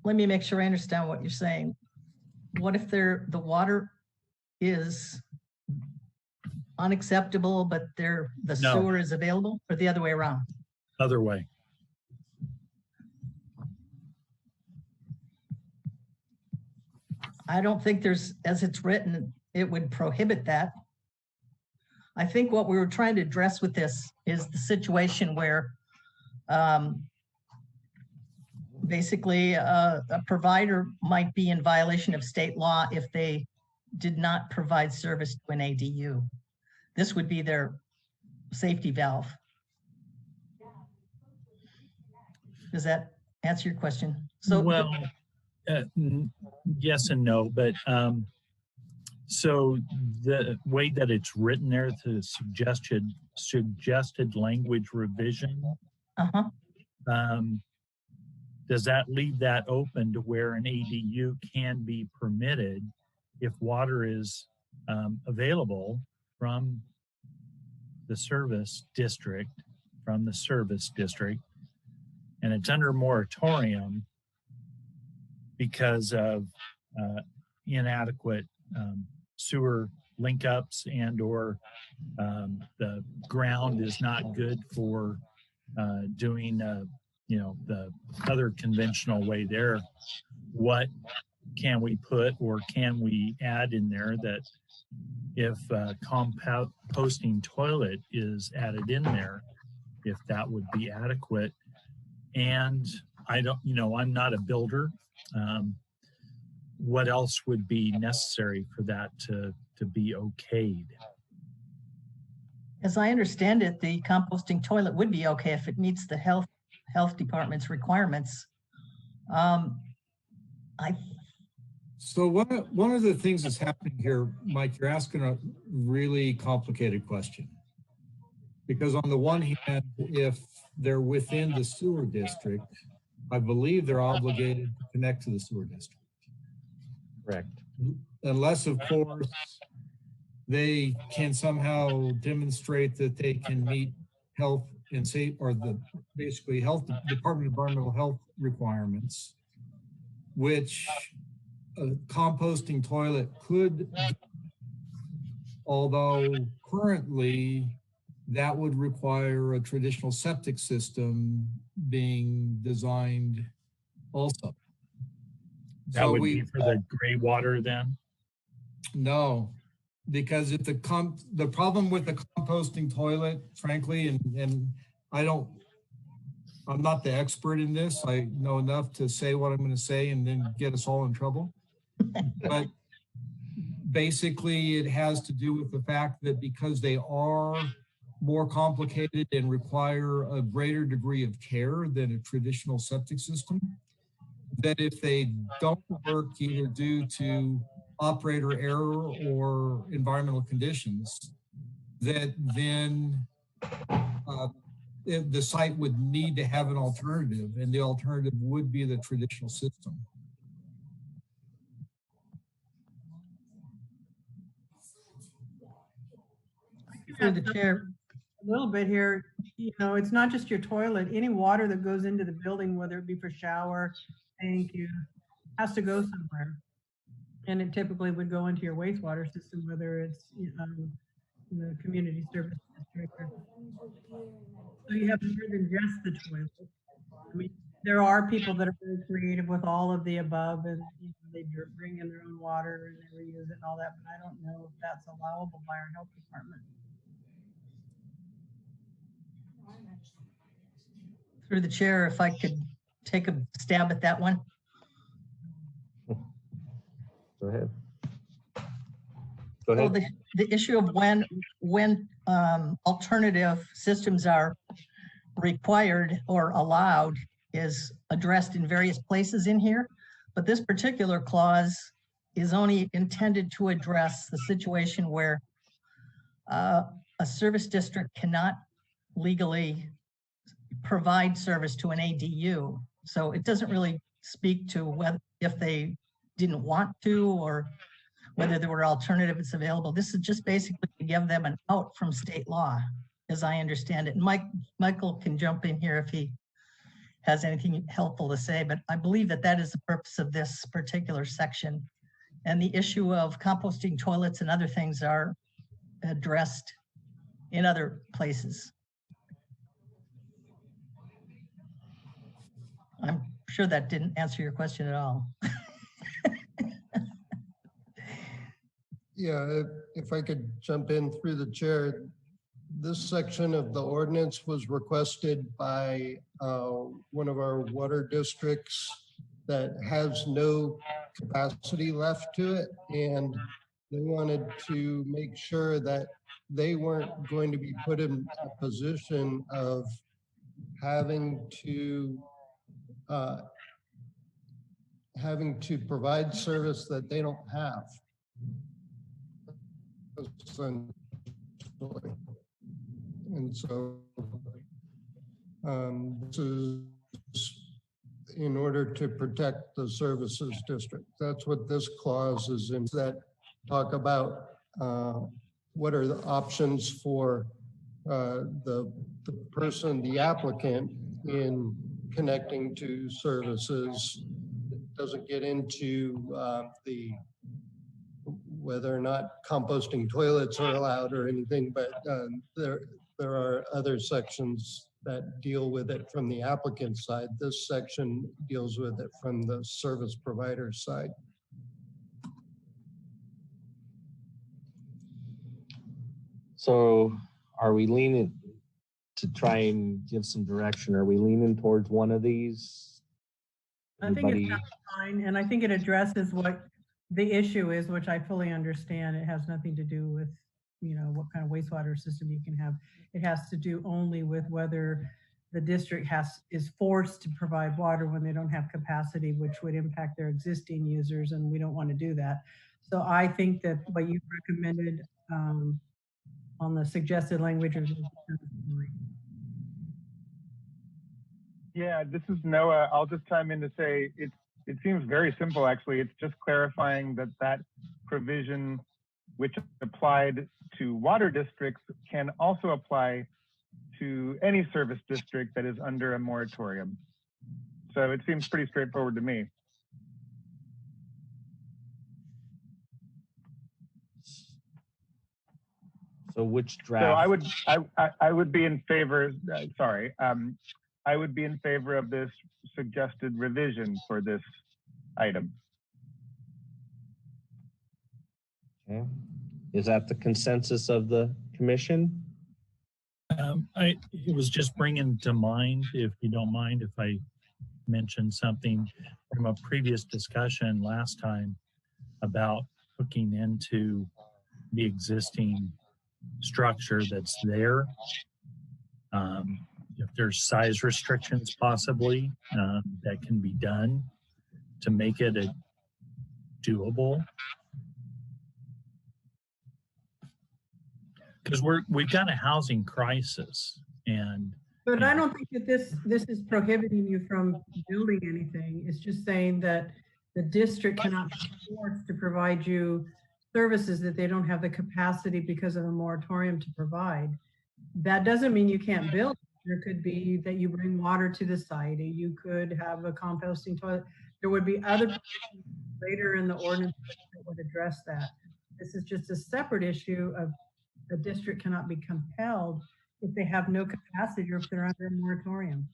let me make sure I understand what you're saying. What if the water is unacceptable, but the sewer is available, or the other way around? Other way. I don't think there's, as it's written, it would prohibit that. I think what we were trying to address with this is the situation where basically a provider might be in violation of state law if they did not provide service to an ADU. This would be their safety valve. Does that answer your question? So, well, yes and no, but so the way that it's written there, the suggested language revision, does that leave that open to where an ADU can be permitted if water is available from the service district, and it's under moratorium because of inadequate sewer link ups and or the ground is not good for doing the other conventional way there. What can we put or can we add in there that if composting toilet is added in there, if that would be adequate? And I don't, I'm not a builder. What else would be necessary for that to be okayed? As I understand it, the composting toilet would be okay if it meets the health department's requirements. So one of the things that's happening here, Mike, you're asking a really complicated question. Because on the one hand, if they're within the sewer district, I believe they're obligated to connect to the sewer district. Correct. Unless, of course, they can somehow demonstrate that they can meet health and safety, or basically health Department of Environmental Health requirements, which a composting toilet could, although currently that would require a traditional septic system being designed also. That would be for the gray water then? No, because if the problem with the composting toilet, frankly, and I'm not the expert in this. I know enough to say what I'm going to say and then get us all in trouble. But basically, it has to do with the fact that because they are more complicated and require a greater degree of care than a traditional septic system, that if they don't work either due to operator error or environmental conditions, that then the site would need to have an alternative, and the alternative would be the traditional system. Through the chair. A little bit here, you know, it's not just your toilet. Any water that goes into the building, whether it be for shower, thank you, has to go somewhere. And it typically would go into your wastewater system, whether it's the community service district. So you have more than just the toilet. I mean, there are people that are very creative with all of the above, and you know, they bring in their own water and they reuse it and all that, but I don't know if that's allowable by our health department. Through the chair, if I could take a stab at that one. Go ahead. Well, the issue of when alternative systems are required or allowed is addressed in various places in here, but this particular clause is only intended to address the situation where a service district cannot legally provide service to an ADU. So it doesn't really speak to whether if they didn't want to or whether there were alternatives available. This is just basically to give them an out from state law, as I understand it. And Michael can jump in here if he has anything helpful to say, but I believe that that is the purpose of this particular section. And the issue of composting toilets and other things are addressed in other places. I'm sure that didn't answer your question at all. Yeah, if I could jump in through the chair. This section of the ordinance was requested by one of our water districts that has no capacity left to it. And they wanted to make sure that they weren't going to be put in a position of having to provide service that they don't have. Essentially. And so this is in order to protect the services district. That's what this clause is in, that talk about what are the options for the person, the applicant, in connecting to services. It doesn't get into whether or not composting toilets are allowed or anything, but there are other sections that deal with it from the applicant side. This section deals with it from the service provider side. So are we leaning to try and give some direction? Are we leaning towards one of these? I think it's fine, and I think it addresses what the issue is, which I fully understand. It has nothing to do with, you know, what kind of wastewater system you can have. It has to do only with whether the district is forced to provide water when they don't have capacity, which would impact their existing users, and we don't want to do that. So I think that what you recommended on the suggested language of Yeah, this is Noah. I'll just chime in to say it seems very simple, actually. It's just clarifying that provision which applied to water districts can also apply to any service district that is under a moratorium. So it seems pretty straightforward to me. So which So draft? I would be in favor, I would be in favor of this suggested revision for this item. Okay. Is that the consensus of the commission? It was just bringing to mind, if you don't mind, if I mention something from a previous discussion last time about hooking into the existing structure that's there. If there's size restrictions possibly that can be done to make it doable. Because we've got a housing crisis, and But I don't think that this is prohibiting you from building anything. It's just saying that the district cannot be forced to provide you services that they don't have the capacity because of a moratorium to provide. That doesn't mean you can't build. There could be that you bring water to the site. You could have a composting toilet. There would be other provisions later in the ordinance that would address that. This is just a separate issue of the district cannot be compelled if they have no capacity or if they're under a moratorium.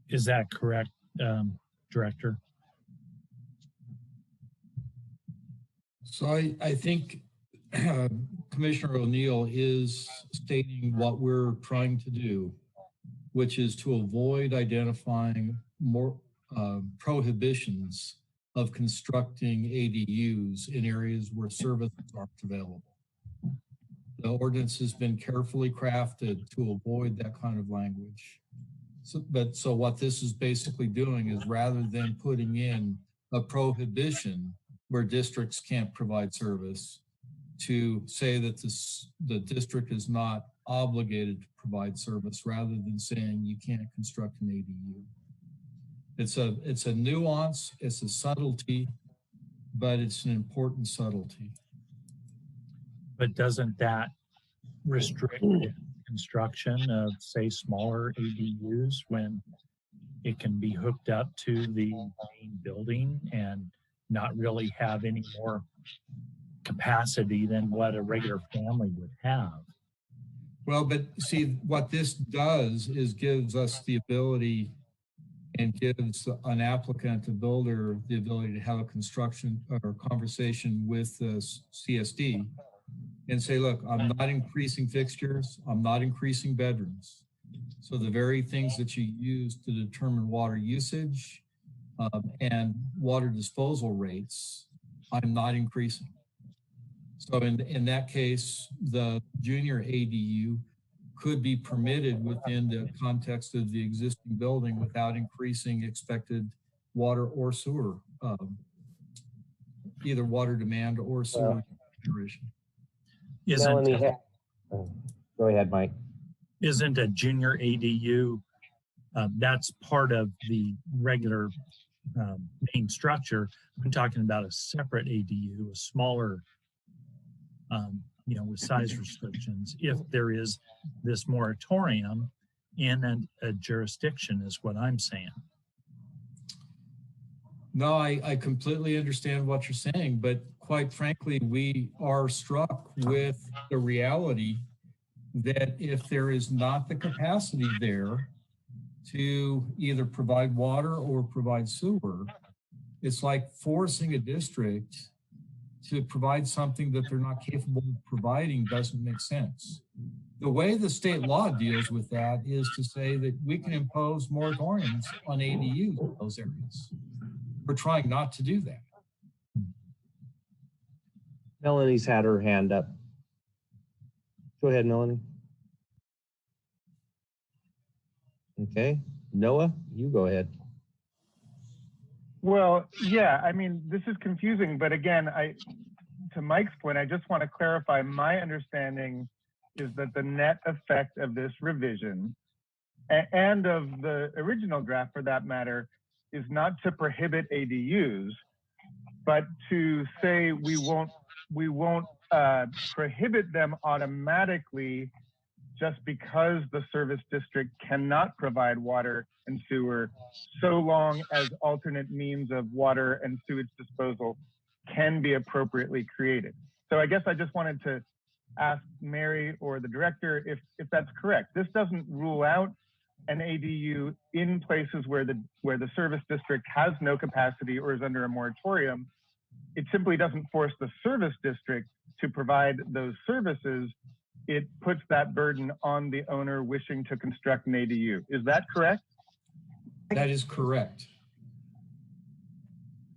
is that correct, Director? So I think Commissioner O'Neill is stating what we're trying to do, which is to avoid identifying more prohibitions of constructing ADUs in areas where services aren't available. The ordinance has been carefully crafted to avoid that kind of language. So what this is basically doing is, rather than putting in a prohibition where districts can't provide service, to say that the district is not obligated to provide service, rather than saying you can't construct an ADU. It's a nuance, it's a subtlety, but it's an important subtlety. But doesn't that restrict the construction of, say, smaller ADUs when it can be hooked up to the main building and not really have any more capacity than what a regular family would have? Well, but see, what this does is gives us the ability and gives an applicant, a builder, the ability to have a construction or conversation with the CSD and say, look, I'm not increasing fixtures, I'm not increasing bedrooms. So the very things that you use to determine water usage and water disposal rates, I'm not increasing. So in that case, the junior ADU could be permitted within the context of the existing building without increasing expected water or sewer, either water demand or sewer generation. Melanie, go ahead, Mike. Isn't a junior ADU, that's part of the regular main structure? I'm talking about a separate ADU, a smaller, with size restrictions, if there is this moratorium in a jurisdiction, is what I'm saying. No, I completely understand what you're saying, but quite frankly, we are struck with the reality that if there is not the capacity there to either provide water or provide sewer, it's like forcing a district to provide something that they're not capable of providing doesn't make sense. The way the state law deals with that is to say that we can impose moratoriums on ADUs in those areas. We're trying not to do that. Melanie's had her hand up. Go ahead, Melanie. Okay, Noah, you go ahead. Well, yeah, I mean, this is confusing, but again, to Mike's point, I just want to clarify my understanding is that the net effect of this revision and of the original draft for that matter is not to prohibit ADUs, but to say we won't prohibit them automatically just because the service district cannot provide water and sewer, so long as alternate means of water and sewage disposal can be appropriately created. So I guess I just wanted to ask Mary or the director if that's correct. This doesn't rule out an ADU in places where the service district has no capacity or is under a moratorium. It simply doesn't force the service district to provide those services. It puts that burden on the owner wishing to construct an ADU. Is that correct? That is correct.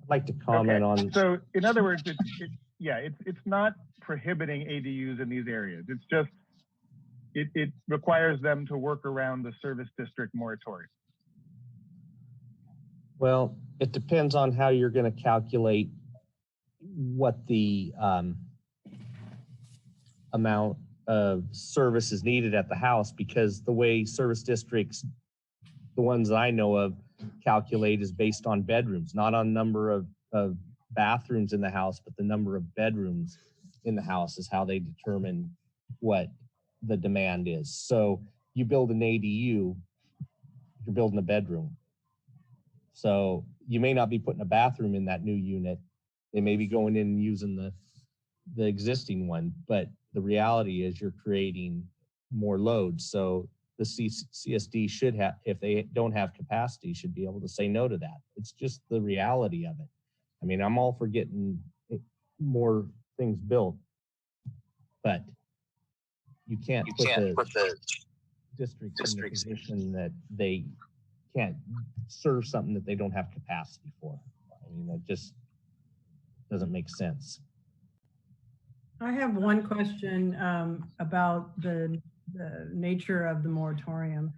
I'd like to comment on. So in other words, it's not prohibiting ADUs in these areas. It's just, it requires them to work around the service district moratorium. Well, it depends on how you're going to calculate what the amount of service is needed at the house, because the way service districts, the ones that I know of, calculate is based on bedrooms, not on number of bathrooms in the house, but the number of bedrooms in the house is how they determine what the demand is. So you build an ADU, you're building a bedroom. So you may not be putting a bathroom in that new unit. They may be going in and using the existing one, but the reality is you're creating more load. So the CSD should have, if they don't have capacity, should be able to say no to that. It's just the reality of it. I mean, I'm all for getting more things built, but you can't put the district in the position that they can't serve something that they don't have capacity for. I mean, that just doesn't make sense. I have one question about the nature of the moratorium.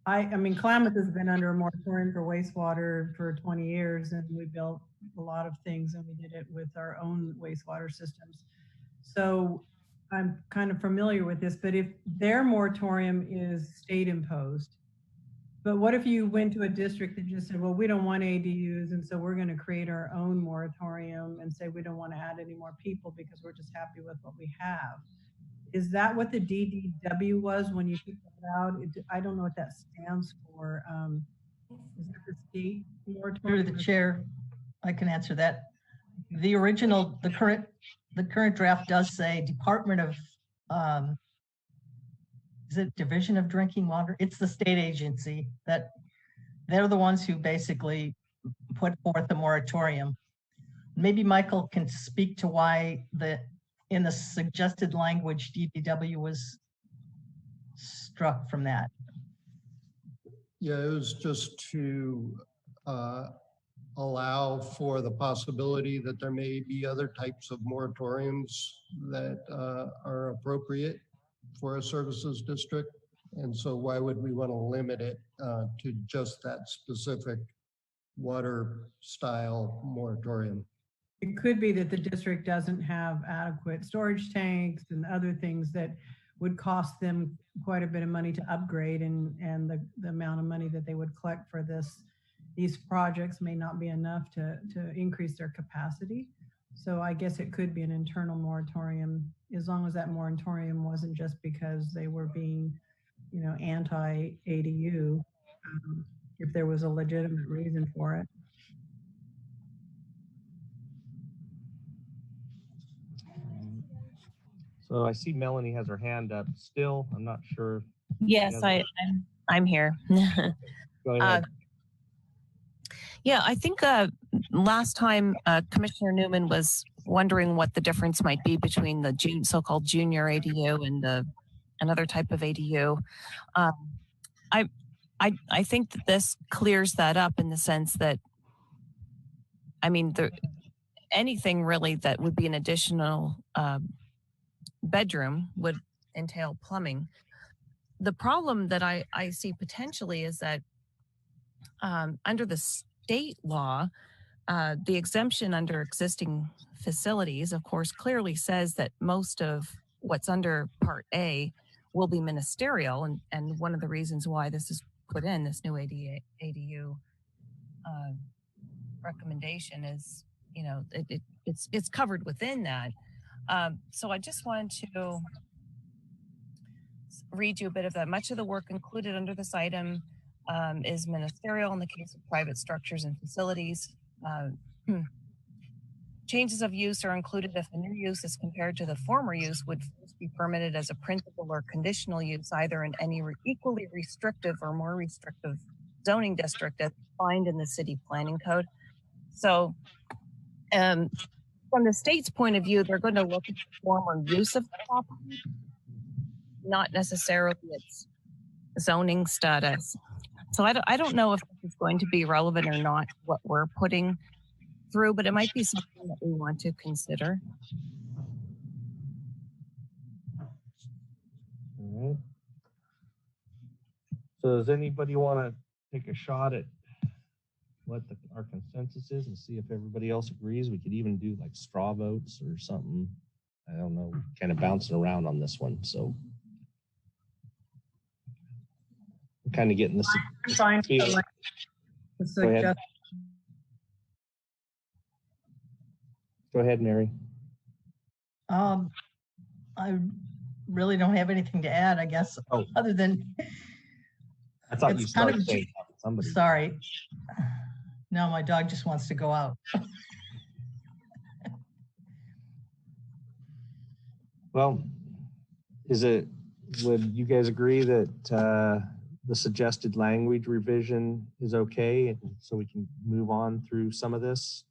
I mean, Klamath has been under a moratorium for wastewater for 20 years, and we built a lot of things, and we did it with our own wastewater systems. So I'm kind of familiar with this, but if their moratorium is state imposed, but what if you went to a district that just said, well, we don't want ADUs, and so we're going to create our own moratorium and say we don't want to add any more people because we're just happy with what we have? Is that what the DDW was when you took that out? I don't know what that stands for. Is that the state moratorium? Through the chair, I can answer that. The original, the current draft does say Department of, is it Division of Drinking Water? It's the state agency that they're the ones who basically put forth the moratorium. Maybe Michael can speak to why in the suggested language, DPW was struck from that. Yeah, it was just to allow for the possibility that there may be other types of moratoriums that are appropriate for a services district. And so why would we want to limit it to just that specific water style moratorium? It could be that the district doesn't have adequate storage tanks and other things that would cost them quite a bit of money to upgrade, and the amount of money that they would collect for these projects may not be enough to increase their capacity. So I guess it could be an internal moratorium, as long as that moratorium wasn't just because they were being, anti-ADU, if there was a legitimate reason for it. So I see Melanie has her hand up still. I'm not sure. Yes, I'm here. Go ahead. Yeah, I think last time Commissioner Newman was wondering what the difference might be between the so-called junior ADU and another type of ADU. I think that this clears that up in the sense that, I mean, anything really that would be an additional bedroom would entail plumbing. The problem that I see potentially is that under the state law, the exemption under existing facilities, of course, clearly says that most of what's under Part A will be ministerial. And one of the reasons why this is put in, this new ADU recommendation is, it's covered within that. So I just wanted to read you a bit of that. Much of the work included under this item is ministerial in the case of private structures and facilities. changes of use are included if the new use as compared to the former use would first be permitted as a principal or conditional use, either in any equally restrictive or more restrictive zoning district as defined in the city planning code. So from the state's point of view, they're going to look at the former use of the property, not necessarily its zoning status. So I don't know if this is going to be relevant or not, what we're putting through, but it might be something that we want to consider. All right. So does anybody want to take a shot at what our consensus is and see if everybody else agrees? We could even do like straw votes or something. I don't know, kind of bouncing around on this one. So I'm kind of getting this. Fine. Go ahead. Go ahead, Mary. I really don't have anything to add, I guess, other than I thought you it's kind started of saying somebody. sorry. No, my dog just wants to go out. Well, would you guys agree that the suggested language revision is okay, so we can move on through some of this?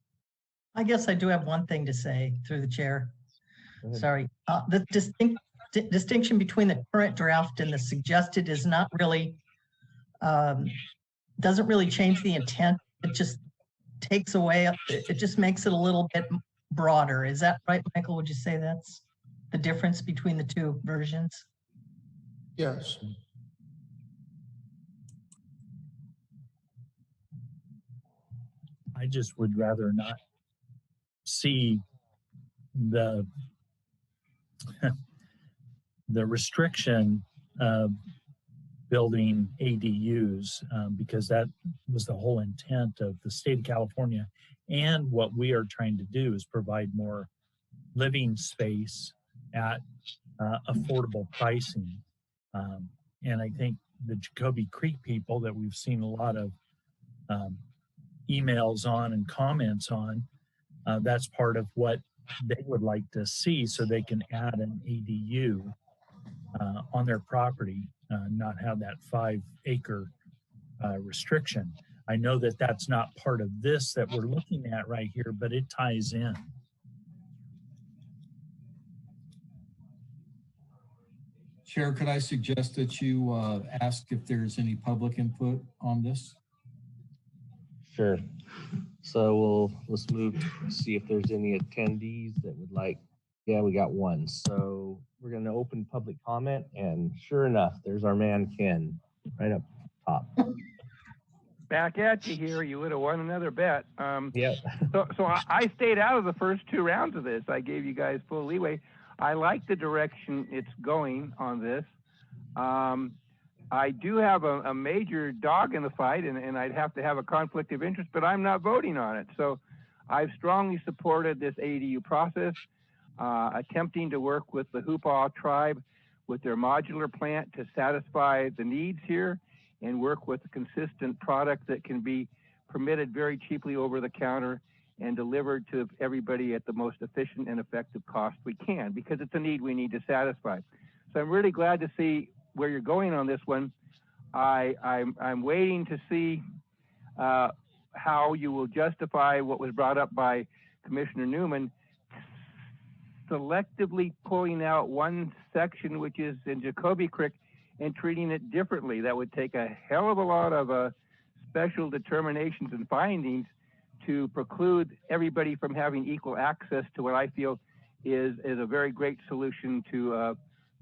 I guess I do have one thing to say through the chair. Sorry. The distinction between the current draft and the suggested is not really, doesn't really change the intent. It just takes away, it just makes it a little bit broader. Is that right, Michael? Would you say that's the difference between the two versions? Yes. I just would rather not see the restriction of building ADUs because that was the whole intent of the state of California. And what we are trying to do is provide more living space at affordable pricing. And I think the Jacoby Creek people that we've seen a lot of emails on and comments on, that's part of what they would like to see, so they can add an ADU on their property, not have that 5-acre restriction. I know that that's not part of this that we're looking at right here, but it ties in. Chair, could I suggest that you ask if there's any public input on this? Sure. So let's move to see if there's any attendees that would like. Yeah, we got one. So we're going to open public comment, and sure enough, there's our man Ken right up top. Back at you here. You would have won another bet. Yeah. So I stayed out of the first 2 rounds of this. I gave you guys full leeway. I like the direction it's going on this. I do have a major dog in the fight, and I'd have to have a conflict of interest, but I'm not voting on it. So I've strongly supported this ADU process, attempting to work with the Humboldt tribe with their modular plant to satisfy the needs here and work with a consistent product that can be permitted very cheaply over the counter and delivered to everybody at the most efficient and effective cost we can, because it's a need we need to satisfy. So I'm really glad to see where you're going on this one. I'm waiting to see how you will justify what was brought up by Commissioner Newman, selectively pulling out one section, which is in Jacoby Creek, and treating it differently. That would take a hell of a lot of special determinations and findings to preclude everybody from having equal access to what I feel is a very great solution to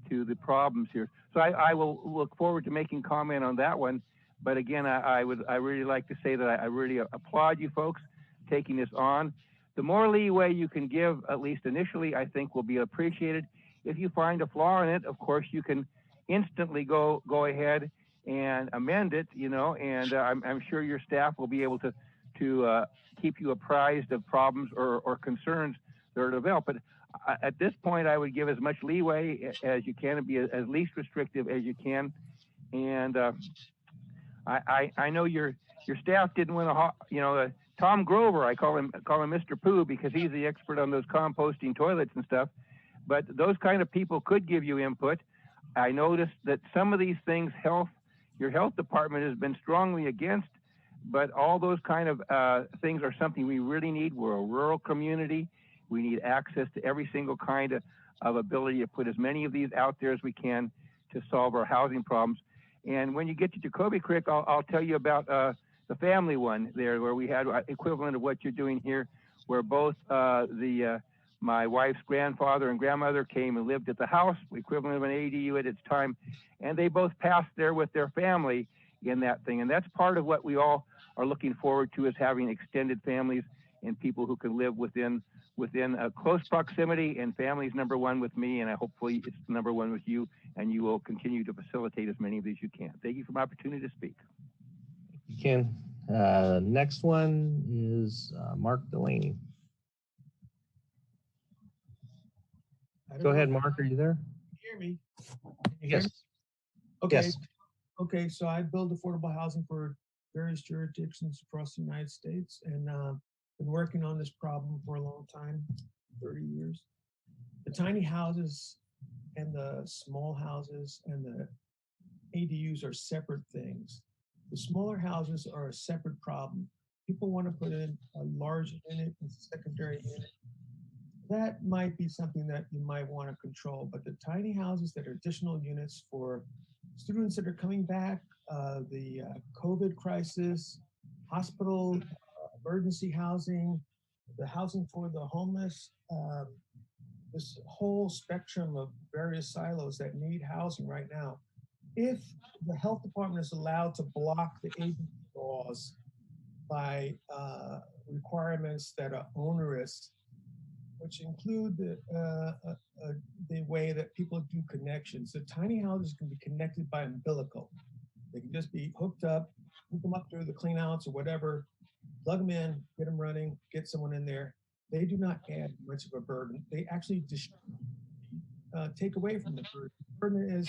the problems here. So I will look forward to making comment on that one. But again, I really like to say that I really applaud you folks taking this on. The more leeway you can give, at least initially, I think will be appreciated. If you find a flaw in it, of course, you can instantly go ahead and amend it, you know, and I'm sure your staff will be able to keep you apprised of problems or concerns that are developed. But at this point, I would give as much leeway as you can and be as least restrictive as you can. And I know your staff didn't want to, Tom Grover, I call him Mr. Pooh because he's the expert on those composting toilets and stuff. But those kind of people could give you input. I noticed that some of these things, your health department has been strongly against, but all those kind of things are something we really need. We're a rural community. We need access to every single kind of ability to put as many of these out there as we can to solve our housing problems. And when you get to Jacoby Creek, I'll tell you about the family one there, where we had equivalent of what you're doing here, where both my wife's grandfather and grandmother came and lived at the house, equivalent of an ADU at its time, and they both passed there with their family in that thing. And that's part of what we all are looking forward to, is having extended families and people who can live within a close proximity. And family's number one with me, and hopefully it's number one with you, and you will continue to facilitate as many of these you can. Thank you for my opportunity to speak. You can. Next one is Mark Delaney. Go ahead, Mark. Are you there? Hear me? Yes. Okay. Yes. Okay. So I build affordable housing for various jurisdictions across the United States, and been working on this problem for a long time, 30 years. The tiny houses and the small houses and the ADUs are separate things. The smaller houses are a separate problem. People want to put in a large unit as a secondary unit. That might be something that you might want to control, but the tiny houses that are additional units for students that are coming back, the COVID crisis, hospital emergency housing, the housing for the homeless, this whole spectrum of various silos that need housing right now. If the health department is allowed to block the agency laws by requirements that are onerous, which include the way that people do connections. The tiny houses can be connected by umbilical. They can just be hooked up, hook them up through the clean outs or whatever, plug them in, get them running, get someone in there. They do not add much of a burden. They actually take away from the burden. The burden is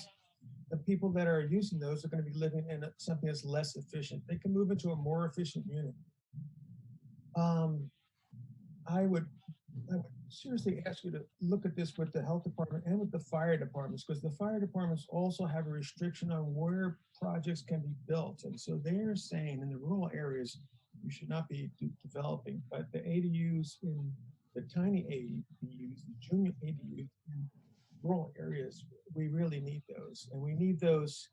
the people that are using those are going to be living in something that's less efficient. They can move into a more efficient unit. I would seriously ask you to look at this with the health department and with the fire departments, because the fire departments also have a restriction on where projects can be built. And so they're saying in the rural areas, you should not be developing, but the ADUs in the tiny ADUs, the junior ADUs in rural areas, we really need those. And we need those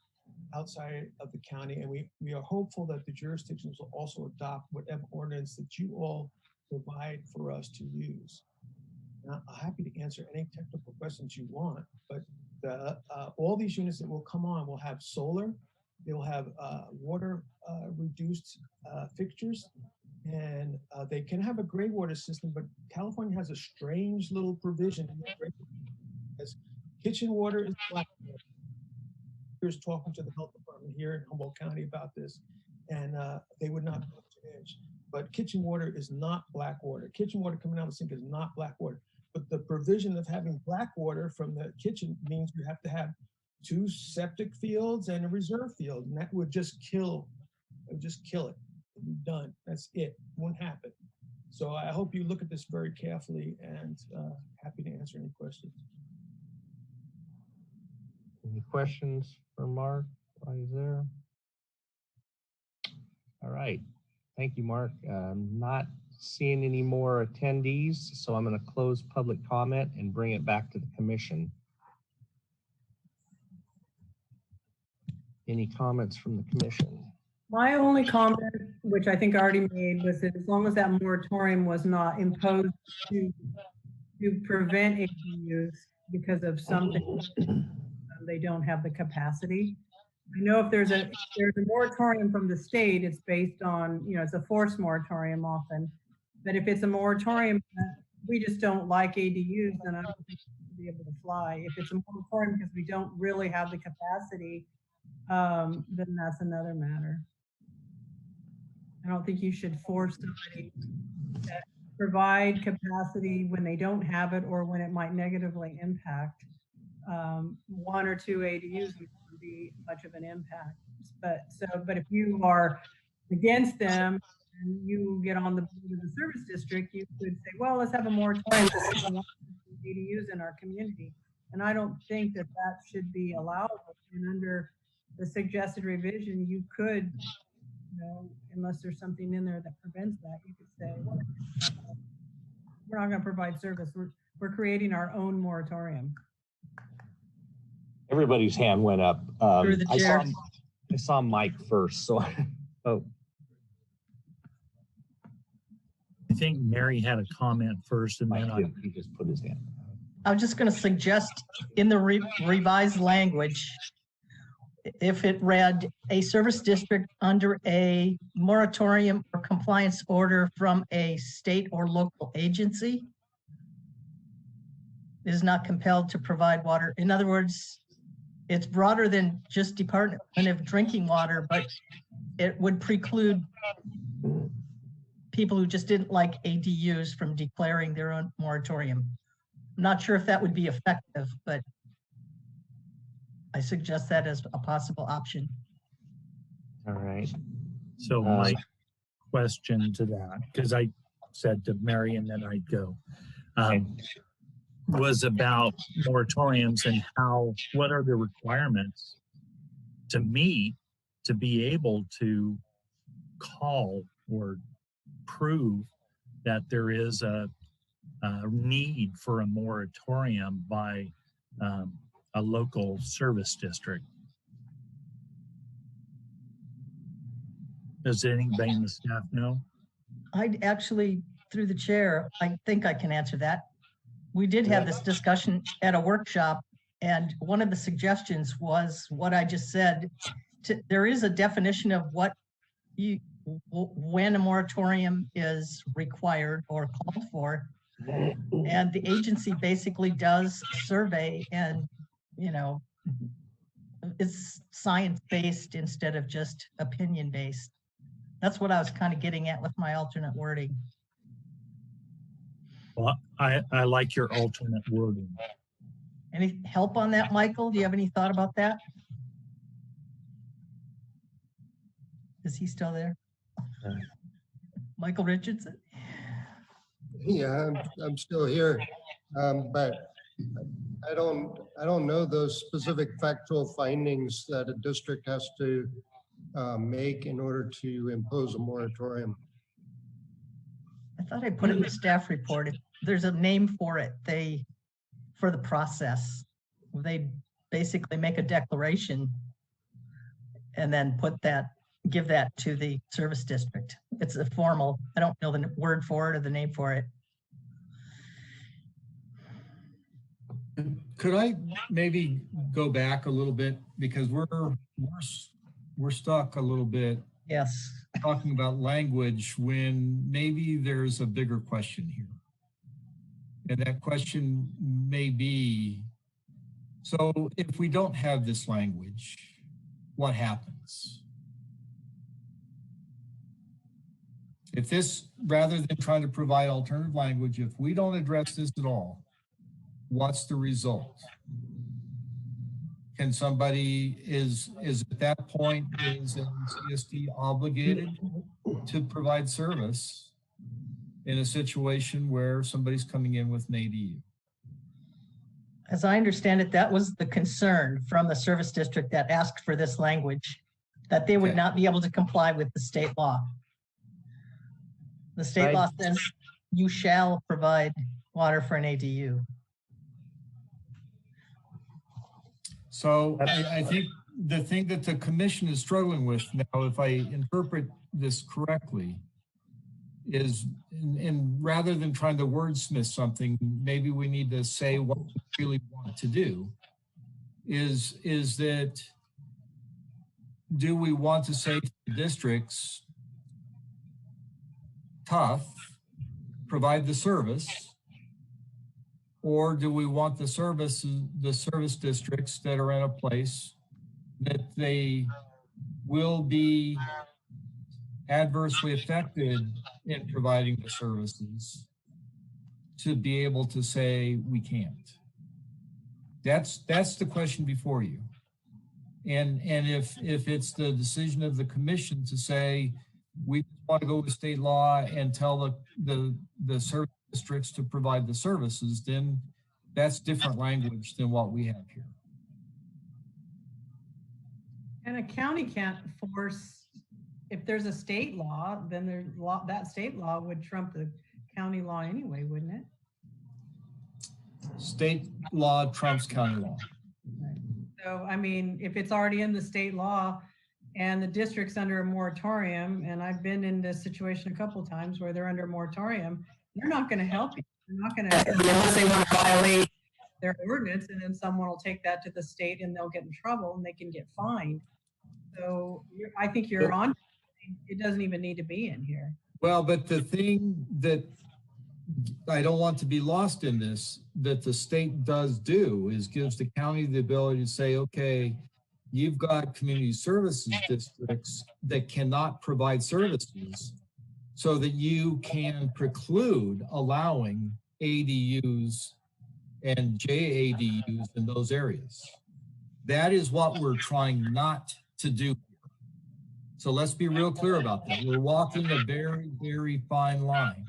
outside of the county. And we are hopeful that the jurisdictions will also adopt whatever ordinance that you all provide for us to use. Now, I'm happy to answer any technical questions you want, but all these units that will come on will have solar, they will have water reduced fixtures, and they can have a gray water system, but California has a strange little provision. As kitchen water is black water. Here's talking to the health department here in Humboldt County about this, and they would not budge an inch. But kitchen water is not black water. Kitchen water coming out of the sink is not black water. But the provision of having black water from the kitchen means you have to have 2 septic fields and a reserve field, and that would just kill. It would just kill it. It'd be done. That's it. It won't happen. So I hope you look at this very carefully, and happy to answer any questions. Any questions for Mark while he's there? All right. Thank you, Mark. I'm not seeing any more attendees, so I'm going to close public comment and bring it back to the commission. Any comments from the commission? My only comment, which I think I already made, was that as long as that moratorium was not imposed to prevent ADUs because of something, they don't have the capacity. I know if there's a moratorium from the state, it's based on, it's a forced moratorium often. But if it's a moratorium, we just don't like ADUs, then I don't think it should be able to fly. If it's a moratorium because we don't really have the capacity, then that's another matter. I don't think you should force somebody to provide capacity when they don't have it or when it might negatively impact. 1 or 2 ADUs would be much of an impact. But if you are against them and you get on the board of the service district, you could say, well, let's have a moratorium on ADUs in our community. And I don't think that that should be allowable. And under the suggested revision, you could, you know, unless there's something in there that prevents that, you could say, well, we're not going to provide service. We're creating our own moratorium. Everybody's hand went up. Through the chair. I saw Mike first, so oh. I think Mary had a comment first, and then he just put his hand. I'm just going to suggest in the revised language, if it read a service district under a moratorium or compliance order from a state or local agency is not compelled to provide water. In other words, it's broader than just Department of Drinking Water, but it would preclude people who just didn't like ADUs from declaring their own moratorium. I'm not sure if that would be effective, but I suggest that as a possible option. All right. So my question to that, because I said to Mary and then I'd go, was about moratoriums and what are the requirements to meet to be able to call or prove that there is a need for a moratorium by a local service district. Does anybody in the staff know? I'd actually, through the chair, I think I can answer that. We did have this discussion at a workshop, and one of the suggestions was what I just said. There is a definition of when a moratorium is required or called for, and the agency basically does a survey, and you know, it's science-based instead of just opinion-based. That's what I was kind of getting at with my alternate wording. Well, I like your alternate wording. Any help on that, Michael? Do you have any thought about that? Is he still there? Michael Richardson? Yeah, I'm still here, but I don't know those specific factual findings that a district has to make in order to impose a moratorium. I thought I put it in the staff report. There's a name for it. For the process, they basically make a declaration and then give that to the service district. It's a formal, I don't know the word for it or the name for it. Could I maybe go back a little bit, because we're stuck a little bit. Yes. Talking about language when maybe there's a bigger question here. And that question may be, so if we don't have this language, what happens? If this, rather than trying to provide alternative language, if we don't address this at all, what's the result? Can somebody, is at that point, is CSD obligated to provide service in a situation where somebody's coming in with an ADU? As I understand it, that was the concern from the service district that asked for this language, that they would not be able to comply with the state law. The state law says you shall provide water for an ADU. So I think the thing that the commission is struggling with now, if I interpret this correctly, is, and rather than trying to wordsmith something, maybe we need to say what we really want to do, is that, do we want to say to districts, tough, provide the service, or do we want the service districts that are in a place that they will be adversely affected in providing the services to be able to say we can't? That's the question before you. And if it's the decision of the commission to say we want to go with state law and tell the service districts to provide the services, then that's different language than what we have here. And a county can't force, if there's a state law, then that state law would trump the county law anyway, wouldn't it? State law trumps county law. So, I mean, if it's already in the state law and the district's under a moratorium, and I've been in this situation a couple of times where they're under a moratorium, they're not going to help you. They're not going to, unless they want to violate their ordinance, and then someone will take that to the state and they'll get in trouble and they can get fined. So I think you're on. It doesn't even need to be in here. Well, but the thing that I don't want to be lost in this, that the state does do, is gives the county the ability to say, okay, you've got community services districts that cannot provide services, so that you can preclude allowing ADUs and JADUs in those areas. That is what we're trying not to do. So let's be real clear about that. We're walking a very, very fine line.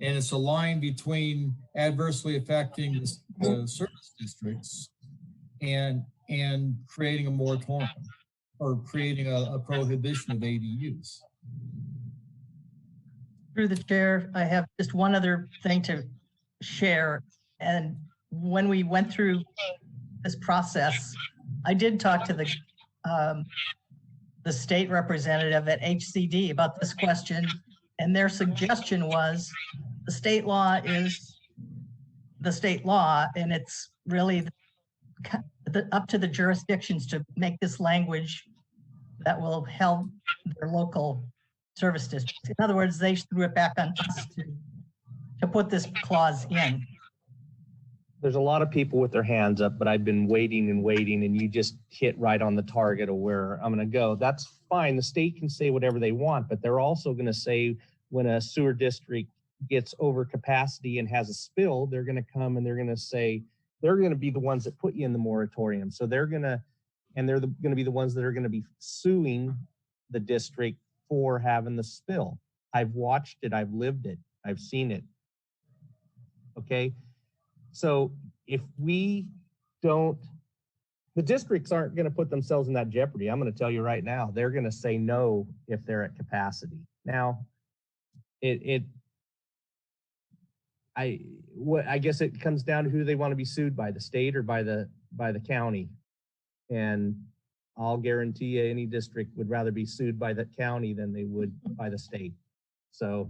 And it's a line between adversely affecting the service districts and creating a moratorium or creating a prohibition of ADUs. Through the chair, I have just one other thing to share. And when we went through this process, I did talk to the state representative at HCD about this question, and their suggestion was the state law is the state law, and it's really up to the jurisdictions to make this language that will help their local service districts. In other words, they threw it back on us to put this clause in. There's a lot of people with their hands up, but I've been waiting and waiting, and you just hit right on the target of where I'm going to go. That's fine. The state can say whatever they want, but they're also going to say when a sewer district gets over capacity and has a spill, they're going to come and they're going to say, they're going to be the ones that put you in the moratorium. So they're going to, and they're going to be the ones that are going to be suing the district for having the spill. I've watched it. I've lived it. I've seen it. Okay. So if we don't, the districts aren't going to put themselves in that jeopardy. I'm going to tell you right now, they're going to say no if they're at capacity. Now, I guess it comes down to who they want to be sued by, the state or by the county. And I'll guarantee you any district would rather be sued by the county than they would by the state. So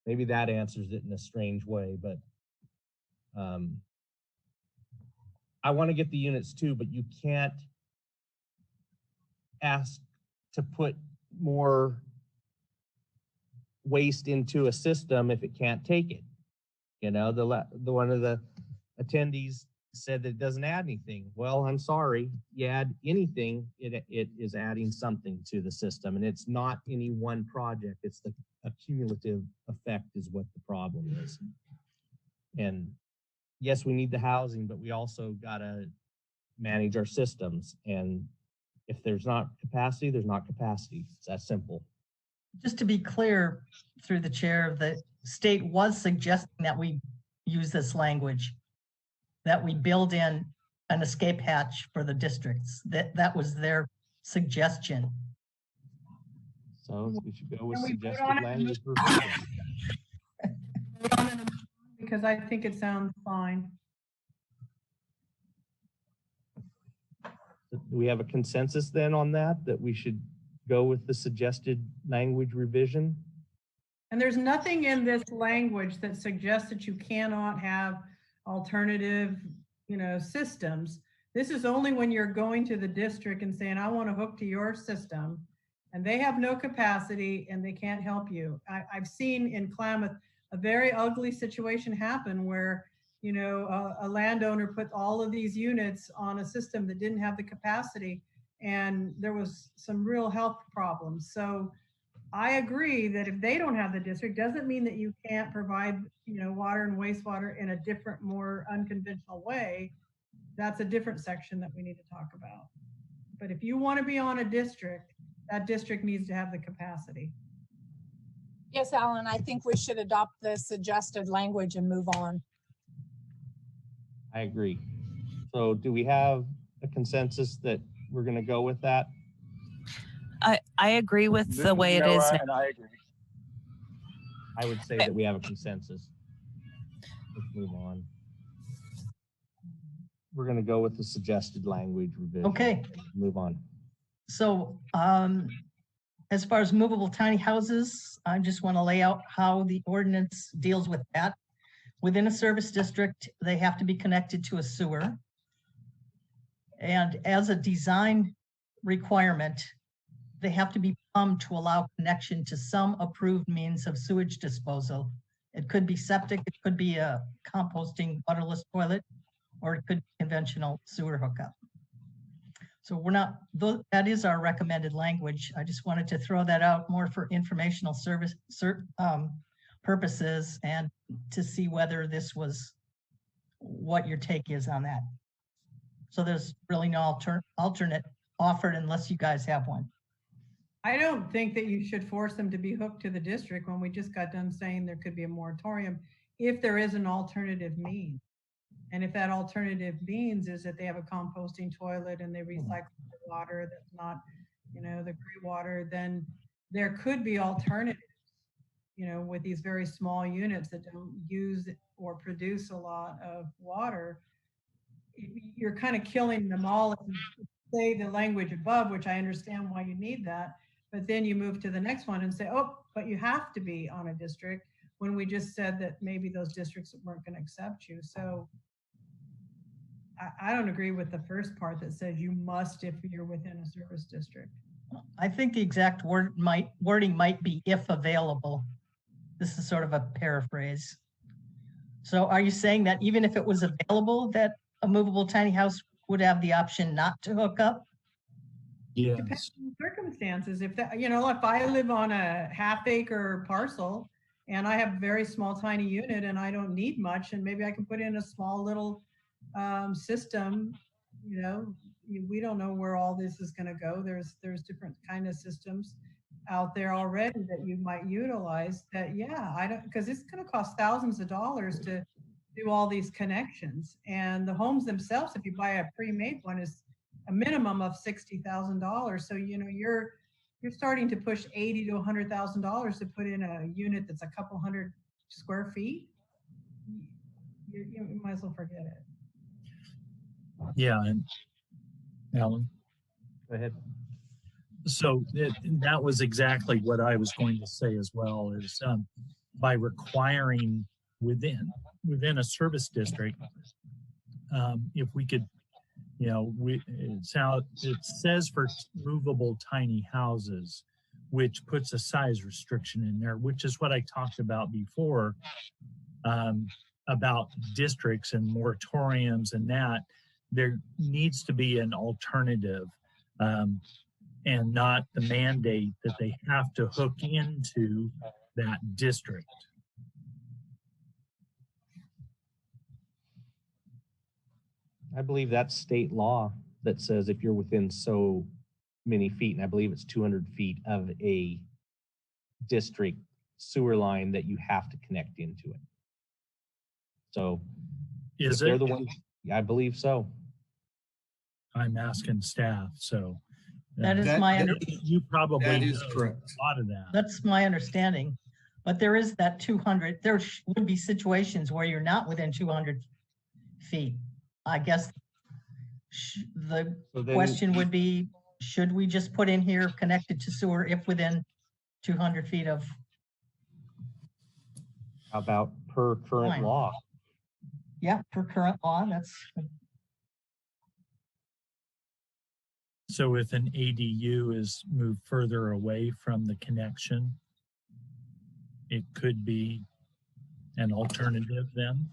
maybe that answers it in a strange way, but I want to get the units too, but you can't ask to put more waste into a system if it can't take it. You know, the one of the attendees said that it doesn't add anything. Well, I'm sorry, you add anything, it is adding something to the system, and it's not any one project. It's the cumulative effect is what the problem is. And yes, we need the housing, but we also gotta manage our systems. And if there's not capacity, there's not capacity. It's that simple. Just to be clear, through the chair, the state was suggesting that we use this language, that we build in an escape hatch for the districts. That was their suggestion. So we should go with Can we suggested put on it? language. Because I think it sounds fine. Do we have a consensus then on that we should go with the suggested language revision? And there's nothing in this language that suggests that you cannot have alternative, systems. This is only when you're going to the district and saying, I want to hook to your system, and they have no capacity and they can't help you. I've seen in Klamath a very ugly situation happen where, a landowner put all of these units on a system that didn't have the capacity, and there was some real health problems. So I agree that if they don't have the district, doesn't mean that you can't provide, water and wastewater in a different, more unconventional way. That's a different section that we need to talk about. But if you want to be on a district, that district needs to have the capacity. Yes, Alan, I think we should adopt the suggested language and move on. I agree. So do we have a consensus that we're going to go with that? I agree with This the way it is Noah, now. and I agree. I would say that we have a consensus. Let's move on. We're going to go with the suggested language revision. Okay. Move on. So as far as movable tiny houses, I just want to lay out how the ordinance deals with that. Within a service district, they have to be connected to a sewer. And as a design requirement, they have to be plumbed to allow connection to some approved means of sewage disposal. It could be septic, it could be a composting waterless toilet, or it could be conventional sewer hookup. So we're not, that is our recommended language. I just wanted to throw that out more for informational service purposes and to see whether this was what your take is on that. So there's really no alternate offered unless you guys have one. I don't think that you should force them to be hooked to the district when we just got done saying there could be a moratorium if there is an alternative means. And if that alternative means is that they have a composting toilet and they recycle the water that's not, you know, the gray water, then there could be alternatives, you know, with these very small units that don't use or produce a lot of water. You're kind of killing them all if you say the language above, which I understand why you need that. But then you move to the next one and say, oh, but you have to be on a district, when we just said that maybe those districts weren't going to accept you. So I don't agree with the first part that says you must if you're within a service district. I think the exact wording might be if available. This is sort of a paraphrase. So are you saying that even if it was available, that a movable tiny house would have the option not to hook up? Yes. Depends on the circumstances. If that, you know, if I live on a half-acre parcel and I have a very small tiny unit and I don't need much, and maybe I can put in a small little system, you know, we don't know where all this is going to go. There's different kind of systems out there already that you might utilize that. Yeah, I don't, because it's going to cost thousands of dollars to do all these connections, and the homes themselves, if you buy a pre-made one, is a minimum of $60,000. So, you know, you're starting to push $80,000 to $100,000 to put in a unit that's a couple hundred square feet. You might as well forget it. Yeah, and Alan. Go ahead. So that was exactly what I was going to say as well, is by requiring within a service district, if we could, you know, it says for movable tiny houses, which puts a size restriction in there, which is what I talked about before, about districts and moratoriums and that. There needs to be an alternative and not the mandate that they have to hook into that district. I believe that's state law that says if you're within so many feet, and I believe it's 200 feet of a district sewer line, that you have to connect into it. So is they're it the ones? I believe so. I'm asking staff, so That is my you probably that is know correct. a lot of that. That's my understanding. But there is that 200. There would be situations where you're not within 200 feet. I guess the question would be, should we just put in here connected to sewer if within 200 feet of? How about per current Fine. law? Yeah, per current law, that's. So if an ADU is moved further away from the connection, it could be an alternative then?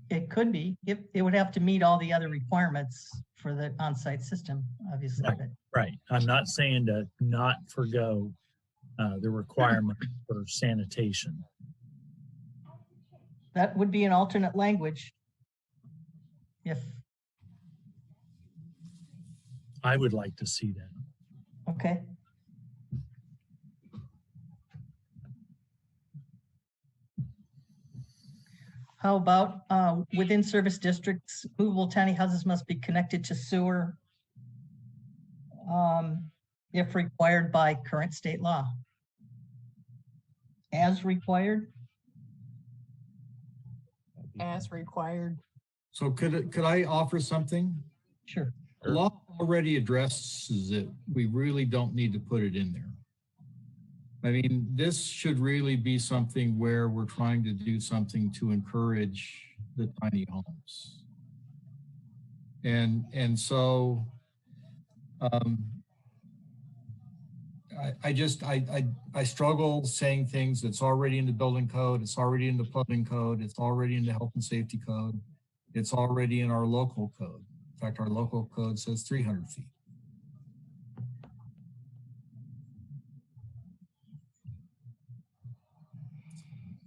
It could be. It would have to meet all the other requirements for the on-site system, obviously. Right, right. I'm not saying to not forgo the requirement for sanitation. That would be an alternate language. If I would like to see that. okay. How about within service districts, movable tiny houses must be connected to sewer if required by current state law. As required? As required. So could I offer something? Sure. Law already addresses it. We really don't need to put it in there. I mean, this should really be something where we're trying to do something to encourage the tiny homes. And so I struggle saying things that's already in the building code, it's already in the plumbing code, it's already in the health and safety code, it's already in our local code. In fact, our local code says 300 feet.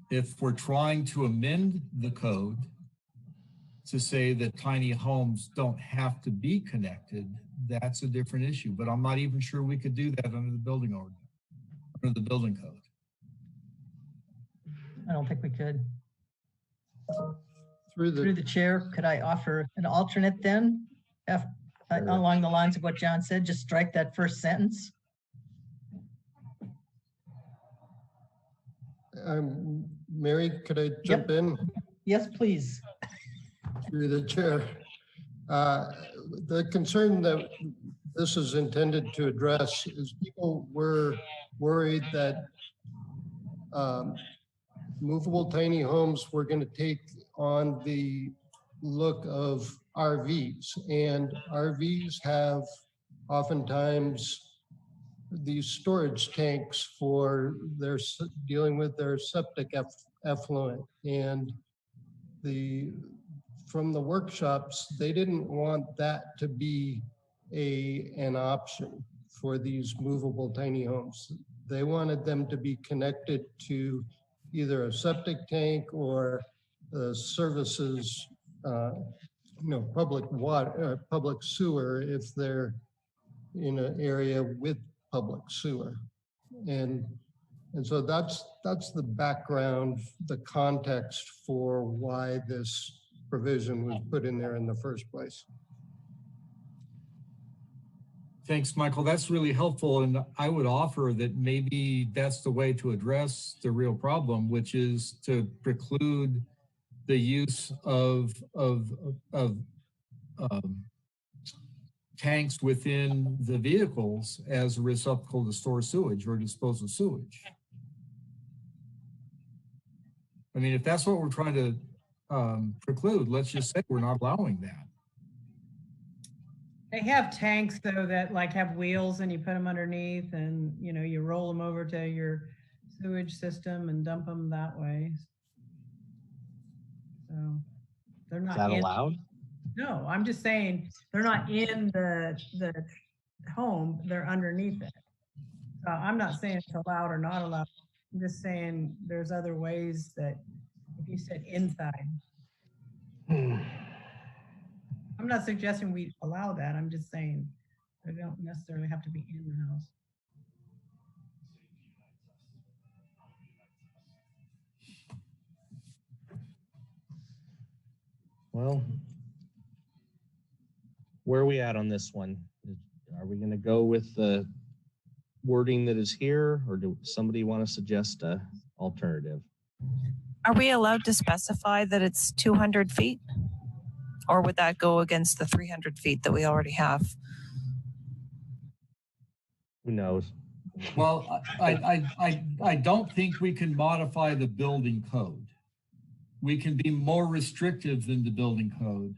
If we're trying to amend the code to say that tiny homes don't have to be connected, that's a different issue. But I'm not even sure we could do that under the building ordinance, under the building code. I don't think we could. Through the chair, could I offer an alternate then? Along the lines of what John said, just strike that first sentence. Mary, could I jump in? Yes, please. Through the chair. The concern that this is intended to address is people were worried that movable tiny homes were going to take on the look of RVs, and RVs have oftentimes these storage tanks for their dealing with their septic effluent. And from the workshops, they didn't want that to be an option for these movable tiny homes. They wanted them to be connected to either a septic tank or services, public water, public sewer if they're in an area with public sewer. And so that's the background, the context for why this provision was put in there in the first place. Thanks, Michael. That's really helpful. And I would offer that maybe that's the way to address the real problem, which is to preclude the use of tanks within the vehicles as a receptacle to store sewage or dispose of sewage. I mean, if that's what we're trying to preclude, let's just say we're not allowing that. They have tanks though that like have wheels and you put them underneath and you roll them over to your sewage system and dump them that way. So they're not. Is that allowed? No, I'm just saying they're not in the home, they're underneath it. I'm not saying it's allowed or not allowed. I'm just saying there's other ways that if you said inside. I'm not suggesting we allow that. I'm just saying they don't necessarily have to be in the house. Well, where are we at on this one? Are we going to go with the wording that is here, or do somebody want to suggest an alternative? Are we allowed to specify that it's 200 feet? Or would that go against the 300 feet that we already have? Who knows? Well, I don't think we can modify the building code. We can be more restrictive than the building code,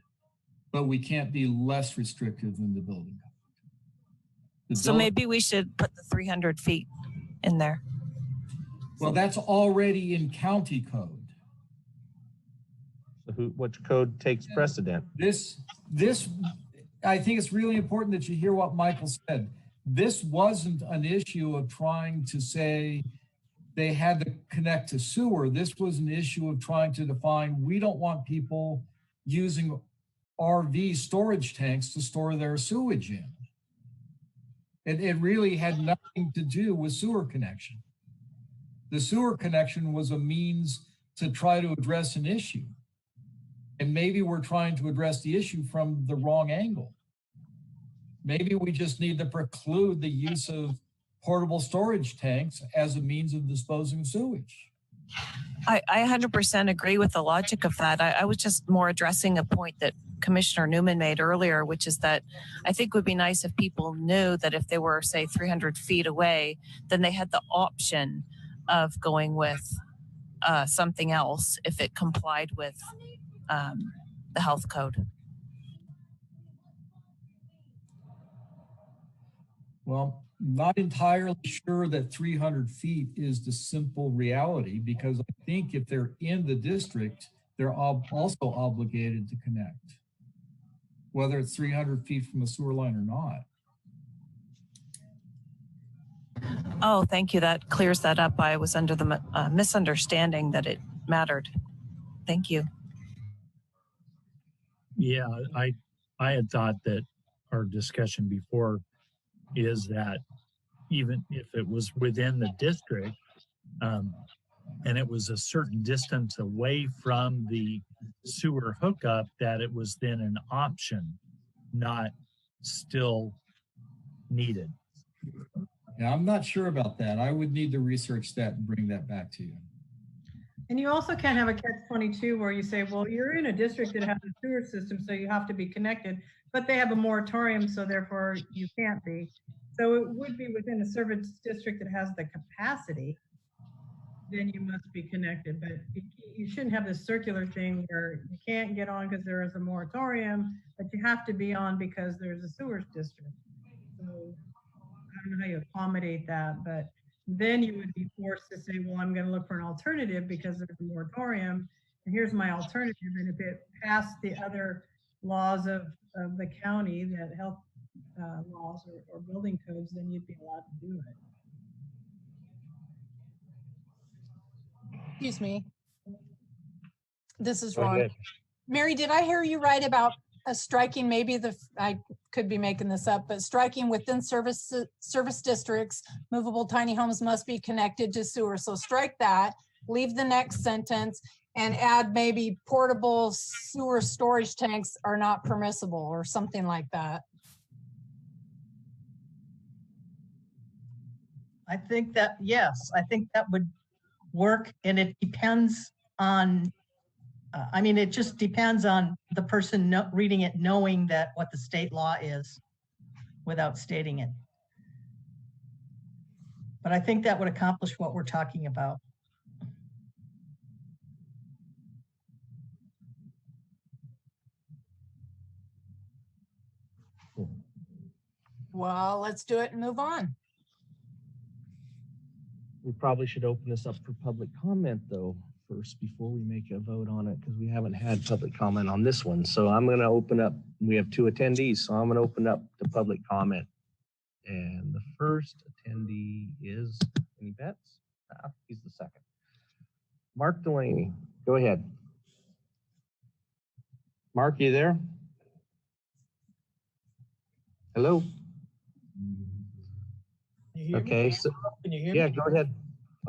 but we can't be less restrictive than the building code. So maybe we should put the 300 feet in there. Well, that's already in county code. So which code takes precedent? This, I think it's really important that you hear what Michael said. This wasn't an issue of trying to say they had to connect to sewer. This was an issue of trying to define, we don't want people using RV storage tanks to store their sewage in. It really had nothing to do with sewer connection. The sewer connection was a means to try to address an issue. And maybe we're trying to address the issue from the wrong angle. Maybe we just need to preclude the use of portable storage tanks as a means of disposing of sewage. I 100% agree with the logic of that. I was just more addressing a point that Commissioner Newman made earlier, which is that I think it would be nice if people knew that if they were, say, 300 feet away, then they had the option of going with something else if it complied with the health code. Well, not entirely sure that 300 feet is the simple reality, because I think if they're in the district, they're also obligated to connect, whether it's 300 feet from a sewer line or not. Oh, thank you. That clears that up. I was under the misunderstanding that it mattered. Thank you. Yeah, I had thought that our discussion before is that even if it was within the district and it was a certain distance away from the sewer hookup, that it was then an option, not still needed. Yeah, I'm not sure about that. I would need to research that and bring that back to you. And you also can't have a catch-22 where you say, well, you're in a district that has a sewer system, so you have to be connected, but they have a moratorium, so therefore you can't be. So it would be within a service district that has the capacity, then you must be connected. But you shouldn't have this circular thing where you can't get on because there is a moratorium, but you have to be on because there's a sewer district. So I don't know how you accommodate that, but then you would be forced to say, well, I'm going to look for an alternative because there's a moratorium, and here's my alternative. And if it passed the other laws of the county, that health laws or building codes, then you'd be allowed to do it. Excuse me. This is Go Ronnie. ahead. Mary, did I hear you right about striking, maybe I could be making this up, but striking within service districts, movable tiny homes must be connected to sewer. So strike that, leave the next sentence, and add maybe portable sewer storage tanks are not permissible or something like that. I think that, yes, I think that would work, and it depends on, I mean, it just depends on the person reading it, knowing that what the state law is without stating it. But I think that would accomplish what we're talking about. Well, let's do it and move on. We probably should open this up for public comment though first before we make a vote on it, because we haven't had public comment on this one. So I'm going to open up, we have 2 attendees, so I'm going to open up to public comment. And the first attendee is, any bets? He's the second. Mark Delaney, go ahead. Mark, you there? Hello? You hear Okay, me? so Can you hear yeah, me? go ahead.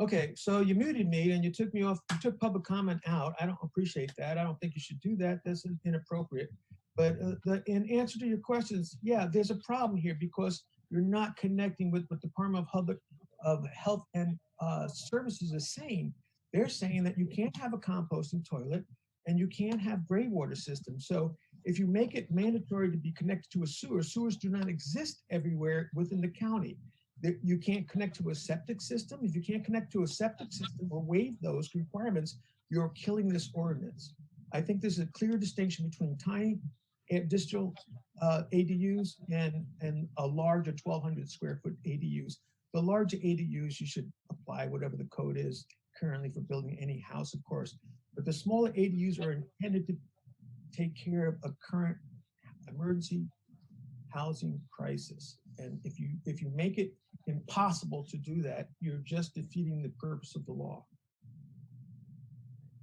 Okay, so you muted me and you took me off, you took public comment out. I don't appreciate that. I don't think you should do that. That's inappropriate. But in answer to your questions, yeah, there's a problem here because you're not connecting with what the Department of Health and Services is saying. They're saying that you can't have a composting toilet and you can't have gray water systems. So if you make it mandatory to be connected to a sewer, sewers do not exist everywhere within the county. You can't connect to a septic system. If you can't connect to a septic system or waive those requirements, you're killing this ordinance. I think there's a clear distinction between tiny district ADUs and a larger 1,200 square foot ADUs. The larger ADUs, you should apply whatever the code is currently for building any house, of course. But the smaller ADUs are intended to take care of a current emergency housing crisis. And if you make it impossible to do that, you're just defeating the purpose of the law.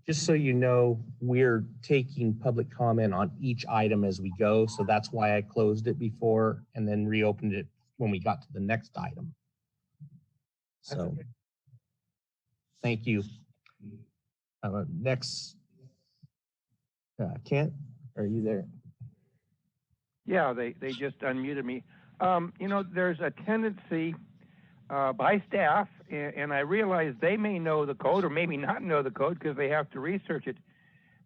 Just so you know, we're taking public comment on each item as we go. So that's why I closed it before and then reopened it when we got to the next item. So thank you. Next Kent, are you there? Yeah, they just unmuted me. You know, there's a tendency by staff, and I realize they may know the code or maybe not know the code because they have to research it.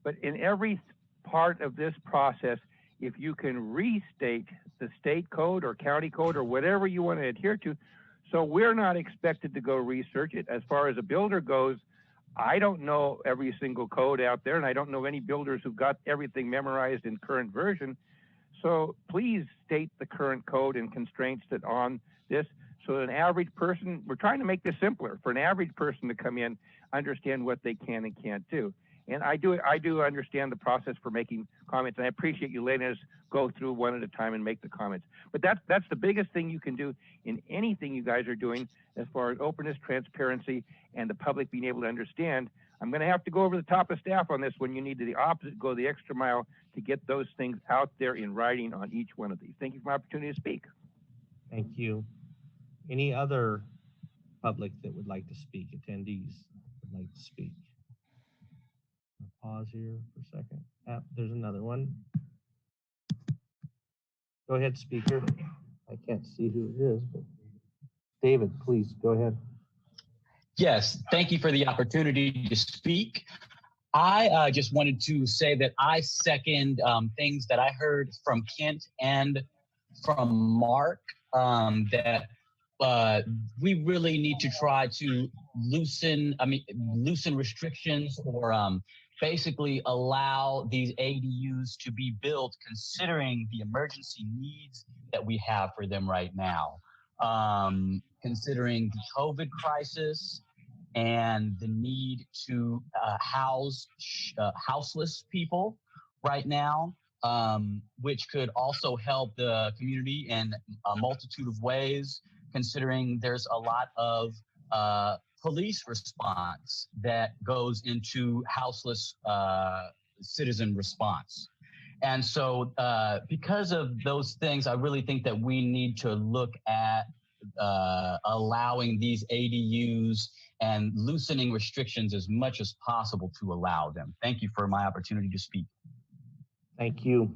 But in every part of this process, if you can restate the state code or county code or whatever you want to adhere to, so we're not expected to go research it. As far as a builder goes, I don't know every single code out there, and I don't know any builders who've got everything memorized in current version. So please state the current code and constraints that on this, so that an average person, we're trying to make this simpler for an average person to come in, understand what they can and can't do. And I do understand the process for making comments, and I appreciate you letting us go through one at a time and make the comments. But that's the biggest thing you can do in anything you guys are doing as far as openness, transparency, and the public being able to understand. I'm going to have to go over the top of staff on this when you need to the opposite, go the extra mile to get those things out there in writing on each one of these. Thank you for the opportunity to speak. Thank you. Any other public that would like to speak, attendees would like to speak? I'll pause here for a second. There's another one. Go ahead, speaker. I can't see who it is, but David, please go ahead. Yes, thank you for the opportunity to speak. I just wanted to say that I second things that I heard from Kent and from Mark, that we really need to try to loosen restrictions or basically allow these ADUs to be built considering the emergency needs that we have for them right now. Considering the COVID crisis and the need to house houseless people right now, which could also help the community in a multitude of ways, considering there's a lot of police response that goes into houseless citizen response. And so because of those things, I really think that we need to look at allowing these ADUs and loosening restrictions as much as possible to allow them. Thank you for my opportunity to speak. Thank you.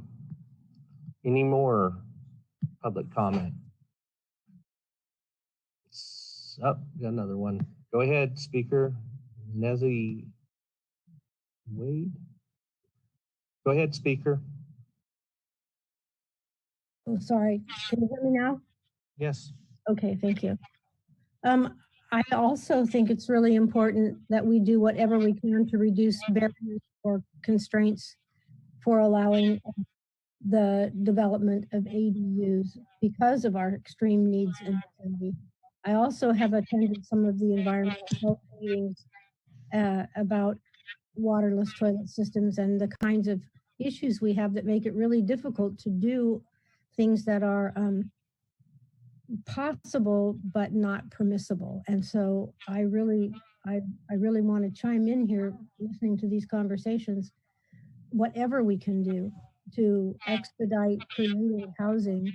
Any more public comment? Oh, got another one. Go ahead, speaker. Nezzy Wade. Go ahead, speaker. Oh, sorry. Can you hear me now? Yes. Okay, thank you. I also think it's really important that we do whatever we can to reduce barriers or constraints for allowing the development of ADUs because of our extreme needs in the community. I also have attended some of the environmental health meetings about waterless toilet systems and the kinds of issues we have that make it really difficult to do things that are possible but not permissible. And so I really want to chime in here listening to these conversations. Whatever we can do to expedite creating housing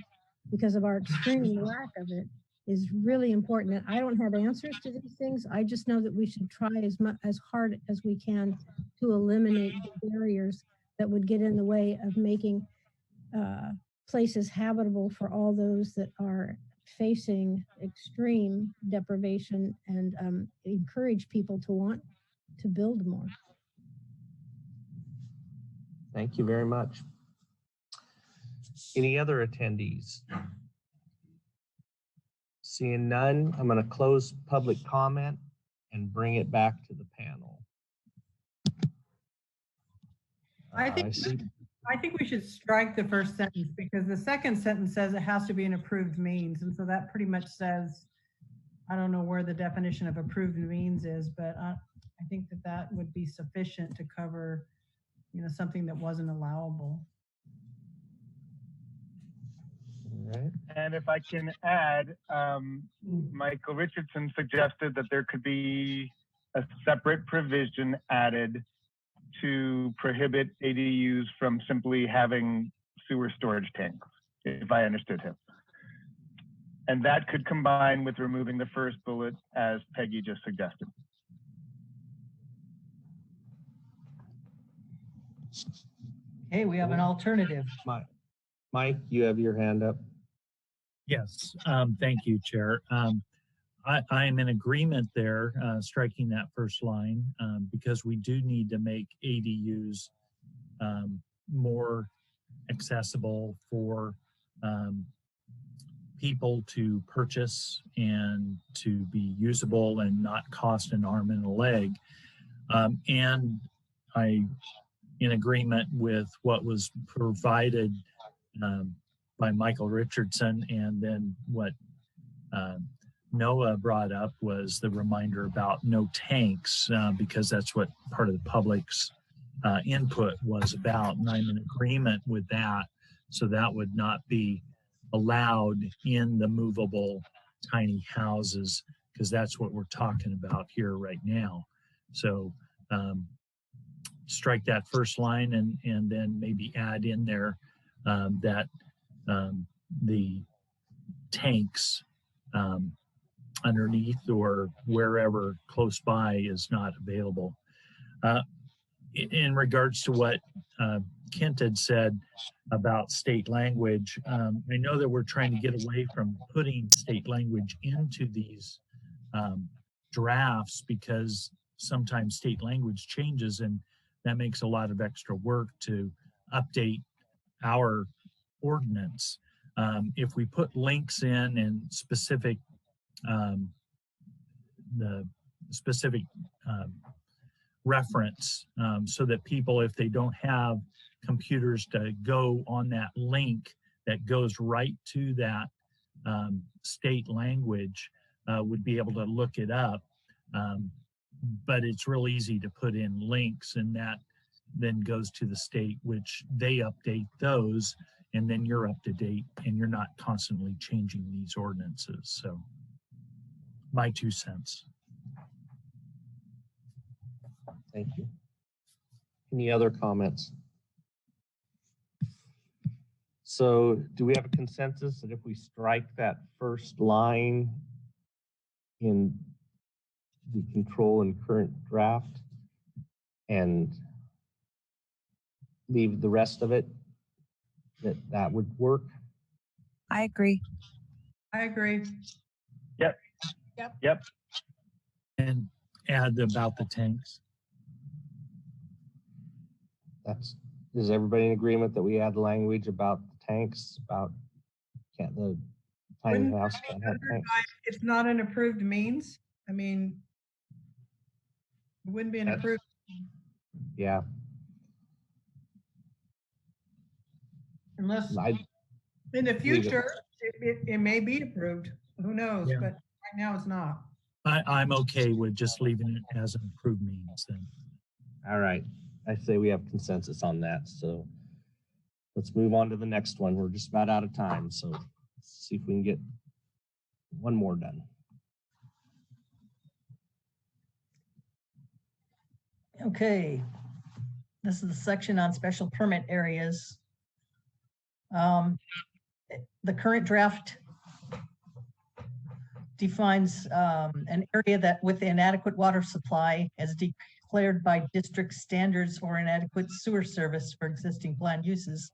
because of our extreme lack of it is really important. And I don't have answers to these things. I just know that we should try as hard as we can to eliminate the barriers that would get in the way of making places habitable for all those that are facing extreme deprivation, and encourage people to want to build more. Thank you very much. Any other attendees? Seeing none, I'm going to close public comment and bring it back to the panel. I think we should strike the first sentence, because the second sentence says it has to be an approved means. And so that pretty much says, I don't know where the definition of approved means is, but I think that would be sufficient to cover, something that wasn't allowable. Right. And if I can add, Michael Richardson suggested that there could be a separate provision added to prohibit ADUs from simply having sewer storage tanks, if I understood him. And that could combine with removing the first bullet, as Peggy just suggested. Hey, we have an alternative. Mike, you have your hand up. Yes, thank you, Chair. I am in agreement there, striking that first line, because we do need to make ADUs more accessible for people to purchase and to be usable and not cost an arm and a leg. And I, in agreement with what was provided by Michael Richardson, and then what Noah brought up was the reminder about no tanks, because that's what part of the public's input was about, and I'm in agreement with that. So that would not be allowed in the movable tiny houses, because that's what we're talking about here right now. So strike that first line and then maybe add in there that the tanks underneath or wherever close by is not available. In regards to what Kent had said about state language, I know that we're trying to get away from putting state language into these drafts, because sometimes state language changes and that makes a lot of extra work to update our ordinance. If we put links in and specific the specific reference, so that people, if they don't have computers to go on that link that goes right to that state language, would be able to look it up. But it's real easy to put in links, and that then goes to the state, which they update those, and then you're up to date and you're not constantly changing these ordinances. So my 2 cents. Thank you. Any other comments? So do we have a consensus that if we strike that first line in the control and current draft and leave the rest of it, that would work? I agree. I agree. Yep. Yep. Yep. And add about the tanks. Is everybody in agreement that we add language about the tanks, about the tiny Wouldn't house that be can't have covered tanks? by, it's not an approved means? I mean, it wouldn't be an approved. Yeah. Unless I in the leave it. future, it may be approved. Who knows? Yeah. But right now it's not. I'm okay with just leaving it as an approved means then. All right. I say we have consensus on that. So let's move on to the next one. We're just about out of time. So let's see if we can get one more done. Okay, this is the section on special permit areas. The current draft defines an area that with inadequate water supply as declared by district standards or inadequate sewer service for existing planned uses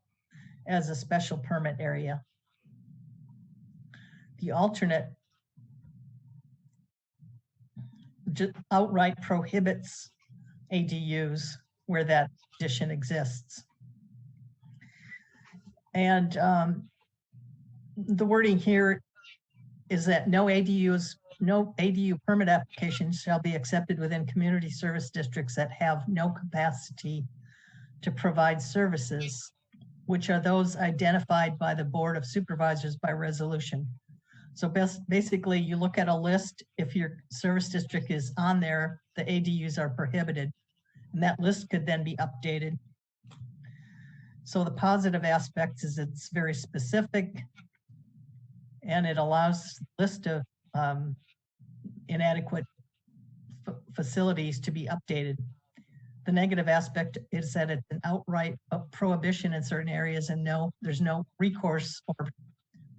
as a special permit area. The alternate just outright prohibits ADUs where that condition exists. And the wording here is that no ADU permit applications shall be accepted within community service districts that have no capacity to provide services, which are those identified by the Board of Supervisors by resolution. So basically you look at a list, if your service district is on there, the ADUs are prohibited, and that list could then be updated. So the positive aspect is it's very specific, and it allows the list of inadequate facilities to be updated. The negative aspect is that it's an outright prohibition in certain areas, and there's no recourse or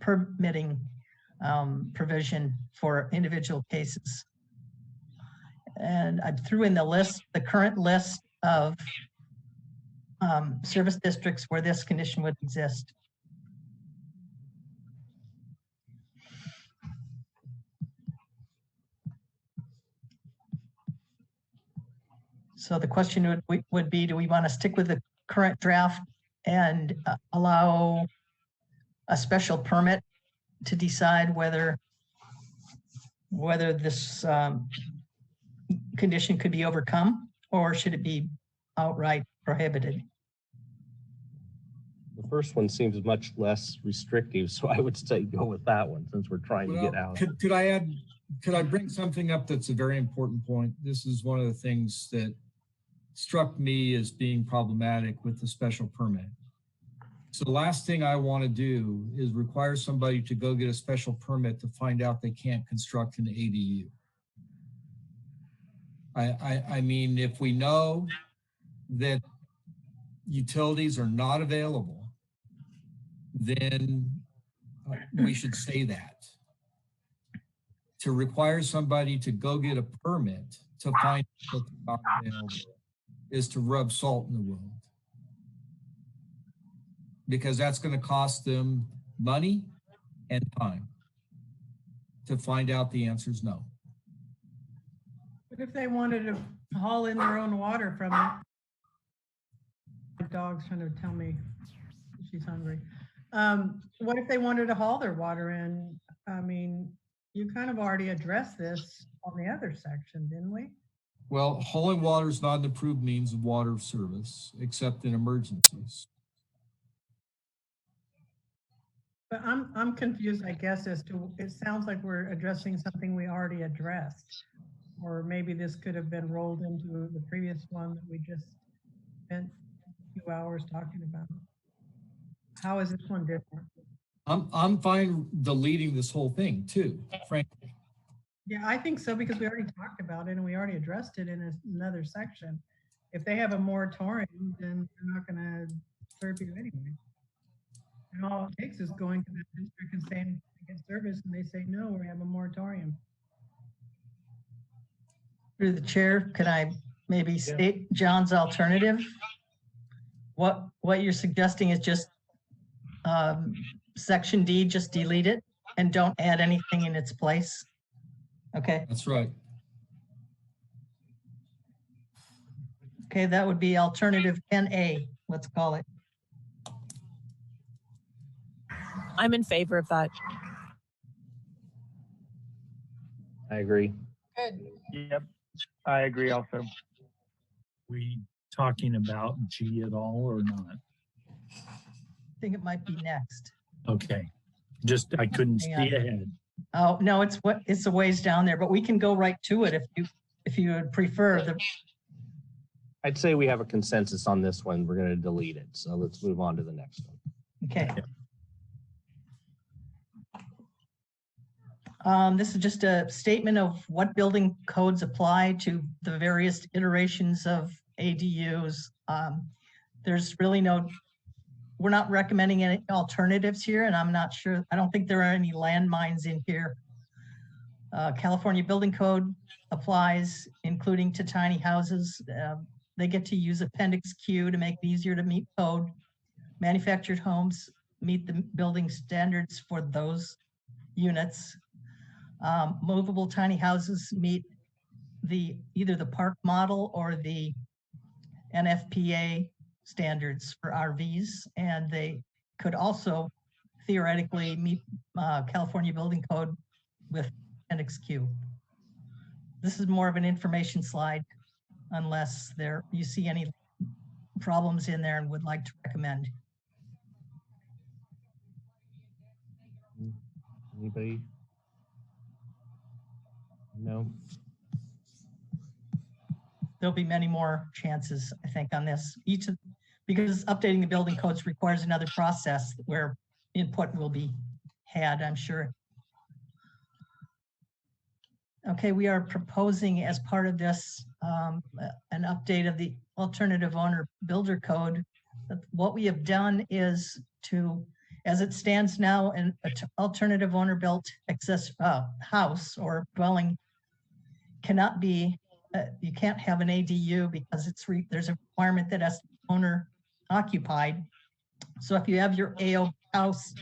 permitting provision for individual cases. And I threw in the current list of service districts where this condition would exist. So the question would be, do we want to stick with the current draft and allow a special permit to decide whether this condition could be overcome, or should it be outright prohibited? The first one seems much less restrictive, so I would say go with that one since we're trying to get out. Could I bring something up that's a very important point? This is one of the things that struck me as being problematic with the special permit. So the last thing I want to do is require somebody to go get a special permit to find out they can't construct an ADU. I mean, if we know that utilities are not available, then we should say that. To require somebody to go get a permit to find out that they're not available is to rub salt in the wound, because that's going to cost them money and time to find out the answer is no. But if they wanted to haul in their own water from it, the dog's trying to tell me she's hungry. What if they wanted to haul their water in? I mean, you kind of already addressed this on the other section, didn't we? Well, hauling water is not an approved means of water service, except in emergencies. But I'm confused, I guess, as to, it sounds like we're addressing something we already addressed. Or maybe this could have been rolled into the previous one that we just spent a few hours talking about. How is this one different? I'm fine deleting this whole thing too, frankly. Yeah, I think so, because we already talked about it and we already addressed it in another section. If they have a moratorium, then they're not going to serve you anyway. And all it takes is going to the district and saying, get service, and they say, no, we have a moratorium. Through the chair, could I maybe state John's alternative? What you're suggesting is just section D, just delete it and don't add anything in its place. Okay. That's right. Okay, that would be alternative 10A, let's call it. I'm in favor of that. I agree. Good. Yep, I agree also. We talking about G at all or not? I think it might be next. Okay, just I couldn't see ahead. Oh no, it's a ways down there, but we can go right to it if you would prefer. I'd say we have a consensus on this one. We're going to delete it. So let's move on to the next one. Okay. This is just a statement of what building codes apply to the various iterations of ADUs. There's really we're not recommending any alternatives here, and I'm not sure, I don't think there are any landmines in here. California Building Code applies, including to tiny houses. They get to use Appendix Q to make it easier to meet code. Manufactured homes meet the building standards for those units. Movable tiny houses meet either the park model or the NFPA standards for RVs, and they could also theoretically meet California Building Code with Appendix Q. This is more of an information slide, unless you see any problems in there and would like to recommend. Anybody? No. There'll be many more chances, I think, on this. Because updating the building codes requires another process where input will be had, I'm sure. Okay, we are proposing as part of this an update of the alternative owner builder code. What we have done is as it stands now, an alternative owner built house or dwelling cannot be, you can't have an ADU because there's a requirement that as owner occupied. So if you have your AOB house,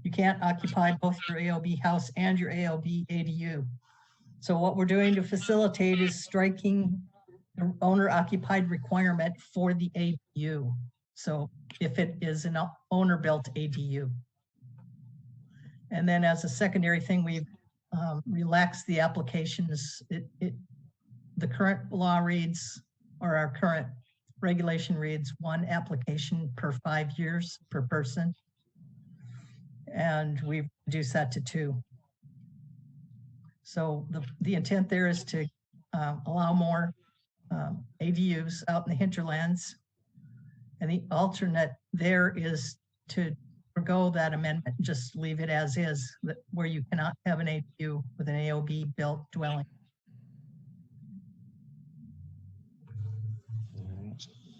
you can't occupy both your AOB house and your AOB ADU. So what we're doing to facilitate is striking the owner occupied requirement for the ADU. So if it is an owner built ADU. And then as a secondary thing, we've relaxed the applications. The current law reads, or our current regulation reads, 1 application per 5 years per person. And we've reduced that to 2. So the intent there is to allow more ADUs out in the hinterlands. And the alternate there is to forgo that amendment, just leave it as is, where you cannot have an ADU with an AOB built dwelling.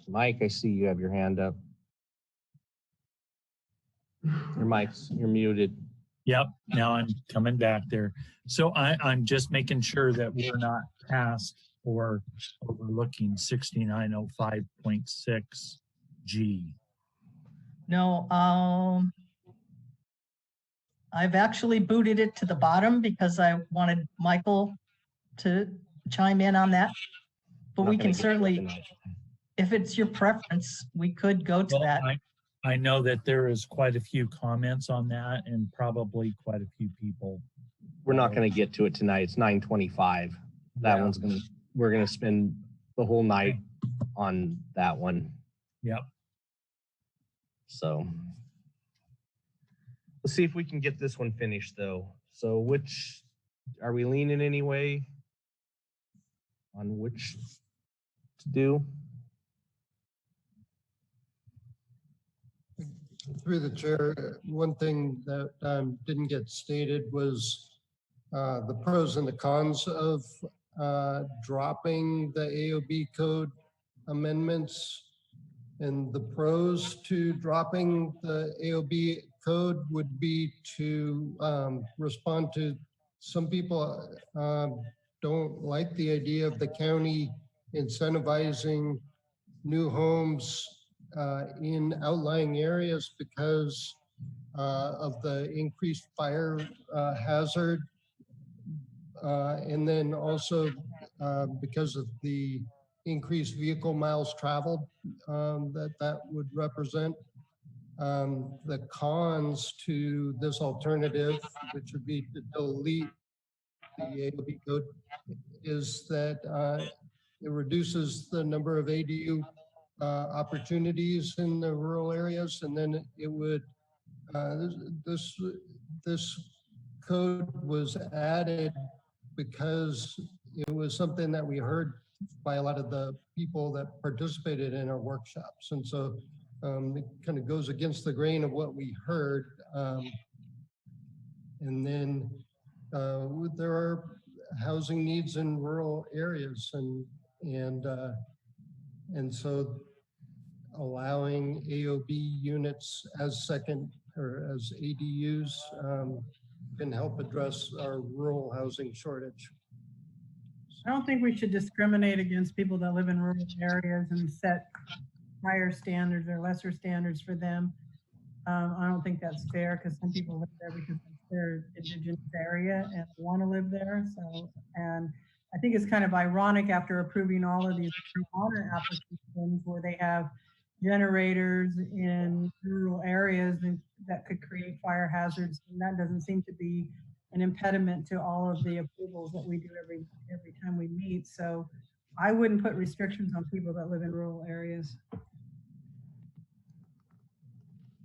Mike, I see you have your hand up. You're muted. Yep, now I'm coming back there. So I'm just making sure that we're not past or overlooking 6905.6 G. No, I've actually booted it to the bottom because I wanted Michael to chime in on that. But we can certainly, if it's your preference, we could go to that. I know that there is quite a few comments on that and probably quite a few people. We're not going to get to it tonight. It's 9:25. That one's we're going to spend the whole night on that one. Yep. So let's see if we can get this one finished though. So which, are we leaning anyway on which to do? Through the chair, one thing that didn't get stated was the pros and the cons of dropping the AOB code amendments. And the pros to dropping the AOB code would be to respond to some people don't like the idea of the county incentivizing new homes in outlying areas because of the increased fire hazard. And then also because of the increased vehicle miles traveled that would represent. The cons to this alternative, which would be to delete the AOB code, is that it reduces the number of ADU opportunities in the rural areas, and then it would this code was added because it was something that we heard by a lot of the people that participated in our workshops, and so it kind of goes against the grain of what we heard. And then there are housing needs in rural areas, and so allowing AOB units as second or as ADUs can help address our rural housing shortage. I don't think we should discriminate against people that live in rural areas and set higher standards or lesser standards for them. I don't think that's fair because some people live there because it's their indigenous area and want to live there. So, and I think it's kind of ironic after approving all of these water applications where they have generators in rural areas that could create fire hazards, and that doesn't seem to be an impediment to all of the approvals that we do every time we meet. So I wouldn't put restrictions on people that live in rural areas.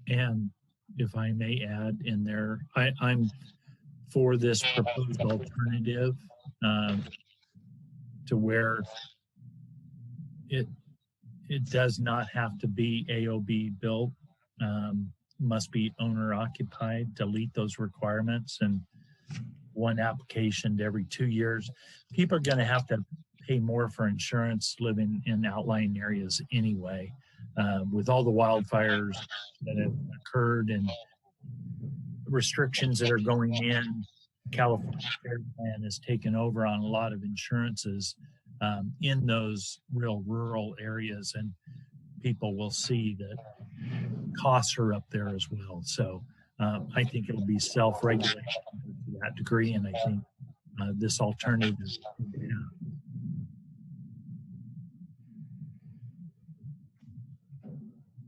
And if I may add in there, I'm for this proposed alternative to where it does not have to be AOB built, must be owner occupied, delete those requirements, and one application to every 2 years. People are going to have to pay more for insurance living in outlying areas anyway. With all the wildfires that have occurred and restrictions that are going in, California Fair Plan has taken over on a lot of insurances in those real rural areas. And people will see that costs are up there as well. So I think it'll be self-regulation to that degree, and I think this alternative.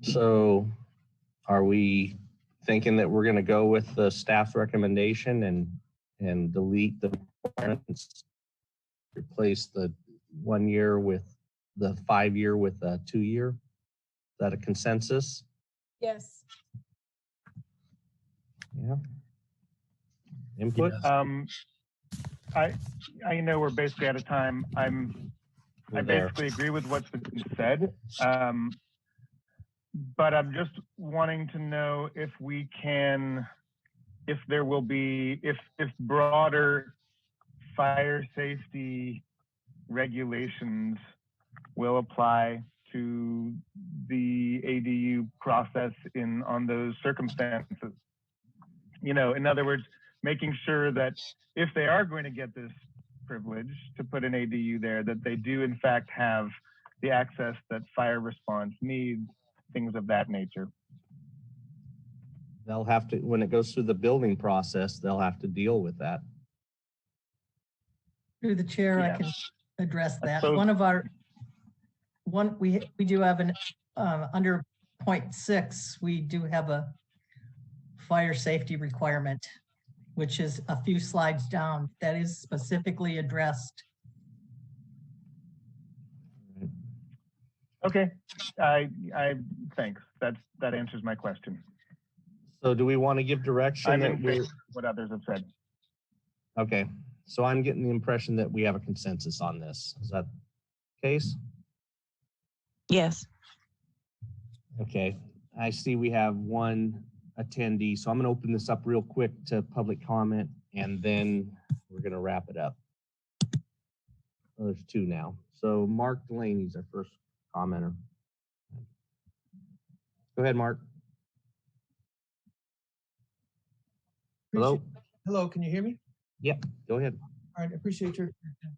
So are we thinking that we're going to go with the staff recommendation and delete the requirements, replace the 1 year with the 5 year with a 2 year? Is that a consensus? Yes. Yeah. Input? I know we're basically out of time. I basically agree with what's been said. But I'm just wanting to know if we can, if there will be, if broader fire safety regulations will apply to the ADU process on those circumstances. You know, in other words, making sure that if they are going to get this privilege to put an ADU there, that they do in fact have the access that fire response needs, things of that nature. They'll have to, when it goes through the building process, they'll have to deal with that. Through the chair, I can address that. We do have an, under 0.6, we do have a fire safety requirement, which is a few slides down, that is specifically addressed. Okay, thanks. That answers my question. So do we want to give direction I'm that in favor of what others have said. Okay, so I'm getting the impression that we have a consensus on this. Is that the case? Yes. Okay, I see we have one attendee, so I'm going to open this up real quick to public comment, and then we're going to wrap it up. Oh, there's two now. So Mark Delaney's our first commenter. Go ahead, Mark. Hello? Hello, can you hear me? Yep, go ahead. All right, I appreciate your attention.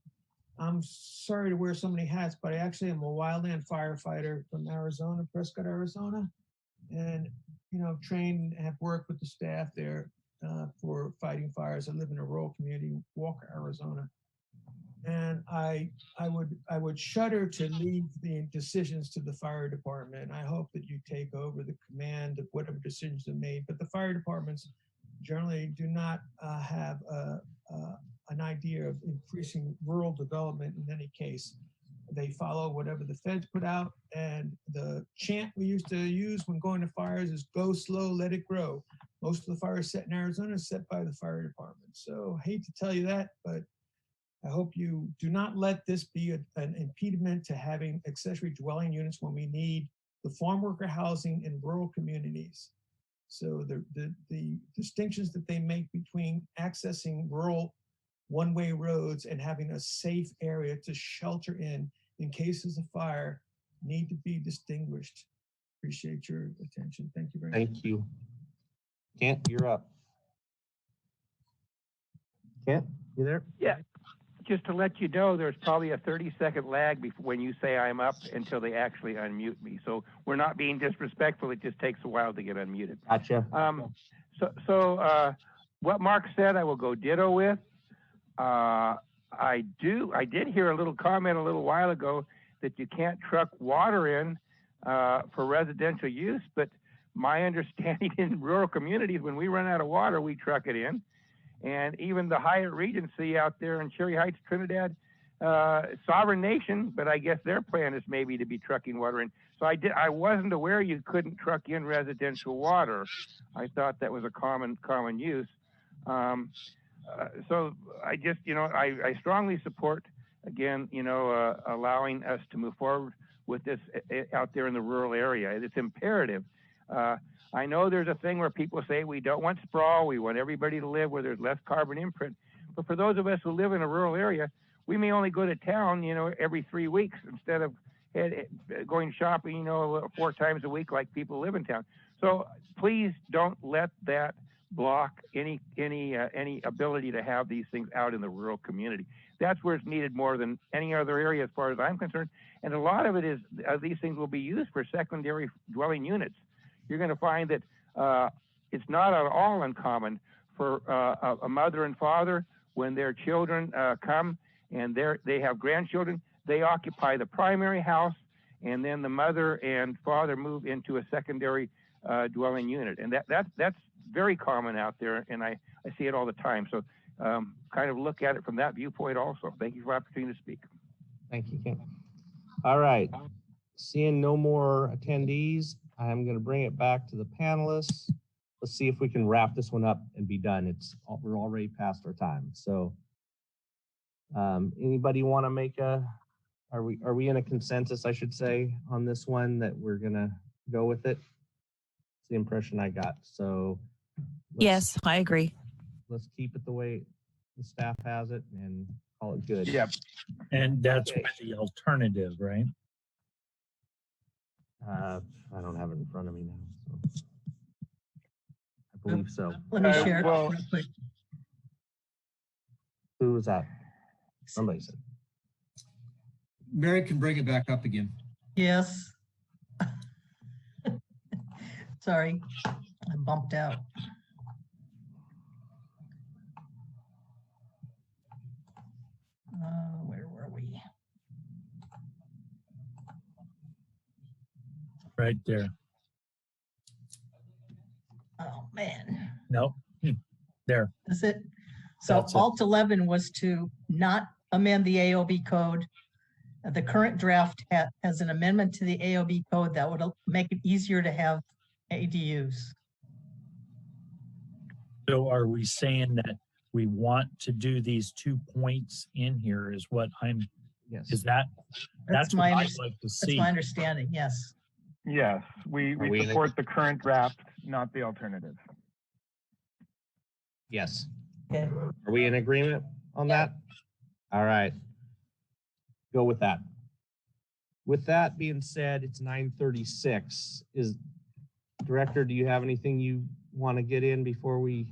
I'm sorry to wear so many hats, but I actually am a wildland firefighter from Arizona, Prescott, Arizona. And, you know, trained and have worked with the staff there for fighting fires. I live in a rural community, Walker, Arizona. And I would shudder to leave the decisions to the fire department. I hope that you take over the command of whatever decisions are made. But the fire departments generally do not have an idea of increasing rural development in any case. They follow whatever the feds put out, and the chant we used to use when going to fires is "Go slow, let it grow." Most of the fires set in Arizona is set by the fire department. So I hate to tell you that, but I hope you do not let this be an impediment to having accessory dwelling units when we need the farm worker housing in rural communities. So the distinctions that they make between accessing rural one-way roads and having a safe area to shelter in cases of fire need to be distinguished. Appreciate your attention. Thank you very much. Thank you. Kent, you're up. Kent, you there? Yeah. Just to let you know, there's probably a 30-second lag before when you say I'm up until they actually unmute me. So we're not being disrespectful. It just takes a while to get unmuted. Gotcha. So what Mark said, I will go ditto with. I did hear a little comment a little while ago that you can't truck water in for residential use, but my understanding in rural communities, when we run out of water, we truck it in. And even the Hyatt Regency out there in Cherry Heights, Trinidad, sovereign nation, but I guess their plan is maybe to be trucking water in. So I wasn't aware you couldn't truck in residential water. I thought that was a common use. So I just, I strongly support, again, allowing us to move forward with this out there in the rural area. It's imperative. I know there's a thing where people say we don't want sprawl, we want everybody to live where there's less carbon imprint. But for those of us who live in a rural area, we may only go to town, every 3 weeks instead of going shopping, 4 times a week like people live in town. So please don't let that block any ability to have these things out in the rural community. That's where it's needed more than any other area, as far as I'm concerned. And a lot of it is these things will be used for secondary dwelling units. You're going to find that it's not at all uncommon for a mother and father, when their children come and they have grandchildren, they occupy the primary house, and then the mother and father move into a secondary dwelling unit. And that's very common out there, and I see it all the time. So kind of look at it from that viewpoint also. Thank you for the opportunity to speak. Thank you, Ken. All right, seeing no more attendees, I'm going to bring it back to the panelists. Let's see if we can wrap this one up and be done. We're already past our time. So anybody want to make are we in a consensus, I should say, on this one, that we're going to go with it? It's the impression I got. So yes, I agree. Let's keep it the way the staff has it and call it good. Yep. And that's with the alternative, right? I don't have it in front of me now. So. I believe so. Let me share it well, real quick. Who was that? Somebody said. Mary can bring it back up again. Yes. Sorry, I bumped out. Where were we? Right there. Oh, man. Nope. There. That's it. So Alt 11 was to not amend the AOB code. The current draft has an amendment to the AOB code that would make it easier to have ADUs. So are we saying that we want to do these 2 points in here is what I'm, yes. Is that, that's what I'd like to see. That's my understanding, yes. Yes, we support the current draft, not the alternative. Yes. Okay. Are we in agreement on that? All right. Go with that. With that being said, it's 9:36. Director, do you have anything you want to get in before we?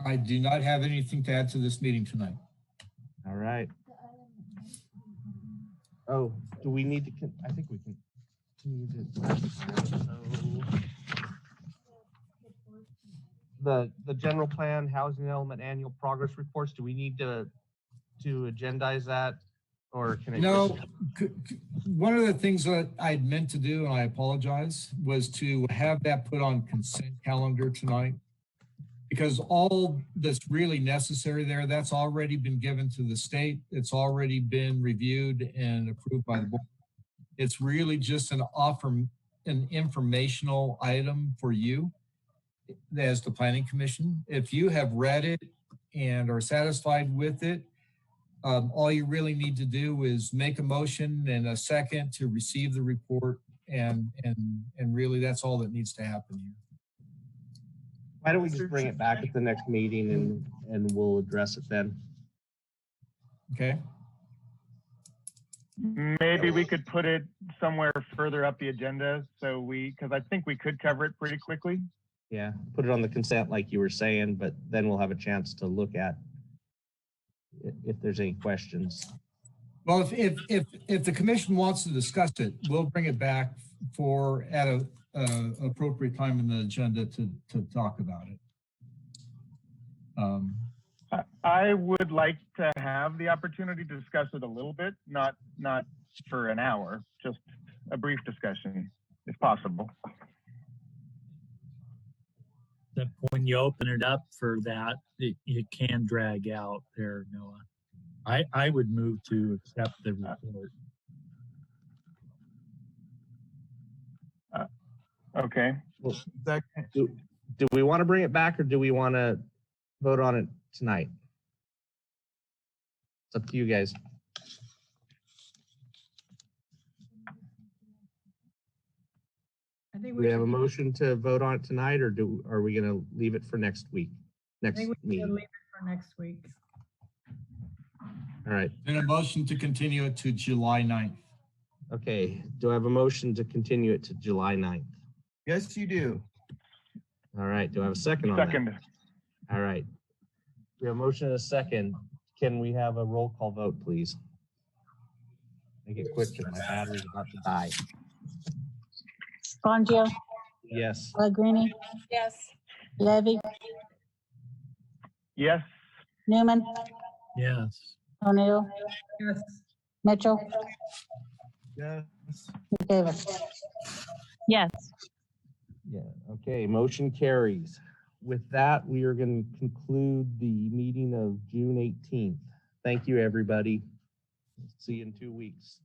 I do not have anything to add to this meeting tonight. All right. Oh, do we need to? I think we can. The general plan, housing element annual progress reports. Do we need to agendize that, or can it? No. One of the things that I'd meant to do, and I apologize, was to have that put on consent calendar tonight, because all that's really necessary there, that's already been given to the state. It's already been reviewed and approved by the board. It's really just an informational item for you as the Planning Commission. If you have read it and are satisfied with it, all you really need to do is make a motion and a second to receive the report, and really that's all that needs to happen here. Why don't we just bring it back at the next meeting and we'll address it then? Okay. Maybe we could put it somewhere further up the agenda, so because I think we could cover it pretty quickly. Yeah, put it on the consent like you were saying, but then we'll have a chance to look at if there's any questions. Well, if the commission wants to discuss it, we'll bring it back at a appropriate time in the agenda to talk about it. I would like to have the opportunity to discuss it a little bit, not for an hour, just a brief discussion, if possible. That when you open it up for that, it can drag out there, Noah. I would move to accept the report. Okay. Well, do we want to bring it back, or do we want to vote on it tonight? It's up to you guys. I think Do we have a motion to vote on it tonight, or are we going to leave it for next week? Next I think we meeting. should leave it for next week. All right. Then a motion to continue it to July 9th. Okay. Do I have a motion to continue it to July 9th? Yes, you do. All right. Do I have a second on that? Second. All right. We have a motion and a second. Can we have a roll call vote, please? Make it quick because my battery's about to die. Bongio, Yes. Pellegrini, Yes. Levy, Yes. Newman, Yes. O'Neill, Yes. Mitchell, Yes. McCavour. Yes. Yeah. Okay. Motion carries. With that, we are going to conclude the meeting of June 18th. Thank you, everybody. See you in 2 weeks.